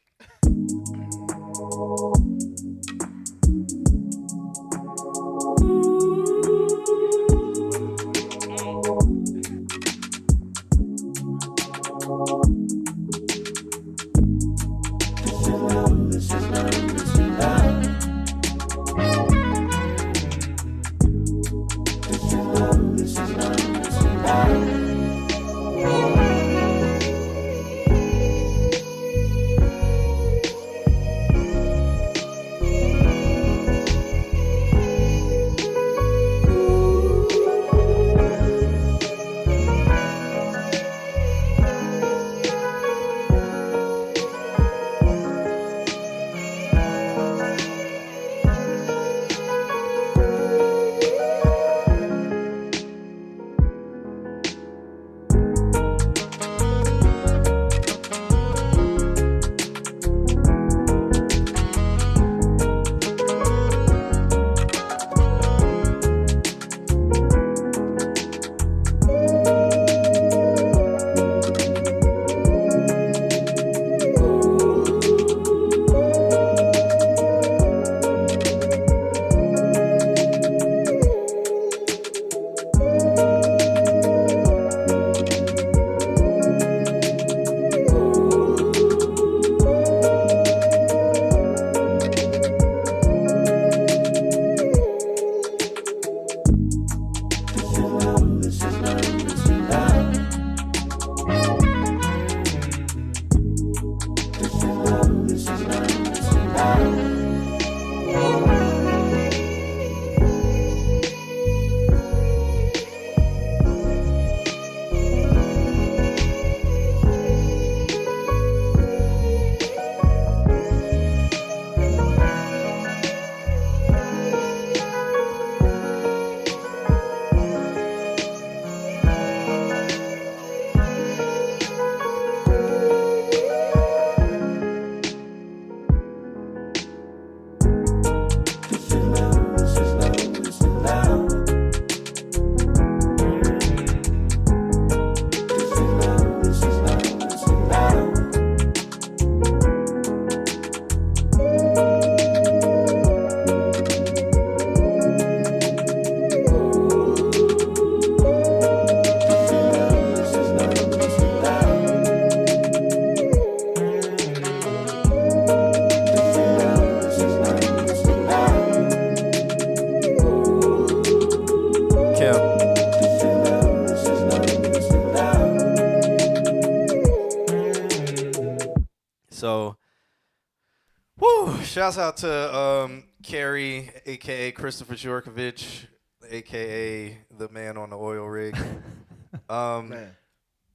shouts out to Carrie, aka Christopher Jorkovich, aka the man on the oil rig.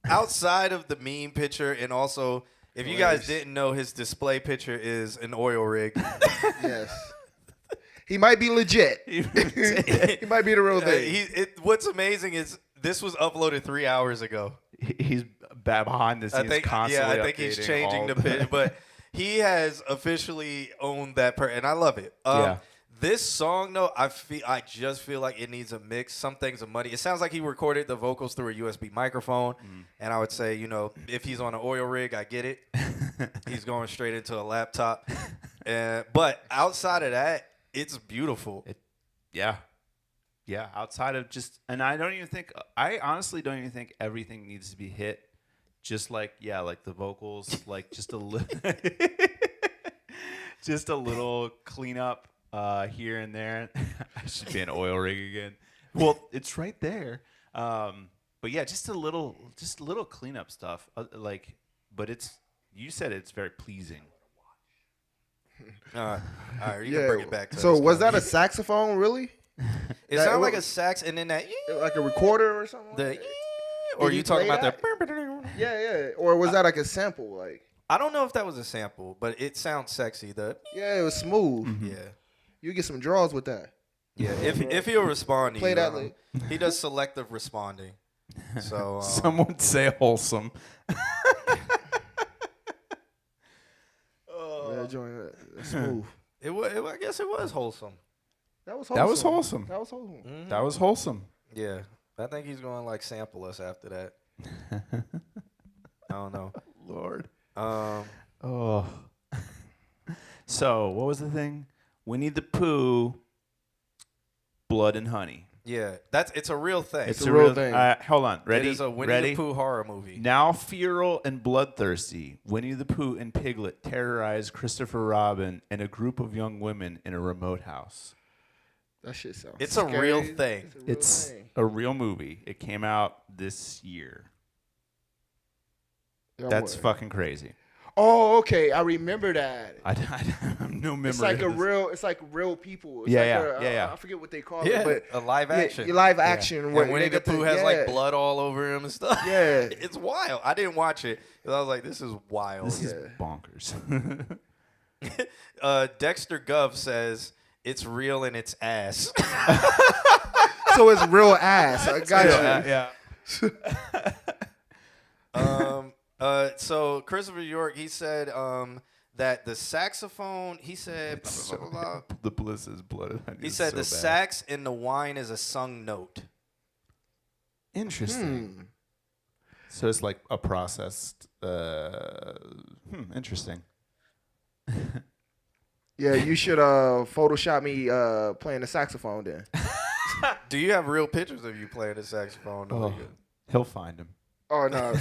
Outside of the meme picture, and also, if you guys didn't know, his display picture is an oil rig. Yes. He might be legit. He might be the real thing. What's amazing is this was uploaded 3 hours ago. He's behind the scenes constantly. I think he's updating changing the picture, but he has officially owned that and I love it. This song though, I just feel like it needs a mix. Some things are muddy. It sounds like he recorded the vocals through a USB microphone, and I would say, if he's on an oil rig, I get it. He's going straight into a laptop, but outside of that, it's beautiful. Yeah. Outside of and I honestly don't even think everything needs to be hit. Just like the vocals, like just a little, just a little cleanup here and there. I should be an oil rig again. Well, it's right there. But yeah, just a little cleanup stuff. But you said it's very pleasing. All right, you can bring it back to So us, was that a saxophone, really? It sounded like a sax, and then that like a recorder or something. Or you talking about that? Yeah. Or was that like a sample? Like I don't know if that was a sample, but it sounds sexy. Yeah, it was smooth. Yeah. You get some draws with that. Yeah, if he'll respond to Play you, that he does selective responding. So some would say wholesome. Smooth. I guess it was wholesome. That was wholesome. That was wholesome. Yeah, I think he's going to sample us after that. I don't know. Lord. So what was the thing? Winnie the Pooh, Blood and Honey. Yeah, it's a real thing. It's a real thing. Hold on. Ready? It is a Winnie the Pooh horror movie. Now feral and bloodthirsty, Winnie the Pooh and Piglet terrorize Christopher Robin and a group of young women in a remote house. That shit sounds It's scary. a real thing. It's a real movie. It came out this year. That's fucking crazy. Oh, okay. I remember that. I have no memory. It's like real people. It's yeah. I forget what they call it, but a live action. Live action. And Winnie the Pooh has like blood all over him and stuff. Yeah. It's wild. I didn't watch it because I was like, this is wild. This is bonkers. Dexter Gov says it's real in its ass. So it's real ass. I got you. Yeah. So Christopher York, he said that the saxophone, he said, blah, blah, blah, blah. The bliss is blood. He said the sax in the wine is a sung note. Interesting. So it's like a processed. Interesting. Yeah, you should Photoshop me playing the saxophone then. Do you have real pictures of you playing the saxophone? Oh, he'll find him. Oh no,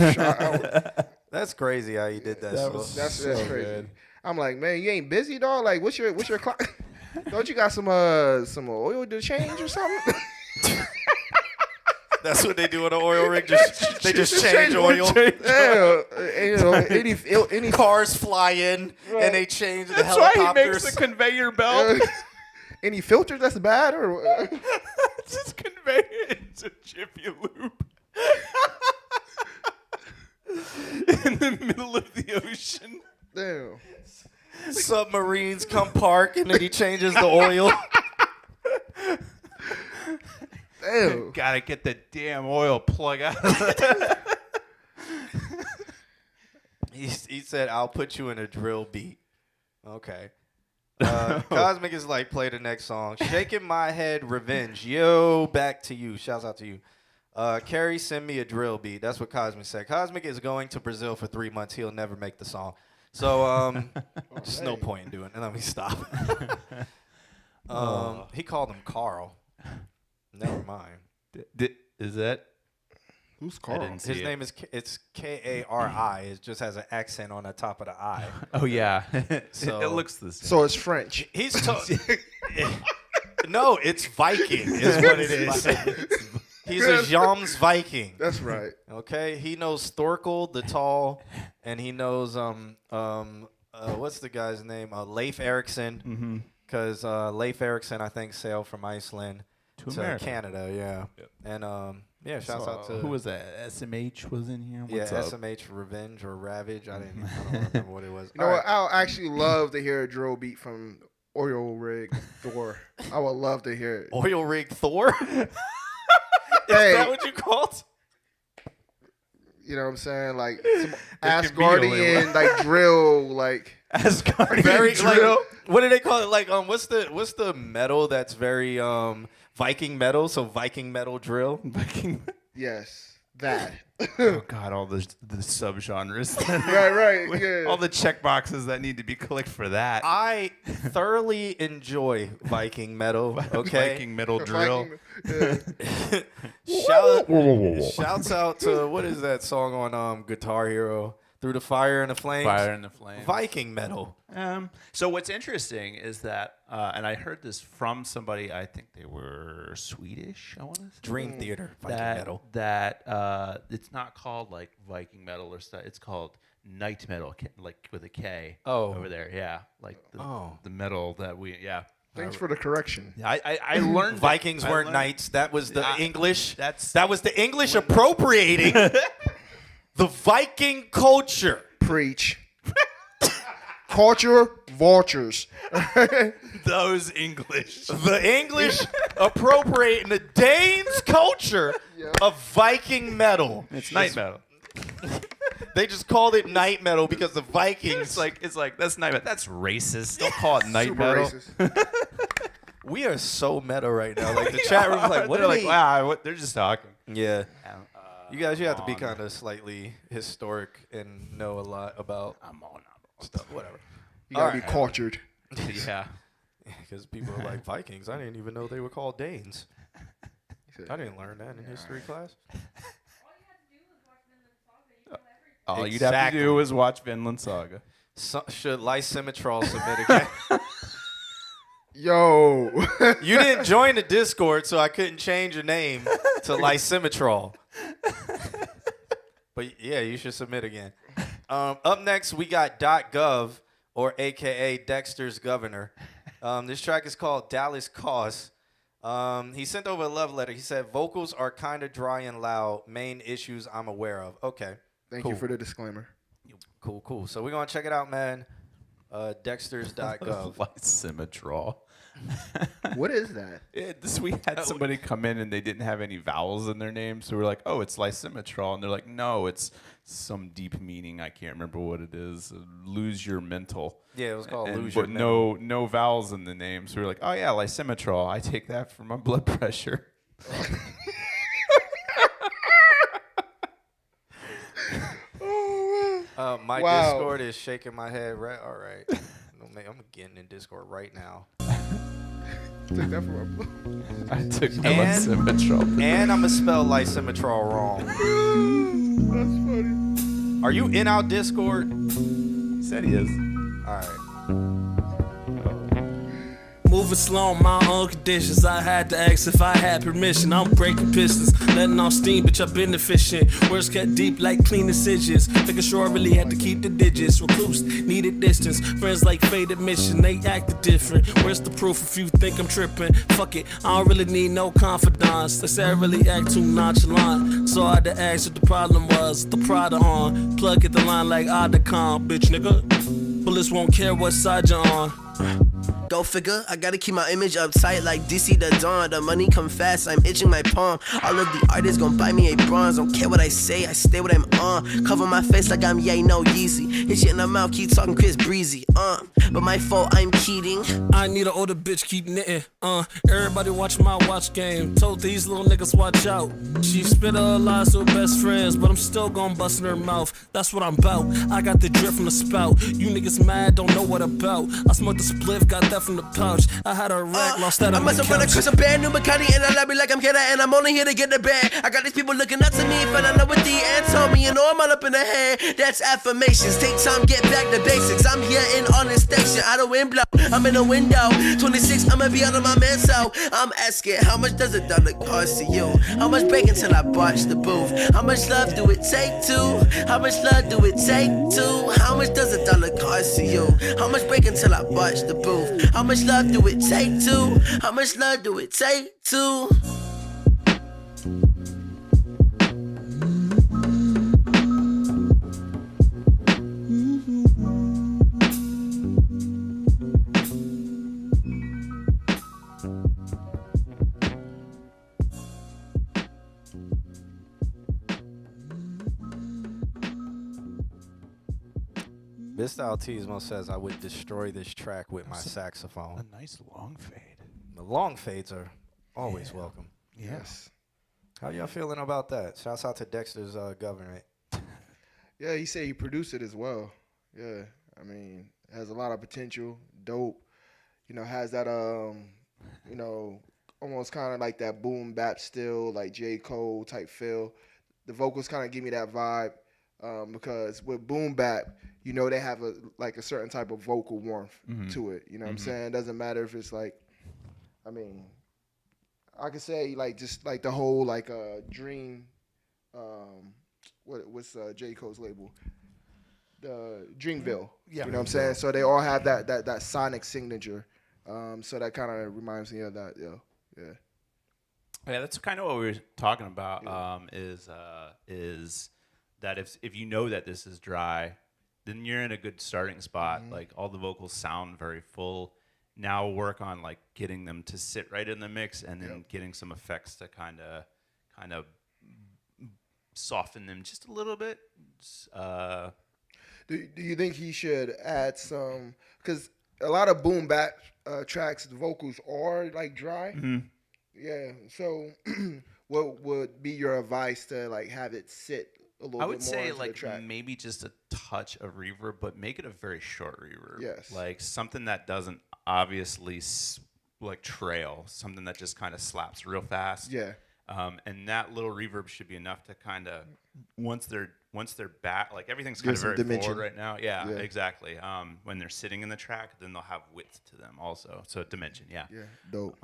that's crazy how you did that. That's crazy. Good. I'm like, man, you ain't busy, dog. Like, what's your clock? Don't you got some oil to change or something? That's what they do on an oil rig. They just change oil. Any cars fly in and they change the helicopters. That's why he makes the conveyor belt. Any filters that's bad or just conveyor into Jiffy Loop. In the middle of the ocean. Damn. Submarines come park and then he changes the oil. Damn. Gotta get the damn oil plug out of that. He said, I'll put you in a drill beat. Okay. Cosmic is like, play the next song. Shaking My Head, Revenge. Yo, back to you. Shouts out to you. Carrie, send me a drill beat. That's what Cosmic said. Cosmic is going to Brazil for 3 months. He'll never make the song. So, there's no point in doing it. Let me stop. He called him Carl. Never mind. Is that? Who's Carl? His name is it's Kari. It just has an accent on the top of the I. Oh yeah. So it looks the same. So it's French. He's no, it's Viking is what it is. He's a Jams Viking. That's right. Okay, he knows Thorkel the Tall, and he knows what's the guy's name? Leif Erikson. Because Leif Erikson, I think, sailed from Iceland to Canada. Yeah. Yep. And yeah, shouts out to who was that? SMH was in here. Yeah, What's up? SMH Revenge or Ravage. I don't remember what it was. You know what? I'll actually love to hear a drill beat from Oil Rig Thor. I would love to hear it. Oil Rig Thor? Is Hey. that what you called? You know what I'm saying? Like some Asgardian like drill, like Asgardian Very drill. like, what do they call it? Like what's the metal that's very Viking metal? So Viking metal drill. yes, that. Oh God, all the subgenres. right, yeah. All the check boxes that need to be clicked for that. I thoroughly enjoy Viking metal. Okay, Viking metal drill. Shouts out to what is that song on Guitar Hero? Through the Fire and the Flames. Fire and the Flames. Viking metal. So what's interesting is that, and I heard this from somebody. I think they were Swedish. I want to say Dream Theater. Viking metal. That it's not called like Viking metal or stuff. It's called night metal, like with a K. Oh. Over there, yeah, like the metal that we, yeah. Thanks for the correction. I learned Vikings weren't knights. That was the English. That was the English appropriating the Viking culture. Preach. Culture vultures. Those English. The English appropriating the Danes' culture of Viking metal. It's night metal. They just called it night metal because the Vikings. It's like that's night metal. That's racist. Don't call it night Super metal. racist. We are so meta right now. Like the chat room's like, what they're are like? they? Wow, what, they're just talking. Yeah. You guys, you have to be kind of slightly historic and know a lot about stuff. Whatever. You gotta be cultured. Yeah. Because people are like, Vikings, I didn't even know they were called Danes. I didn't learn that in history class. All you'd have to do is watch Vinland Saga. Should Lysimetral submit again? Yo. You didn't join the Discord, so I couldn't change your name to Lysimetral. But yeah, you should submit again. Up next, we got .gov, or AKA Dexter's Governor. This track is called Dallas Cost. He sent over a love letter. He said, vocals are kind of dry and loud. Main issues I'm aware of. Okay. Thank you for the disclaimer. Cool. So we're going to check it out, man. Dexters.gov. Lysimetral. What is that? We had somebody come in and they didn't have any vowels in their name, so we're like, "Oh, it's Lysimetral," and they're like, "No, it's some deep meaning. I can't remember what it is. Lose your mental." Yeah, it was called Lose Your Mental. But no vowels in the name, so we're like, "Oh yeah, Lysimetral. I take that for my blood pressure." My Discord is shaking my head. Right, all right. I'm getting in Discord right now. Took that from I took Lysimetral. And I'm gonna spell Lysimetral wrong. That's funny. Are you in our Discord? He said he is. All right. Moving slow on my own conditions. I had to ask if I had permission. I'm breaking pistons, letting off steam, bitch. I've been efficient. Words cut deep like clean decisions. Making sure I really had to keep the digits. Recluse, needed distance. Friends like fade admission, they acted different. Where's the proof if you think I'm tripping? Fuck it, I don't really need no confidants. They say I really act too nonchalant. So I had to ask what the problem was. The Prada on. Plug at the line like Adacon, bitch nigga. Bullets won't care what side you're on. Go figure, I gotta keep my image uptight like DC the Dawn. The money come fast, I'm itching my palm. All of the artists gon' buy me a bronze. Don't care what I say, I stay what I'm on. Cover my face like I'm yay, no Yeezy. Hit shit in the mouth, keep talking Chris Breezy. But my fault, I'm cheating. I need an older bitch, keep knitting. Everybody watch my watch game. Told these little niggas watch out. She spit her lies to her best friends, but I'm still gon' bust in her mouth. That's what I'm about. I got the drip from the spout. You niggas mad, don't know what about. I smoke the spliff, got that from the pouch. I had a rack, lost that I on must the have run couch. across a brand new Bacardi and I love me like I'm Keda and I'm only here to get the bag. I got these people looking up to me, and I know what the end told me. You know I'm all up in the head. That's affirmations. Take time, get back to basics. I'm here in on the station. I don't wind blow. I'm in the window. 26, I'ma be out of my man. So I'm asking, how much does $1 cost to you? How much break until I botch the booth? How much love do it take to? How much love do it take to? How much does $1 cost to you? How much break until I botch the booth? How much love do it take to? How much love do it take to? Mr. Altismo says I would destroy this track with my saxophone. A nice long fade. The long fades are always welcome. Yes. How y'all feeling about that? Shouts out to Dexter's government. Yeah, he said he produced it as well. Yeah, I mean, it has a lot of potential. Dope. You know, has that you know, almost kind of like that boom bap still, like J. Cole type feel. The vocals kind of give me that vibe because with boom bap, you know, they have a certain type of vocal warmth to it. You know what I'm saying? It doesn't matter if it's like, I mean, I could say like just like the whole like Dream, what's J. Cole's label? The Dreamville. Yeah. You know what I'm saying? So they all have that sonic signature. So that kind of reminds me of that. Yeah. Yeah, that's kind of what we were talking about. Is that if you know that this is dry, then you're in a good starting spot. Like all the vocals sound very full. Now work on like getting them to sit right in the mix, and then getting some effects to kind of soften them just a little bit. Do you think he should add some? Because a lot of boom bap tracks, the vocals are like dry. Yeah. So, what would be your advice to like have it sit a little bit more? I would say into like the track? maybe just a touch of reverb, but make it a very short reverb. Yes. Like something that doesn't obviously like trail, something that just kind of slaps real fast. Yeah. And that little reverb should be enough to kind of once they're back, like everything's Give kind of some very dimension. forward right now. Yeah, Yeah. exactly. When they're sitting in the track, then they'll have width to them also. So dimension, yeah. Yeah, dope.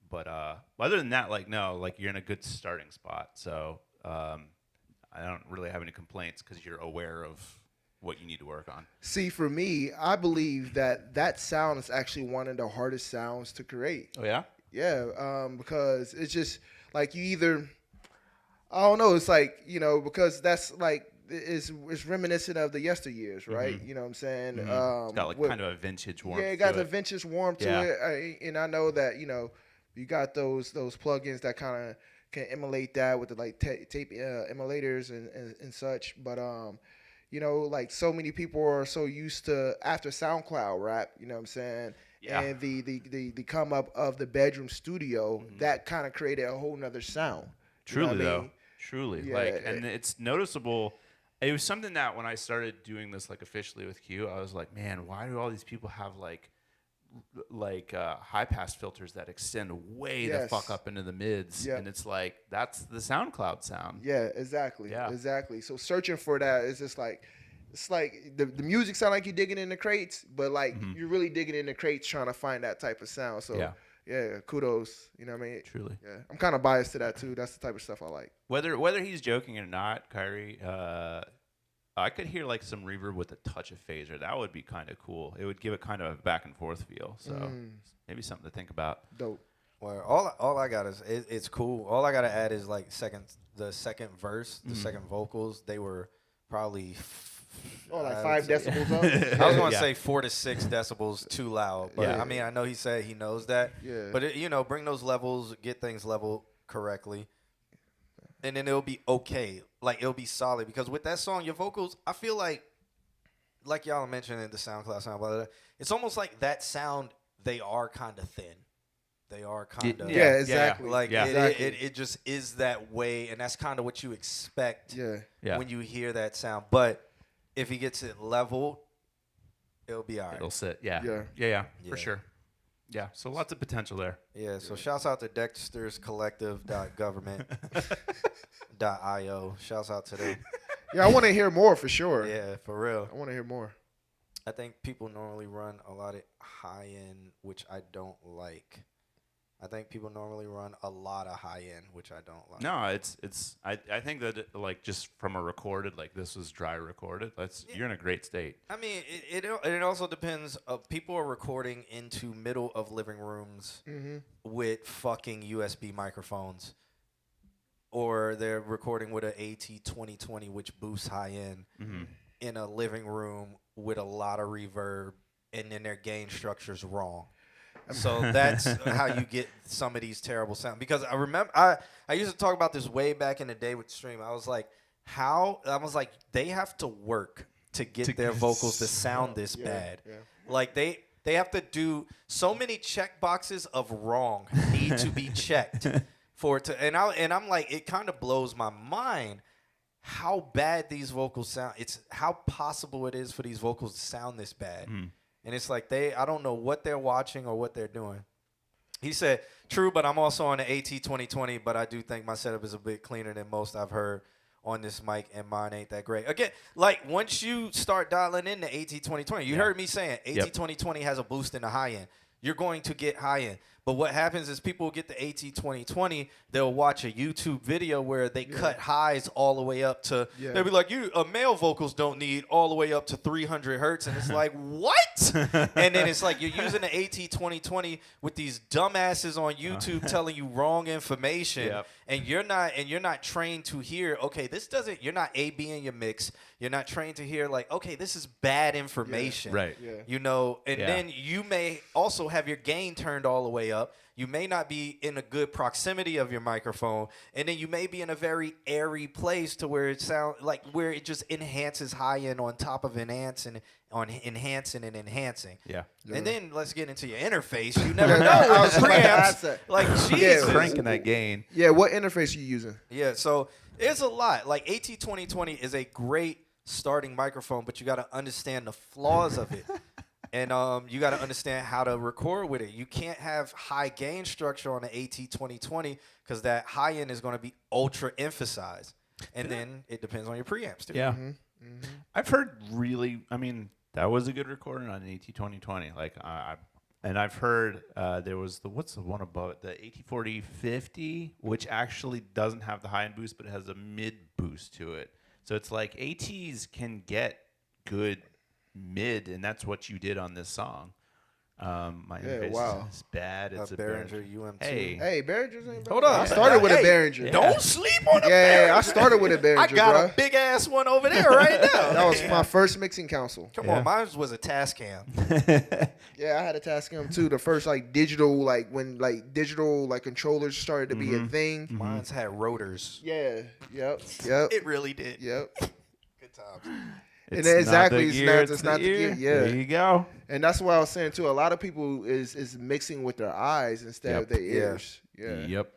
But other than that, like no, like you're in a good starting spot. So I don't really have any complaints because you're aware of what you need to work on. See, for me, I believe that sound is actually one of the hardest sounds to create. Oh yeah. Yeah, because it's just like you either, I don't know, it's like, you know, because that's like, it's reminiscent of the yesteryears, right? You know what I'm saying? It's got like kind of a vintage warmth. Yeah, it got to the it. vintage warmth Yeah. to it. And I know that, you know, you got those plugins that kind of can emulate that with the like tape emulators and such. But, you know, like so many people are so used to after SoundCloud rap, you know what I'm saying? Yeah. And the come up of the bedroom studio, that kind of created a whole nother sound. Truly, you know what I though. mean? Truly. Yeah, like, and it's noticeable. It was something that when I started doing this, like, officially with Q, I was like, man, why do all these people have, like high-pass filters that extend way the fuck up into the mids? Yep. And it's like, that's the SoundCloud sound. Yeah, exactly. Yeah. Exactly. So searching for that is just like, it's like the music sound like you're digging in the crates, but like you're really digging in the crates trying to find that type of sound. So yeah, kudos. You know what I mean? Truly. Yeah, I'm kind of biased to that too. That's the type of stuff I like. Whether he's joking or not, Kyrie, I could hear like some reverb with a touch of phaser. That would be kind of cool. It would give it kind of a back and forth feel. So maybe something to think about. Dope. Well, all I got is it's cool. All I got to add is like the second verse, the second vocals. They were probably like 5 decibels up. I was going to say 4 to 6 decibels too loud, but Yeah. I mean I know he said he knows that. Yeah. But you know, bring those levels, get things leveled correctly, and then it'll be okay. Like it'll be solid because with that song, your vocals, I feel like y'all mentioned in the SoundCloud sound, blah, blah, blah, it's almost like that sound. They are kind of thin. They are kind of exactly. Like exactly. It just is that way, and that's kind of what you expect Yeah. when you hear that sound. But if he gets it leveled, it'll be all right. It'll sit. Yeah. Yeah. Yeah. Yeah. For sure. Yeah. So lots of potential there. Yeah, so shouts out to Dexter's Collective.government.io. Shouts out to them. Yeah, I want to hear more for sure. Yeah, for real. I want to hear more. I think people normally run a lot of high end, which I don't like. I think people normally run a lot of high end, which I don't like. No, it's. I think that like just from a recorded, like this was dry recorded. You're in a great state. I mean, it also depends. People are recording into middle of living rooms with fucking USB microphones, or they're recording with an AT2020, which boosts high end in a living room with a lot of reverb, and then their gain structure's wrong. So that's how you get some of these terrible sounds. Because I remember I used to talk about this way back in the day with stream. I was like, they have to work to get their vocals to sound this bad. Yeah. Like they have to do so many check boxes of wrong need to be checked for it to. And I'm like, it kind of blows my mind how bad these vocals sound. It's how possible it is for these vocals to sound this bad. And it's like I don't know what they're watching or what they're doing. He said, true, but I'm also on the AT2020, but I do think my setup is a bit cleaner than most I've heard on this mic, and mine ain't that great. Again, like once you start dialing in the AT2020, you heard me saying AT2020 has a boost in the high end. You're going to get high end. But what happens is people get the AT2020, they'll watch a YouTube video where they cut highs all the way up to, they'll be like, male vocals don't need all the way up to 300 hertz. And it's like, what? And then it's like you're using the AT2020 with these dumbasses on YouTube telling you wrong information. And you're not trained to hear, okay, you're not A-B in your mix. You're not trained to hear like, okay, this is bad information. Right. You know, and then you may also have your gain turned all the way up. You may not be in a good proximity of your microphone, and then you may be in a very airy place to where it sounds like where it just enhances high end on top of enhancing and enhancing. Yeah. And then let's get into your interface. You never know with the preamps. Like Jesus. Cranking that gain. Yeah, what interface are you using? Yeah, so it's a lot. Like AT2020 is a great starting microphone, but you got to understand the flaws of it. And you got to understand how to record with it. You can't have high gain structure on the AT2020 because that high end is going to be ultra emphasized. And then it depends on your preamps too. Yeah. I've heard that was a good recording on an AT2020. Like and I've heard there was what's the one above it? The AT4050, which actually doesn't have the high end boost, but it has a mid boost to it. So it's like ATs can get good mid, and that's what you did on this song. My interface is bad. It's a Behringer UM2. Hey, Behringer's ain't bad. Hold on. I started with a Behringer. Don't sleep on a Behringer. Yeah, I started with a Behringer, I got bro. a big ass one over there right now. That was my first mixing console. Come on, mine was a Tascam. Yeah, I had a Tascam too. The first digital, when digital controllers started to be a thing. Mine's had rotors. Yeah. Yep. It really did. Yep. Good times. It's not the gear. Yeah. There you go. And that's what I was saying too. A lot of people is mixing with their eyes instead of their ears. Yeah. Yep.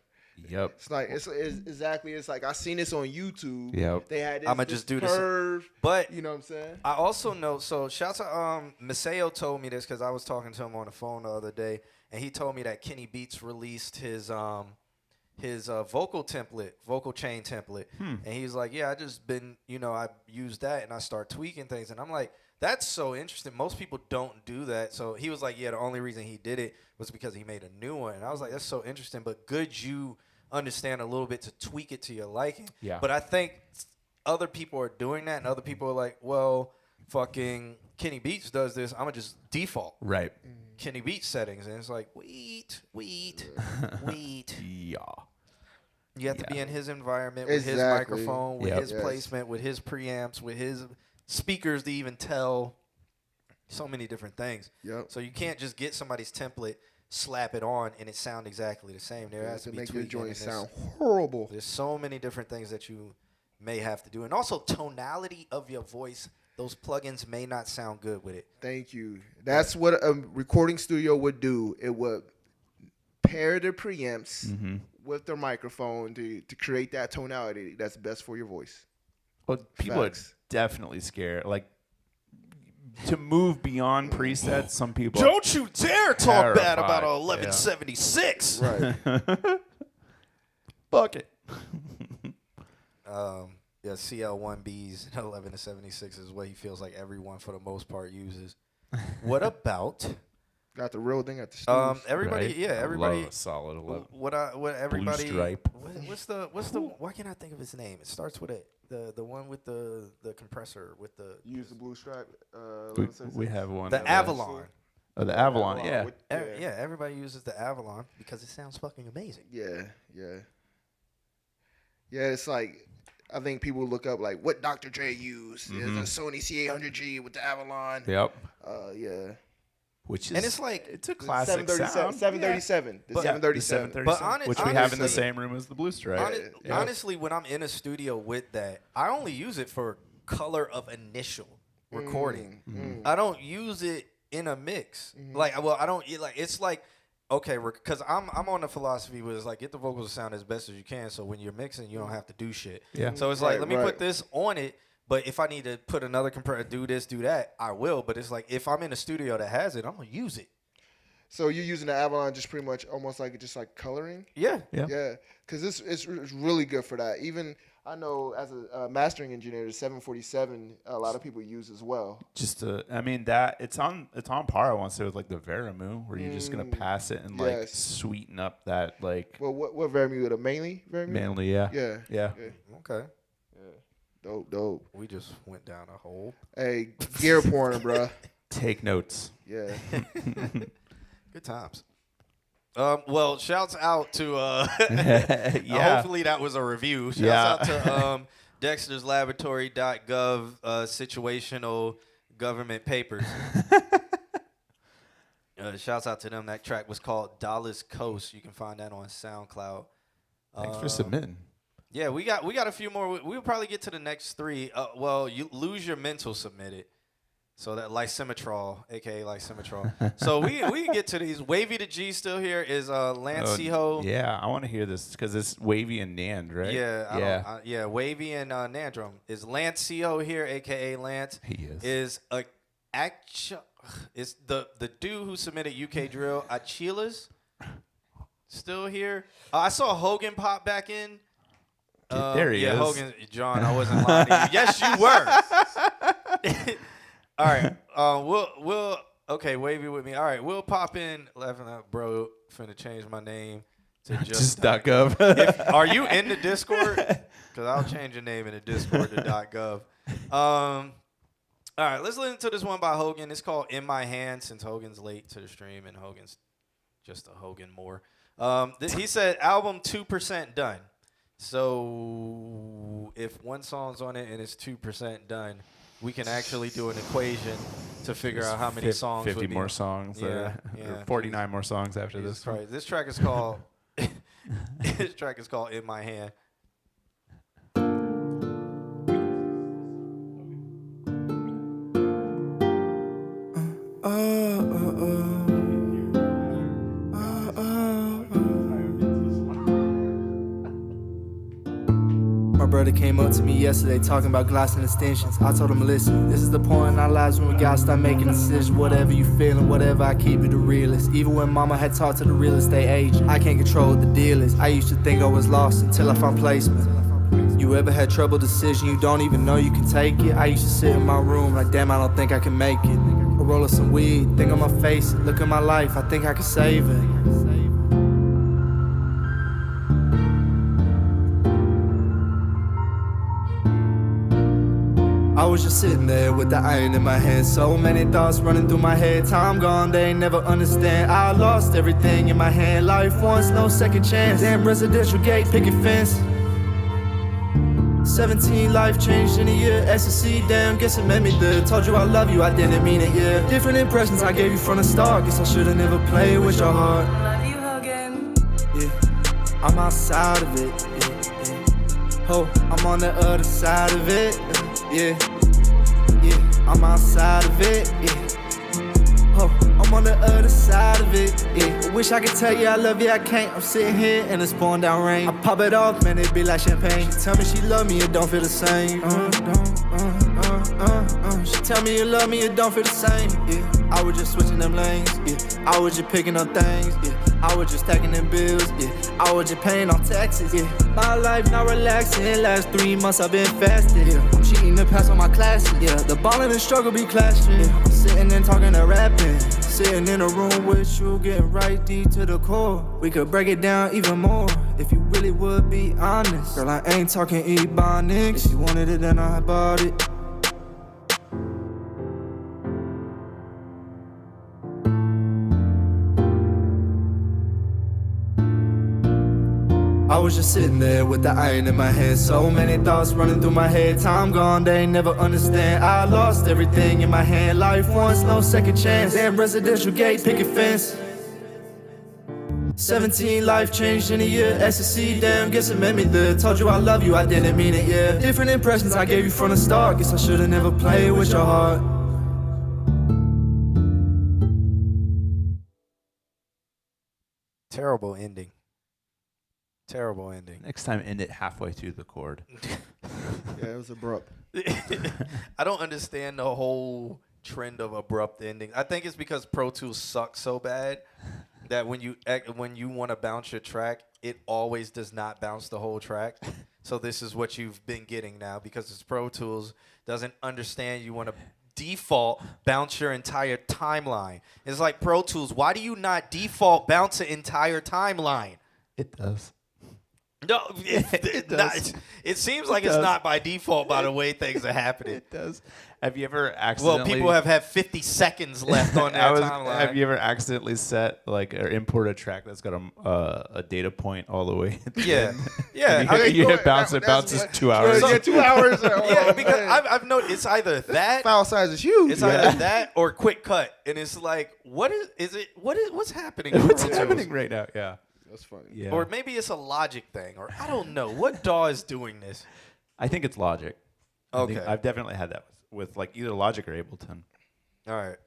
It's like it's exactly. It's like I seen this on YouTube. Yep. They had this, I'ma just do this. curve. But you know what I'm saying? I also know. So shouts to Maseo told me this because I was talking to him on the phone the other day, and he told me that Kenny Beats released his vocal chain template. And he's like, yeah, I just been, I used that and I start tweaking things. And I'm like, that's so interesting. Most people don't do that. So he was like, yeah, the only reason he did it was because he made a new one. And I was like, that's so interesting, but good you understand a little bit to tweak it to your liking. Yeah. But I think other people are doing that, and other people are like, well, fucking Kenny Beats does this. I'm going to just default. Right. Kenny Beats settings. And it's like, wait. Yeah. You have to be in his environment with his microphone, with his placement, with his preamps, with his speakers to even tell so many different things. Yep. So you can't just get somebody's template, slap it on, and it sound exactly the same. There has to be make your tweaking. joint sound horrible. There's so many different things that you may have to do. And also tonality of your voice. Those plugins may not sound good with it. Thank you. That's what a recording studio would do. It would pair the preamps with their microphone to create that tonality that's best for your voice. Well, people are definitely scared. Like to move beyond presets, some people Don't you dare talk bad about a terrified. 1176. Right. Fuck it. Yeah, CL1Bs and 11 to 76 is what he feels like everyone for the most part uses. What about Got the real thing at the studio. everybody? Right? Yeah, I everybody. love a solid 11. What everybody? stripe. What's the? Why can't I think of his name? It starts with the one with the compressor with the. Use the blue stripe. We have one. The Avalon. Oh, the Avalon. Yeah. Yeah, everybody uses the Avalon because it sounds fucking amazing. Yeah. It's like I think people look up like what Dr. Dre used. There's a Sony C800G with the Avalon. Yep. Yeah. Which is And it's like it's a classic sound. 737. The 737. Which we have in the same room as the blue stripe. Honestly, when I'm in a studio with that, I only use it for color of initial recording. I don't use it in a mix. Like, well, I don't like. It's like, okay, because I'm on the philosophy where it's like get the vocals to sound as best as you can. So when you're mixing, you don't have to do shit. Yeah. So it's like let me put this on it. But if I need to put another compressor, do this, do that, I will. But it's like if I'm in a studio that has it, I'm gonna use it. So you're using the Avalon just pretty much almost like just like coloring. Yeah. Because it's really good for that. Even I know as a mastering engineer, the 747 a lot of people use as well. I mean that it's on par. I want to say with like the Veramu, where you're just gonna pass it and like sweeten up that like. Well, what Veramu? The mainly Veramu. Mainly, yeah. Yeah. Okay. Dope. We just went down a hole. Hey, gear porn, bro. Take notes. Yeah. Good times. Well, shouts out to hopefully that was a review. Shouts out to dexterslaboratory.gov situational government papers. Shouts out to them. That track was called Dallas Coast. You can find that on SoundCloud. Thanks for submitting. Yeah, we got a few more. We'll probably get to the next three. Well, you Lose Your Mental submitted. So that Lysimetrol, aka Lysimetrol. So we can get to these. Wavy the G still here is Lance Seho. Yeah, I want to hear this because it's Wavy and Nand, right? Yeah, Wavy and Nandrum. Is Lance Seho here, aka Lance? He is the dude who submitted UK Drill, Achilas, still here. I saw Hogan pop back in. There he is. Hogan, John, I wasn't lying to you. Yes, you were. All right. We'll okay, Wavy with me. All right, we'll pop in. Laughing out, bro. Finna change my name to just.gov. Are you in the Discord? Because I'll change your name in the Discord to .gov. All right, let's listen to this one by Hogan. It's called In My Hand, since Hogan's late to the stream and Hogan's just a Hogan more. He said album 2% done. So if one song's on it and it's 2% done, we can actually do an equation to figure out how many songs. 50 more songs. Yeah, 49 more songs after this. Right. This track is called. This track is called In My Hand. My brother came up to me yesterday talking about glass and extensions. I told him, listen, this is the point in our lives when we gotta start making decisions. Whatever you feeling, whatever, I keep it the realest. Even when mama had talked to the real estate agent, I can't control what the deal is. I used to think I was lost until I found placement. You ever had trouble decision, you don't even know you can take it? I used to sit in my room like, damn, I don't think I can make it. A roll of some weed, think on my face, look at my life, I think I can save it. I was just sitting there with the iron in my hand. So many thoughts running through my head. Time gone, they ain't never understand. I lost everything in my hand. Life once, no second chance. Damn residential gate, picket fence. 17, life changed in a year. S&C, damn, guess it made me there. Told you I love you, I didn't mean it, yeah. Different impressions I gave you from the start. Guess I should've never played with your heart. Love you, Hogan. Yeah, I'm outside of it, yeah. Oh, I'm on the other side of it, yeah. I'm outside of it, yeah. Oh, I'm on the other side of it, yeah. I wish I could tell you I love you, I can't. I'm sitting here and it's pouring down rain. I pop it off, man, it be like champagne. She tell me she love me, it don't feel the same. She Tell me you love me, it don't feel the same. Yeah, I was just switching them lanes. Yeah, I was just picking up things. Yeah, I was just stacking them bills. Yeah, I was just paying off taxes. Yeah, my life not relaxing. Last 3 months I've been fasting. Yeah, I'm cheating to pass on my classes. Yeah, the ball and the struggle be clashing. Yeah, I'm sitting and talking and rapping. Sitting in a room with you, getting right deep to the core. We could break it down even more if you really would be honest. Girl, I ain't talking Ebonics. If you wanted it, then I bought it. I was just sitting there with the iron in my hand. So many thoughts running through my head. Time gone, they ain't never understand. I lost everything in my hand. Life once, no second chance. Damn residential gate, picket fence. 17, life changed in a year. Ecstasy, damn, guess it made me there. Told you I love you, I didn't mean it, yeah. Different impressions I gave you from the start. Guess I should've never played with your heart. Terrible ending. Terrible ending. Next time, end it halfway through the chord. Yeah, it was abrupt. I don't understand the whole trend of abrupt ending. I think it's because Pro Tools sucks so bad that when you want to bounce your track, it always does not bounce the whole track. So this is what you've been getting now because it's Pro Tools doesn't understand you want to default bounce your entire timeline. It's like Pro Tools. Why do you not default bounce an entire timeline? It does. No, it does. It seems like it's not by default by the way things are happening. It does. Have you ever accidentally... Well, people have had 50 seconds left on their timeline. Have you ever accidentally set or import a track that's got a data point all the way? Yeah, yeah. You hit bounce, it bounces 2 hours. Yeah, 2 hours. Yeah, because I've noticed it's either that file size is huge. It's either that or quick cut, and it's like, what's happening? What's happening right now? Yeah. That's funny. Yeah. Or maybe it's a Logic thing, or I don't know. What DAW is doing this? I think it's Logic. Okay. I've definitely had that with like either Logic or Ableton. All right.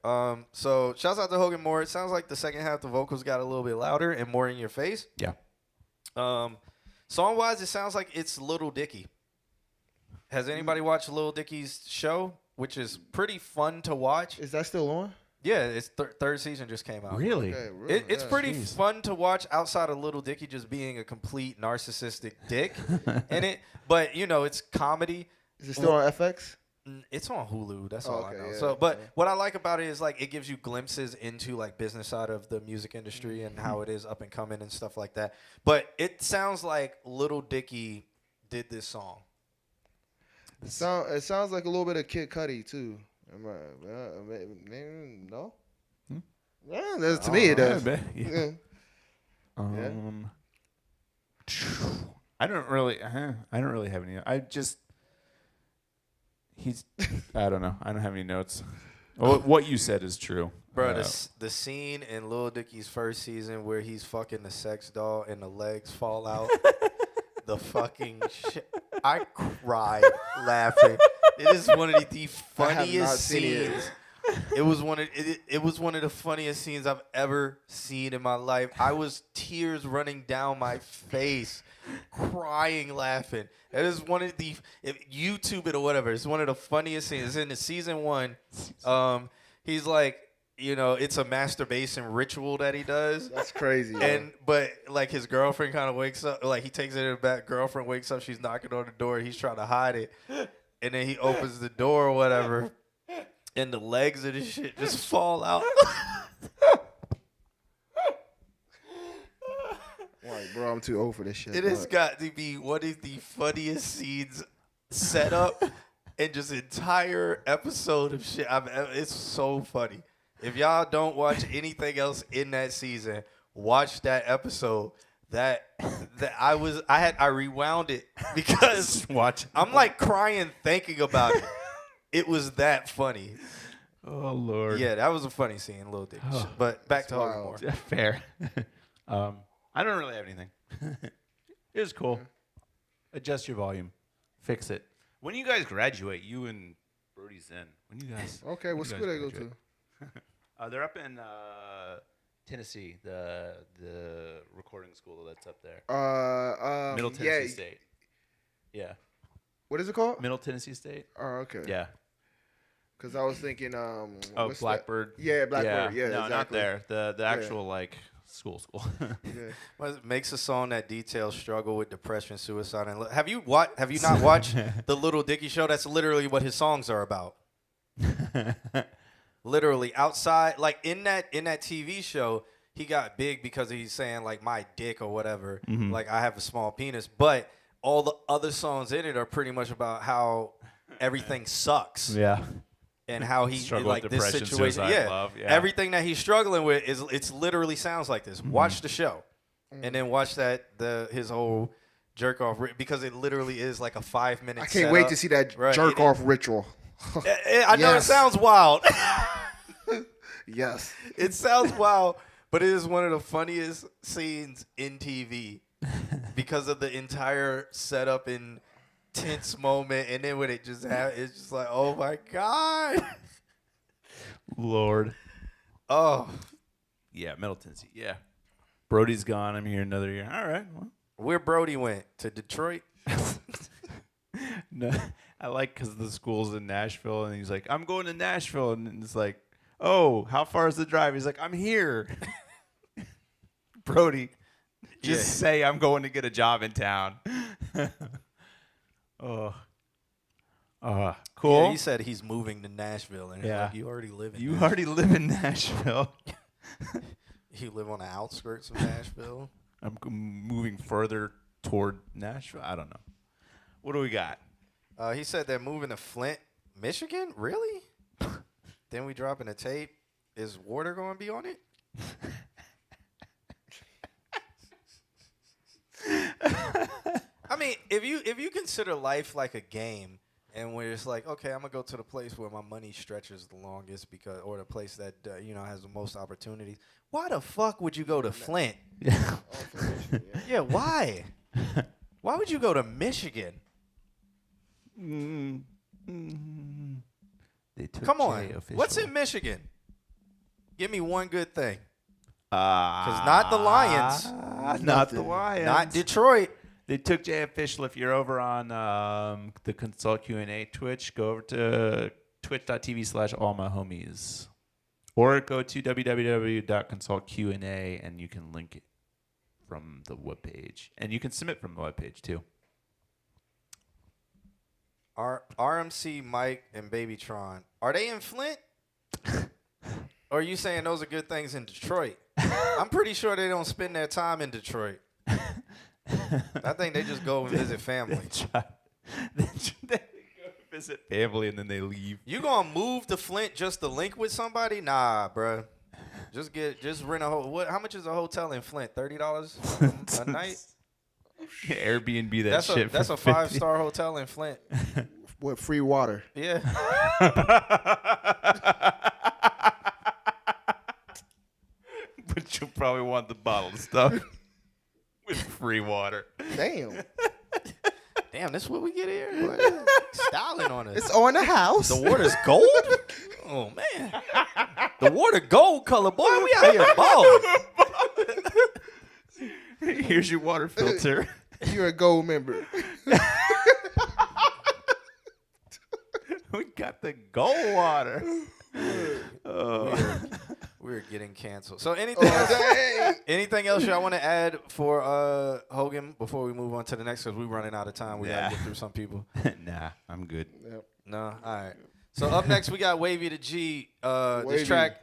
So shouts out to Hogan Moore. It sounds like the second half the vocals got a little bit louder and more in your face. Yeah. Song wise, it sounds like it's Little Dicky. Has anybody watched Little Dicky's show, which is pretty fun to watch? Is that still on? Yeah, its third season just came out. Really? Okay, really? It's pretty fun to watch outside of Little Dicky just being a complete narcissistic dick in it. But, it's comedy. Is it still on FX? It's on Hulu. That's all I know. Yeah, what I like about it is like it gives you glimpses into like business side of the music industry and how it is up and coming and stuff like that. But it sounds like Little Dicky did this song. It sounds like a little bit of Kid Cudi too. No. Yeah, to me it does. Yeah. I don't really have any. I don't know. I don't have any notes. What you said is true. Bro, the scene in Lil Dicky's first season where he's fucking the sex doll and the legs fall out. The fucking shit. I cried laughing. It is one of the funniest scenes. It was one of the funniest scenes I've ever seen in my life. I was tears running down my face, crying, laughing. It is one of the YouTube it or whatever. It's one of the funniest scenes. It's in the season 1. He's like, it's a masturbation ritual that he does. That's crazy. But like his girlfriend kind of wakes up, like he takes it in the back. Girlfriend wakes up, she's knocking on the door. He's trying to hide it, and then he opens the door or whatever. And the legs of this shit just fall out. Like, bro, I'm too old for this shit. It has got to be one of the funniest scenes set up in just entire episode of shit I've ever. It's so funny. If y'all don't watch anything else in that season, watch that episode. I rewound it because I'm like crying thinking about it. It was that funny. Oh, Lord. Yeah, that was a funny scene, Lil Dicky. But back to Hogan Moore. Fair. I don't really have anything. It was cool. Adjust your volume. Fix it. When you guys graduate, you and Brody Zen, when you guys... Okay, what school they go to? They're up in Tennessee, the recording school that's up there. Middle Tennessee State. Yeah. What is it called? Middle Tennessee State. Oh, okay. Yeah. Because I was thinking, Oh, what's that? Blackbird. Yeah, Blackbird. Yeah, no, exactly. not there. The Yeah. actual like school. Yeah. Well, it makes a song that details struggle with depression, suicide, and have you not watched the Little Dicky show? That's literally what his songs are about. Literally outside, like in that TV show, he got big because he's saying like my dick or whatever. Like I have a small penis, but all the other songs in it are pretty much about how everything sucks. Yeah. And how he Struggle like with this depression, situation. suicide, love, yeah. Everything that he's struggling with it's literally sounds like this. Watch the show, and then watch his whole jerk off because it literally is like a 5-minute. I can't wait to see that jerk off ritual. I know it sounds wild. Yes, it sounds wild, but it is one of the funniest scenes in TV because of the entire setup and tense moment, and then when it just happens, it's just like, oh my god, Lord. Oh, yeah, Middle Tennessee. Yeah, Brody's gone. I'm here another year. All right. Well. Where Brody went to Detroit. No, I like because the school's in Nashville, and he's like, I'm going to Nashville, and it's like, oh, how far is the drive? He's like, I'm here. Brody, just say I'm going to get a job in town. Oh, cool. Yeah, he said he's moving to Nashville, and like, you already live in. You already live in Nashville. You live on the outskirts of Nashville. I'm moving further toward Nashville. I don't know. What do we got? He said they're moving to Flint, Michigan. Really? Then we dropping a tape. Is water going to be on it? I mean, if you consider life like a game, and where it's like, okay, I'm gonna go to the place where my money stretches the longest or the place that has the most opportunities. Why the fuck would you go to Flint? Yeah, why? Why would you go to Michigan? Come on, what's in Michigan? Give me one good thing. Because not the Lions. Not the Lions. Not Detroit. They took Jay official. If you're over on the ConsultQnA Twitch, go over to twitch.tv/allmyhomies. Or go to www.consultqna and you can link it from the webpage. And you can submit from the webpage too. RMC, Mike, and Babytron, are they in Flint? Or are you saying those are good things in Detroit? I'm pretty sure they don't spend their time in Detroit. I think they just go and visit family. They go visit family and then they leave. You gonna move to Flint just to link with somebody? Nah, bruh. Just rent a how much is a hotel in Flint? $30 a night? Airbnb that shit. That's a 5-star hotel in Flint. With free water. Yeah. But you'll probably want the bottled stuff with free water. Damn. Damn, this is what we get here? Styling on us. It's on the house. The water's gold? Oh, man. The water gold color, boy. We out here balling. Here's your water filter. You're a gold member. We got the gold water. We're getting canceled. So anything else y'all want to add for Hogan before we move on to the next? Because we're running out of time. We got to get through some people. Nah, I'm good. Yep. No? All right. So up next, we got Wavy the G. This track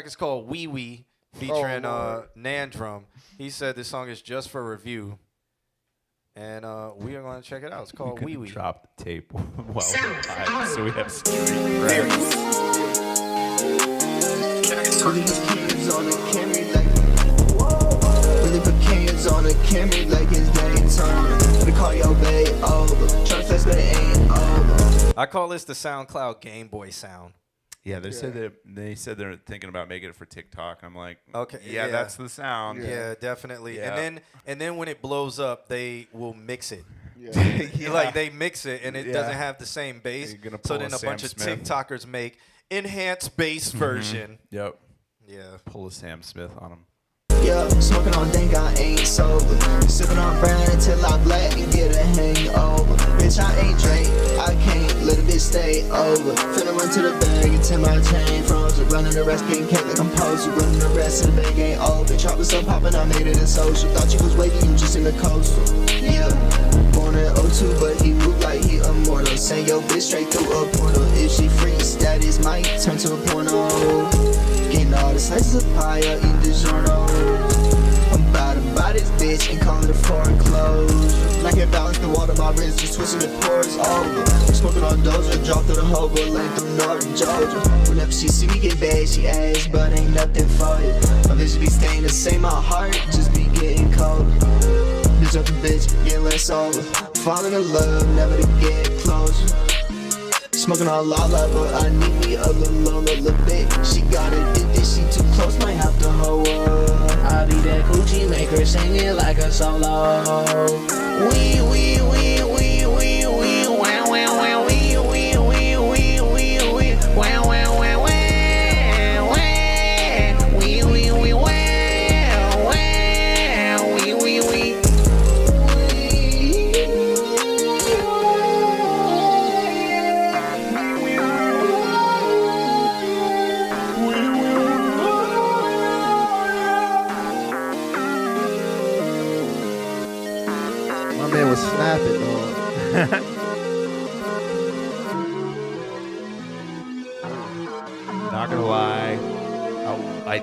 is called Wee Wee, featuring Nandrum. He said this song is just for review. And we are going to check it out. It's called Wee Wee. Drop the tape while we're live, so we have street credits. Put these kids on the Camry like really put kids on the Camry like it's daytime. We call your bae over. Tryna flex but it ain't over. I call this the SoundCloud Game Boy sound. Yeah, they said they're thinking about making it for TikTok. I'm like, okay, yeah, that's the sound. Yeah, definitely. Yeah. And then when it blows up, they will mix it. Yeah. Like they mix it and it doesn't have the same bass. So then a bunch of TikTokers make enhanced bass version. Yep. Yeah. Pull a Sam Smith on them. Yeah, smoking on dank, I ain't sober. Sipping on brown until I black and get a hangover. Bitch, I ain't Drake, I can't let a bitch just stay over. Finna run to the bag and tell my chain frozen. Running the rest, getting cake like I'm posted. Running the rest of the bag ain't over. Chop was up poppin', I made it in social. Thought you was wavy, you just in the coastal. Yeah. Born in '02, but he moved like he immortal. Send your bitch straight through a portal. If she freaks, that is might turn to a porno. Getting all the slices of pie, I eat the journal. I'm about to buy this bitch and call it a foreign clothes. Like it balance the water, my wrist just twisting the pores over. I'm smoking on Doja, drop through the Hova, lane through northern Georgia. Whenever she see me get bad, she asks, but ain't nothing for you. My vision be staying the same, my heart just be getting colder. Bitch up a bitch, getting less over. Falling in love, never to get closer. Smoking on Lala, but I need me a little bit. She got addicted, she too close, might have to hold her. I'll be that coochie maker, singing like a solo. Wee, wee, wee, wee, wee, wee, wow, wow, wow, wee, wee, wee, wee, wee, wee, wow, wow, wow, wow, wee, wee, wee, wow, wow, wee, wee, wee. My man was snapping, dog. Not gonna lie, I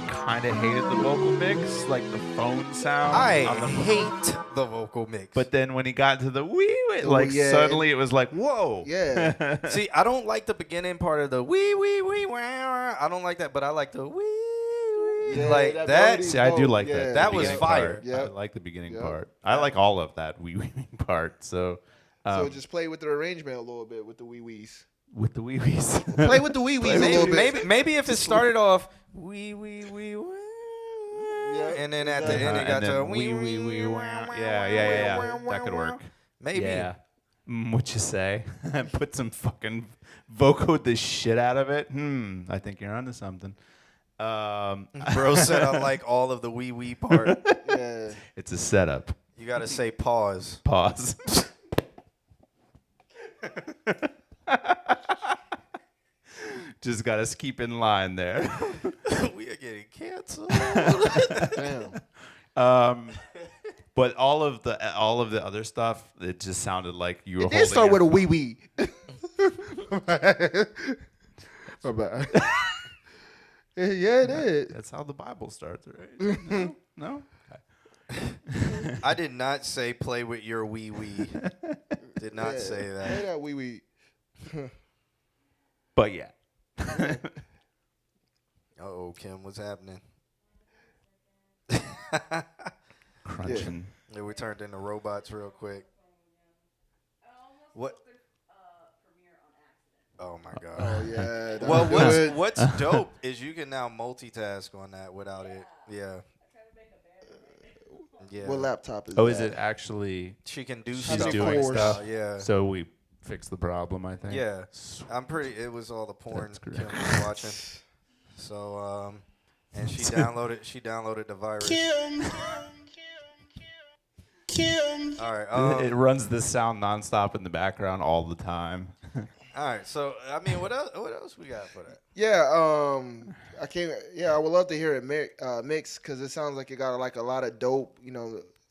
kind of hated the vocal mix, like the phone sound. I on the hate the vocal mix. But then when he got to the wee, like yeah. suddenly it was like, whoa. Yeah. See, I don't like the beginning part of the wee wee wee wow. I don't like that, but I like the wee wee. Yeah, like that that. melody See, I do like yeah. that. That the was beginning fire. part. Yep. I like the beginning Yep. part. I like all of that wee wee part. So, So just play with the arrangement a little bit with the wee wees. with the wee wees. Play with the wee wees a little bit. Maybe if it started off wee wee wee wow, and then at the end it got to wee wee wee wow. Yeah. That could work. Maybe. Yeah. What you say? Put some fucking vocal the shit out of it. I think you're onto something. Bro said I like all of the wee wee part. Yeah. It's a setup. You gotta say pause. Pause. Just gotta keep in line there. We are getting canceled. Damn. But all of the other stuff, it just sounded like you were It did holding start your- with a wee wee. My bad. Yeah, it did. That's how the Bible starts, right? No? Okay. I did not say play with your wee wee. Did not say Play that. that wee wee. But yeah. Uh-oh, Kim, what's happening? Crunching. Yeah, we turned into robots real quick. What? Oh my god. Oh yeah. that Well, was good. what's dope is you can now multitask on that without it. Yeah. Yeah. What laptop is Oh, that? is it actually? She can do She's stuff doing like stuff. that. Yeah. So we fixed the problem, I think. Yeah. I'm pretty. It was all the porn That's Kim correct. was watching. So and she downloaded the virus. Kim. All right. It runs this sound nonstop in the background all the time. All right. So I mean, what else we got for that? Yeah, I can't. Yeah, I would love to hear it mix because it sounds like it got like a lot of dope,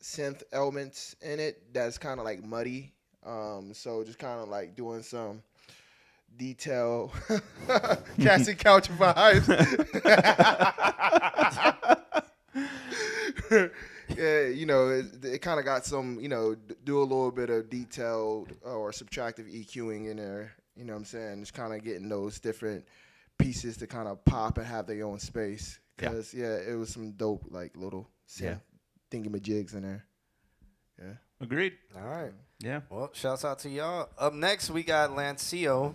synth elements in it. That's kind of like muddy. So just kind of like doing some detail, casting couch vibes. Yeah, it kind of got some, do a little bit of detailed or subtractive EQing in there. You know what I'm saying? Just kind of getting those different pieces to kind of pop and have their own space. Because, it was some dope, like, little thingamajigs in there. Yeah. Agreed. All right. Yeah. Well, shouts out to y'all. Up next, we got Lancio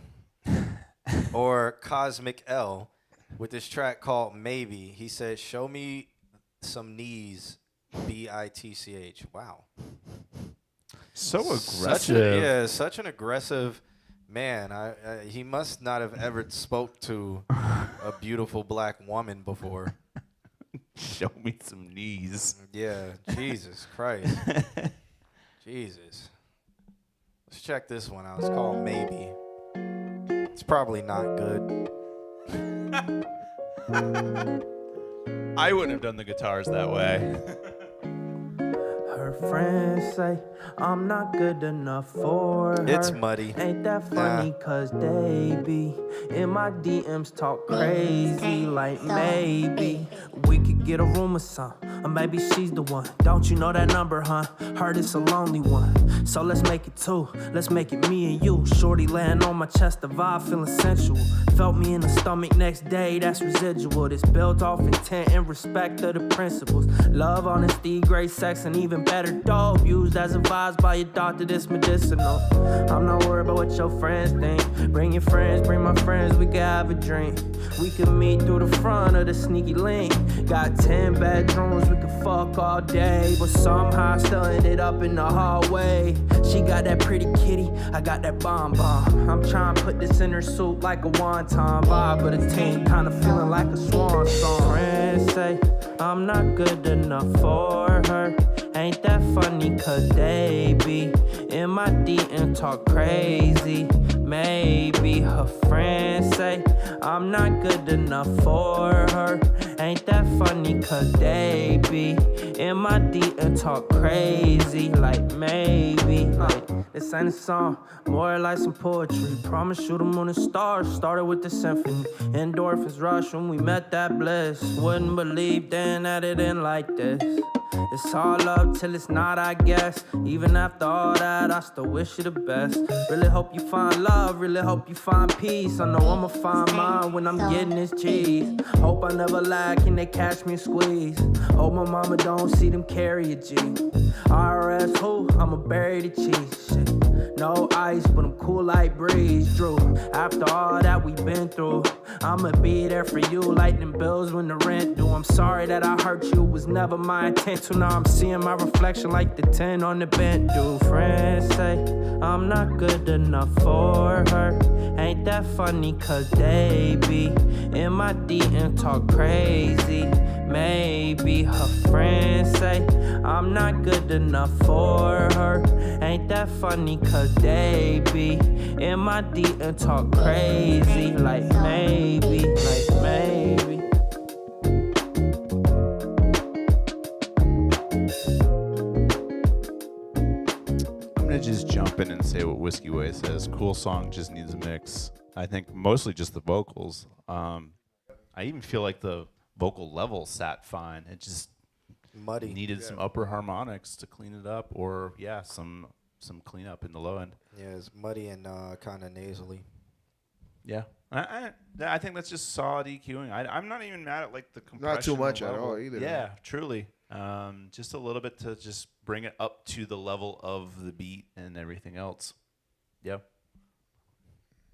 or Cosmic L with this track called Maybe. He said, "Show me some knees, BITCH." Wow. So aggressive. Such an aggressive man. He must not have ever spoke to a beautiful black woman before. Show me some knees. Yeah, Jesus Christ. Jesus. Let's check this one out. It's called Maybe. probably not good. I wouldn't have done the guitars that way. Her friends say I'm not good enough for her. It's muddy. Ain't that funny? Cause they be in my DMs talk crazy. Like maybe we could get a room or something. Or maybe she's the one. Don't you know that number, huh? Heard it's a lonely one. So let's make it two. Let's make it me and you. Shorty laying on my chest, the vibe feeling sensual. Felt me in the stomach next day, that's residual. This built off intent and respect of the principles. Love, honesty, great sex, and even better dope. Used as advised by your doctor, this medicinal. I'm not worried about what your friends think. Bring your friends, bring my friends, we can have a drink. We can meet through the front of the sneaky link. Got 10 bedrooms, we can fuck all day. But somehow I still ended up in the hallway. She got that pretty kitty, I got that bomb bomb. I'm trying to put this in her suit like a wonton vibe. But the team kinda feeling like a swan song. Friends say I'm not good enough for her. Ain't that funny? Cause they be in my DM talk crazy. Maybe her friends say I'm not good enough for her. Ain't that funny? Cause they be in my DM talk crazy. Like maybe, like this ain't a song, more like some poetry. Promise you the moon and stars started with the symphony. Endorphins rush when we met that bliss. Wouldn't believe then that it end like this. It's all up till it's not, I guess. Even after all that, I still wish you the best. Really hope you find love, really hope you find peace. I know I'ma find mine when I'm getting this cheese. Hope I never lack and they catch me and squeeze. Hope my mama don't see them carry a G. IRS who? I'ma bury the cheese. Shit. No ice, but I'm cool like breeze. Drew, after all that we've been through, I'ma be there for you like them bills when the rent due. I'm sorry that I hurt you, was never my intent to. Now I'm seeing my reflection like the 10 on the bent do. Friends say I'm not good enough for her. Ain't that funny? Cause they be in my DM talk crazy. Maybe her friends say I'm not good enough for her. Ain't that funny? Cause they be in my DM talk crazy. Like maybe, like maybe. I'm gonna just jump in and say what Whiskey Way says. Cool song, just needs a mix. I think mostly just the vocals. I even feel like the vocal level sat fine. It just muddy. Needed some upper harmonics to clean it up, or some cleanup in the low end. Yeah, it's muddy and kind of nasally. Yeah, I think that's just solid EQing. I'm not even mad at like the compression. Not too much level. at all either. Yeah, truly. Just a little bit to just bring it up to the level of the beat and everything else. Yep.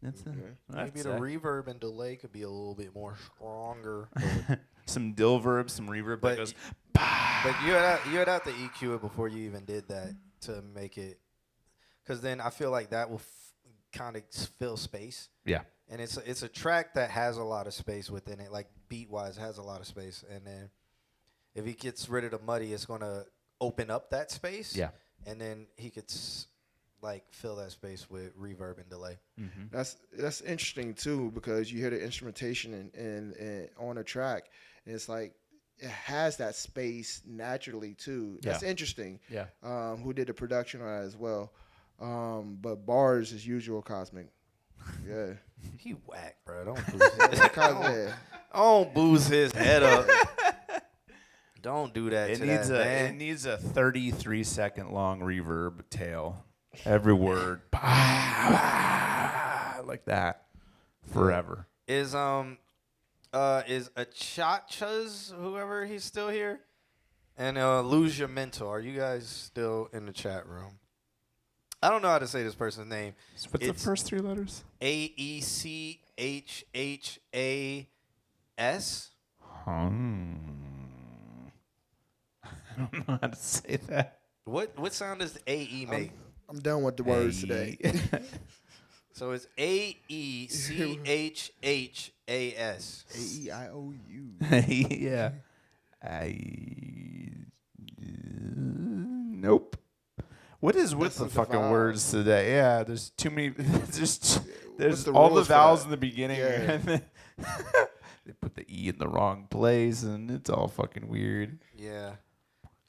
That's Maybe the reverb and delay could be a little bit more stronger. Some dilverb, some reverb that goes. But you had to EQ it before you even did that to make it, because then I feel like that will kind of fill space. Yeah. And it's a track that has a lot of space within it, like beat wise has a lot of space, and then if he gets rid of the muddy, it's gonna open up that space. Yeah. And then he could like fill that space with reverb and delay. Mm-hmm. That's interesting too, because you hear the instrumentation and on a track, and it's like it has that space naturally too. That's interesting. Yeah. Who did the production on that as well? But bars as usual, Cosmic. Yeah. He whack, bro. Don't booze his head up. Don't do that. It needs a 33-second long reverb tail. Every word like that forever. Is Achacha's whoever he's still here, and Lose Your Mental. Are you guys still in the chat room? I don't know how to say this person's name. What's the first three letters? AECHHAS. I don't know how to say that. What sound does AE make? I'm done with the words today. So it's AECHHAS. AEIOU. Yeah. Nope. What is with the fucking words today? Yeah, there's too many. There's the all the rules for vowels that? in the beginning, Yeah. and then they put the E in the wrong place, and it's all fucking weird. Yeah.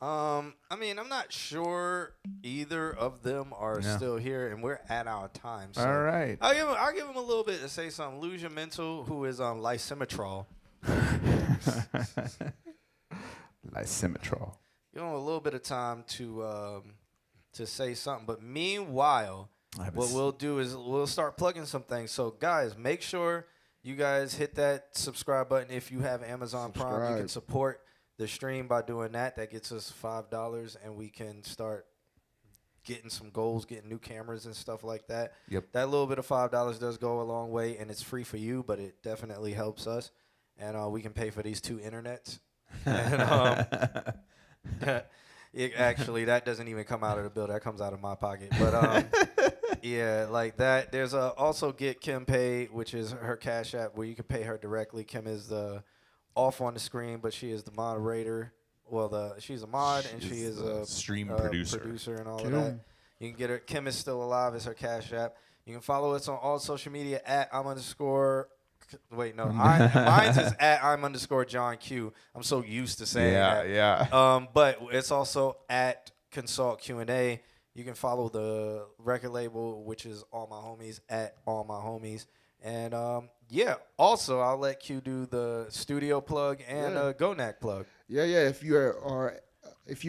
I mean, I'm not sure either of them are No. still here, and we're at our time. So All right. I'll give him a little bit to say something. Lose Your Mental, who is lysimetrol. Lysimetrol. Give him a little bit of time to say something. But meanwhile, what we'll do is we'll start plugging some things. So guys, make sure you guys hit that subscribe button if you have Amazon Prime. You can support the stream by doing that. That gets us $5, and we can start getting some goals, getting new cameras and stuff like that. Yep. That little bit of $5 does go a long way, and it's free for you, but it definitely helps us. And we can pay for these 2 internets. And, actually, that doesn't even come out of the bill. That comes out of my pocket. But yeah, like that. There's also Get Kim Paid, which is her Cash App, where you can pay her directly. Kim is off on the screen, but she is the moderator. Well, she's a mod, and she is a stream producer and all of that. You can get her. Kim is still alive. Is her Cash App. You can follow us on all social media at mine's is at I'm_John Q. I'm so used to saying that. Yeah. But it's also at ConsultQnA. You can follow the record label, which is All My Homies, at All My Homies. And yeah, also I'll let Q do the studio plug and GoNac plug. Yeah. If you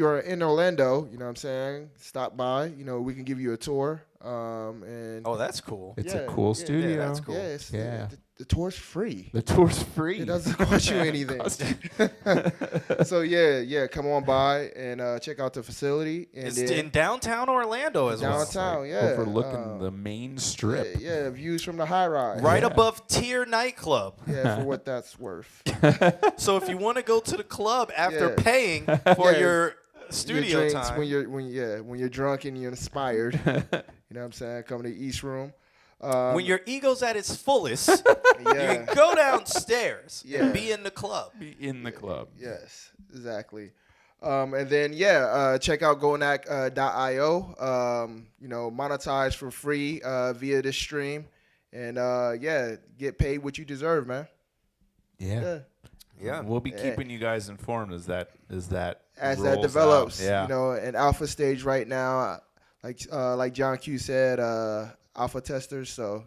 are in Orlando, you know what I'm saying, stop by. You know, we can give you a tour. And that's cool. It's a cool studio. Yeah, that's cool. Yeah, the tour's free. The tour's free. It doesn't cost you anything. So yeah, come on by and check out the facility. And It's in downtown Orlando as well. Downtown, yeah. Overlooking the main strip. Yeah, views from the high rise. Right above Tier Nightclub. Yeah, for what that's worth. So if you want to go to the club after paying for your studio drinks time. when you're drunk and you're inspired. You know what I'm saying? Come to the East Room. When your ego's at its fullest, you can go downstairs and be in the club. Be in the club. Yes, exactly. And then check out gonac.io. You know, monetize for free via this stream, and get paid what you deserve, man. Yeah. We'll be keeping you guys informed as that develops. Out. Yeah. You know, in alpha stage right now, like John Q said, alpha testers. So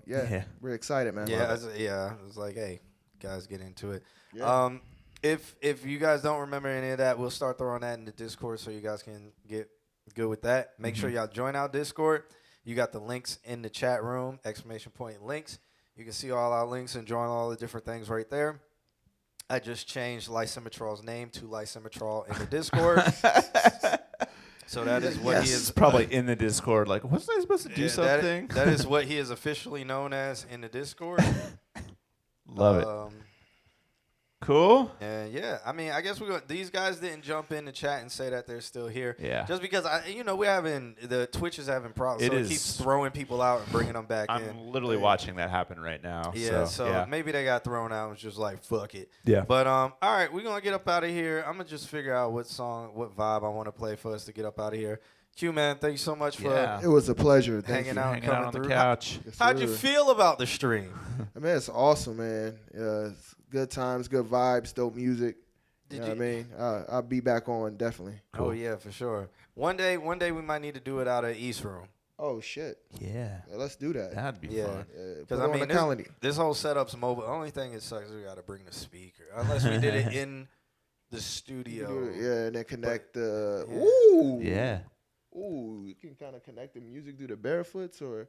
we're excited, man. It's like, hey, guys, get into it. Yeah. If you guys don't remember any of that, we'll start throwing that in the Discord so you guys can get good with that. Make sure y'all join our Discord. You got the links in the chat room, ! links. You can see all our links and join all the different things right there. I just changed Lysimetrol's name to Lysimetrol in the Discord. So that is what he is. Probably in the Discord. Like, wasn't I supposed to do something? That is what he is officially known as in the Discord. Love it. Cool. And I mean, I guess these guys didn't jump in the chat and say that they're still here. Yeah. Just because the Twitch is having problems, so it keeps throwing people out and bringing them back in. I'm literally watching that happen right now. Yeah. So maybe they got thrown out and was just like, fuck it. Yeah. But all right, we're gonna get up out of here. I'm gonna just figure out what vibe I want to play for us to get up out of here. Q, man, thank you so much for It was a pleasure. hanging out and hanging out coming on through. the couch. How'd you feel about the stream? I mean, it's awesome, man. It's good times, good vibes, dope music. You know what I mean? I'll be back on, definitely. Cool. Oh, yeah, for sure. One day we might need to do it out of East Room. Oh, shit. Yeah. Let's do that. That'd be fun. Because I mean, this whole setup's mobile. The only thing it sucks is we got to bring the speaker. Unless we did it in the studio. Yeah, and then connect the... Ooh. Yeah. Ooh, you can kind of connect the music through the barefoots, or,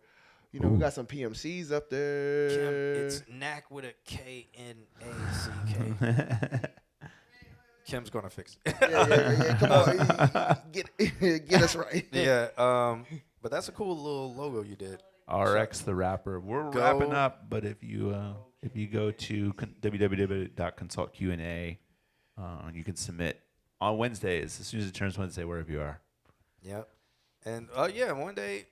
you know, we got some PMCs up there. Kim, it's Knack with a KNACK. Kim's gonna fix it. Yeah. Come on, get us right. Yeah. But that's a cool little logo you did. RX the rapper. We're wrapping up, but if you go to www.ConsultQnA, you can submit on Wednesdays as soon as it turns Wednesday, wherever you are. Yep. And one day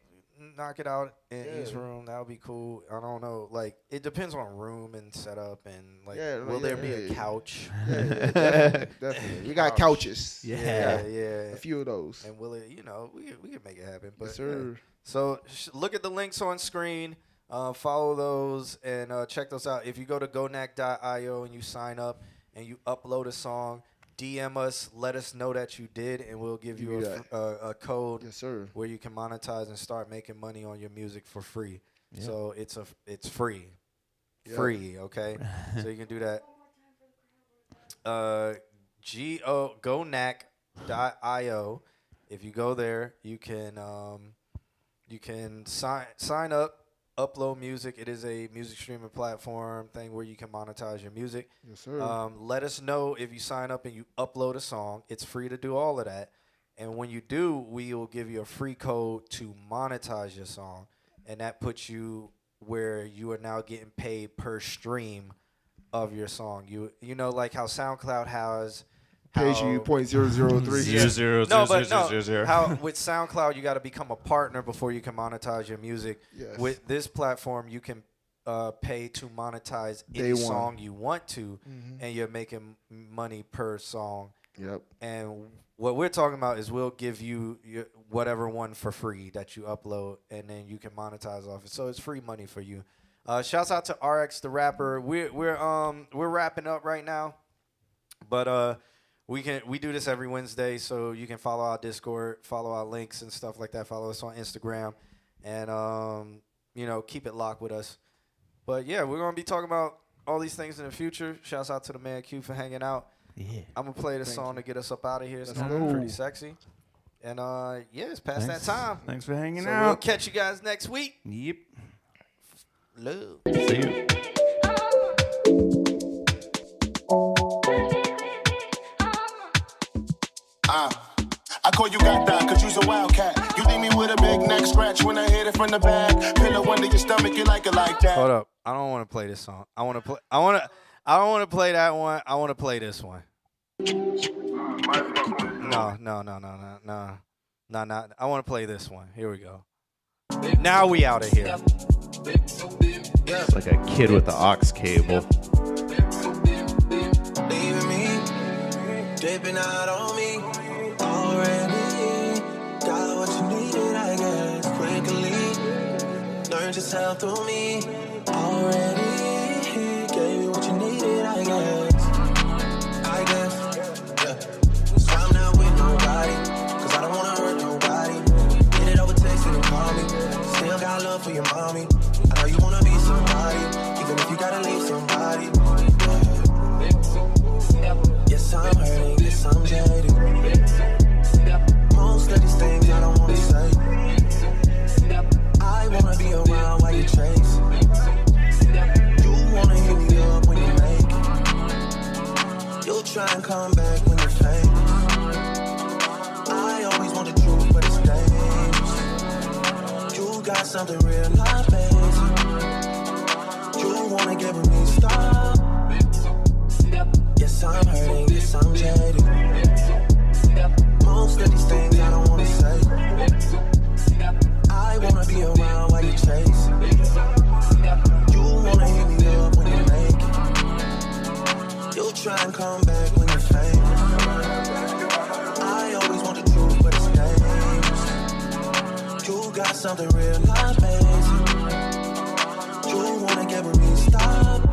knock it out in each room, that would be cool. I don't know. Like, it depends on room and setup and, like, will there be a couch? Yeah, definitely. You got couches. Yeah. A few of those. And will it, we can make it happen. But, Yes, sir. So look at the links on screen. Follow those and check those out. If you go to gonac.io and you sign up and you upload a song, DM us, let us know that you did, and we'll give you a code where you can monetize and start making money on your music for free. Yeah. So it's free. Yep. Free, okay? So you can do that. gonac.io. If you go there, you can sign up, upload music. It is a music streaming platform thing where you can monetize your music. Yes, sir. Let us know if you sign up and you upload a song. It's free to do all of that. And when you do, we will give you a free code to monetize your song. And that puts you where you are now getting paid per stream of your song. You know, like how SoundCloud has... Pays you 0.003. No, but no. How with SoundCloud you got to become a partner before you can monetize your music. Yes. With this platform, you can pay to monetize any Day one. song you want to, and you're making money per song. Yep. And what we're talking about is we'll give you whatever one for free that you upload, and then you can monetize off it. So it's free money for you. Shouts out to RX the rapper. We're wrapping up right now, but we do this every Wednesday, so you can follow our Discord, follow our links and stuff like that. Follow us on Instagram, and keep it locked with us. But yeah, we're gonna be talking about all these things in the future. Shouts out to the man Q for hanging out. Yeah. I'm gonna play this song to get us up out of here. It's Let's gonna be go. pretty sexy. And it's past that time. Thanks for hanging So out. we'll catch you guys next week. Yep. Love. See you. I call you got that, cause you's a wildcat. You leave me with a big neck scratch when I hit it from the back. Pillow under your stomach, you like it like that. Hold up. I don't want to play this song. I don't want to play that one. I want to play this one. No. I want to play this one. Here we go. Now we out of here. It's like a kid with the aux cable. Leaving me, dipping out on me already. Got what you needed, I guess, quickly. Learned yourself through me already. Gave you what you needed, I guess. Yeah. So I'm not with nobody, cause I don't wanna hurt nobody. Get it over text and call me. Still got love for your mommy. I know you wanna be somebody, even if you gotta leave somebody. Yes, I'm hurting, yes, I'm jaded. Most of these things I don't wanna say. I wanna be around while you chase. You wanna hit me up when you make it. You'll try and come back when you're famous. I always want the truth, but it's dangerous. You got something real, not basic. You wanna get with me, stop. Yes, I'm hurting, yes, I'm jaded. Most of these things I don't wanna say. I wanna be around while you chase. You wanna hit me up when you make it. You'll try and come back when you're famous. I always want the truth, but it's dangerous. You got something real, not basic. You wanna get with me, stop.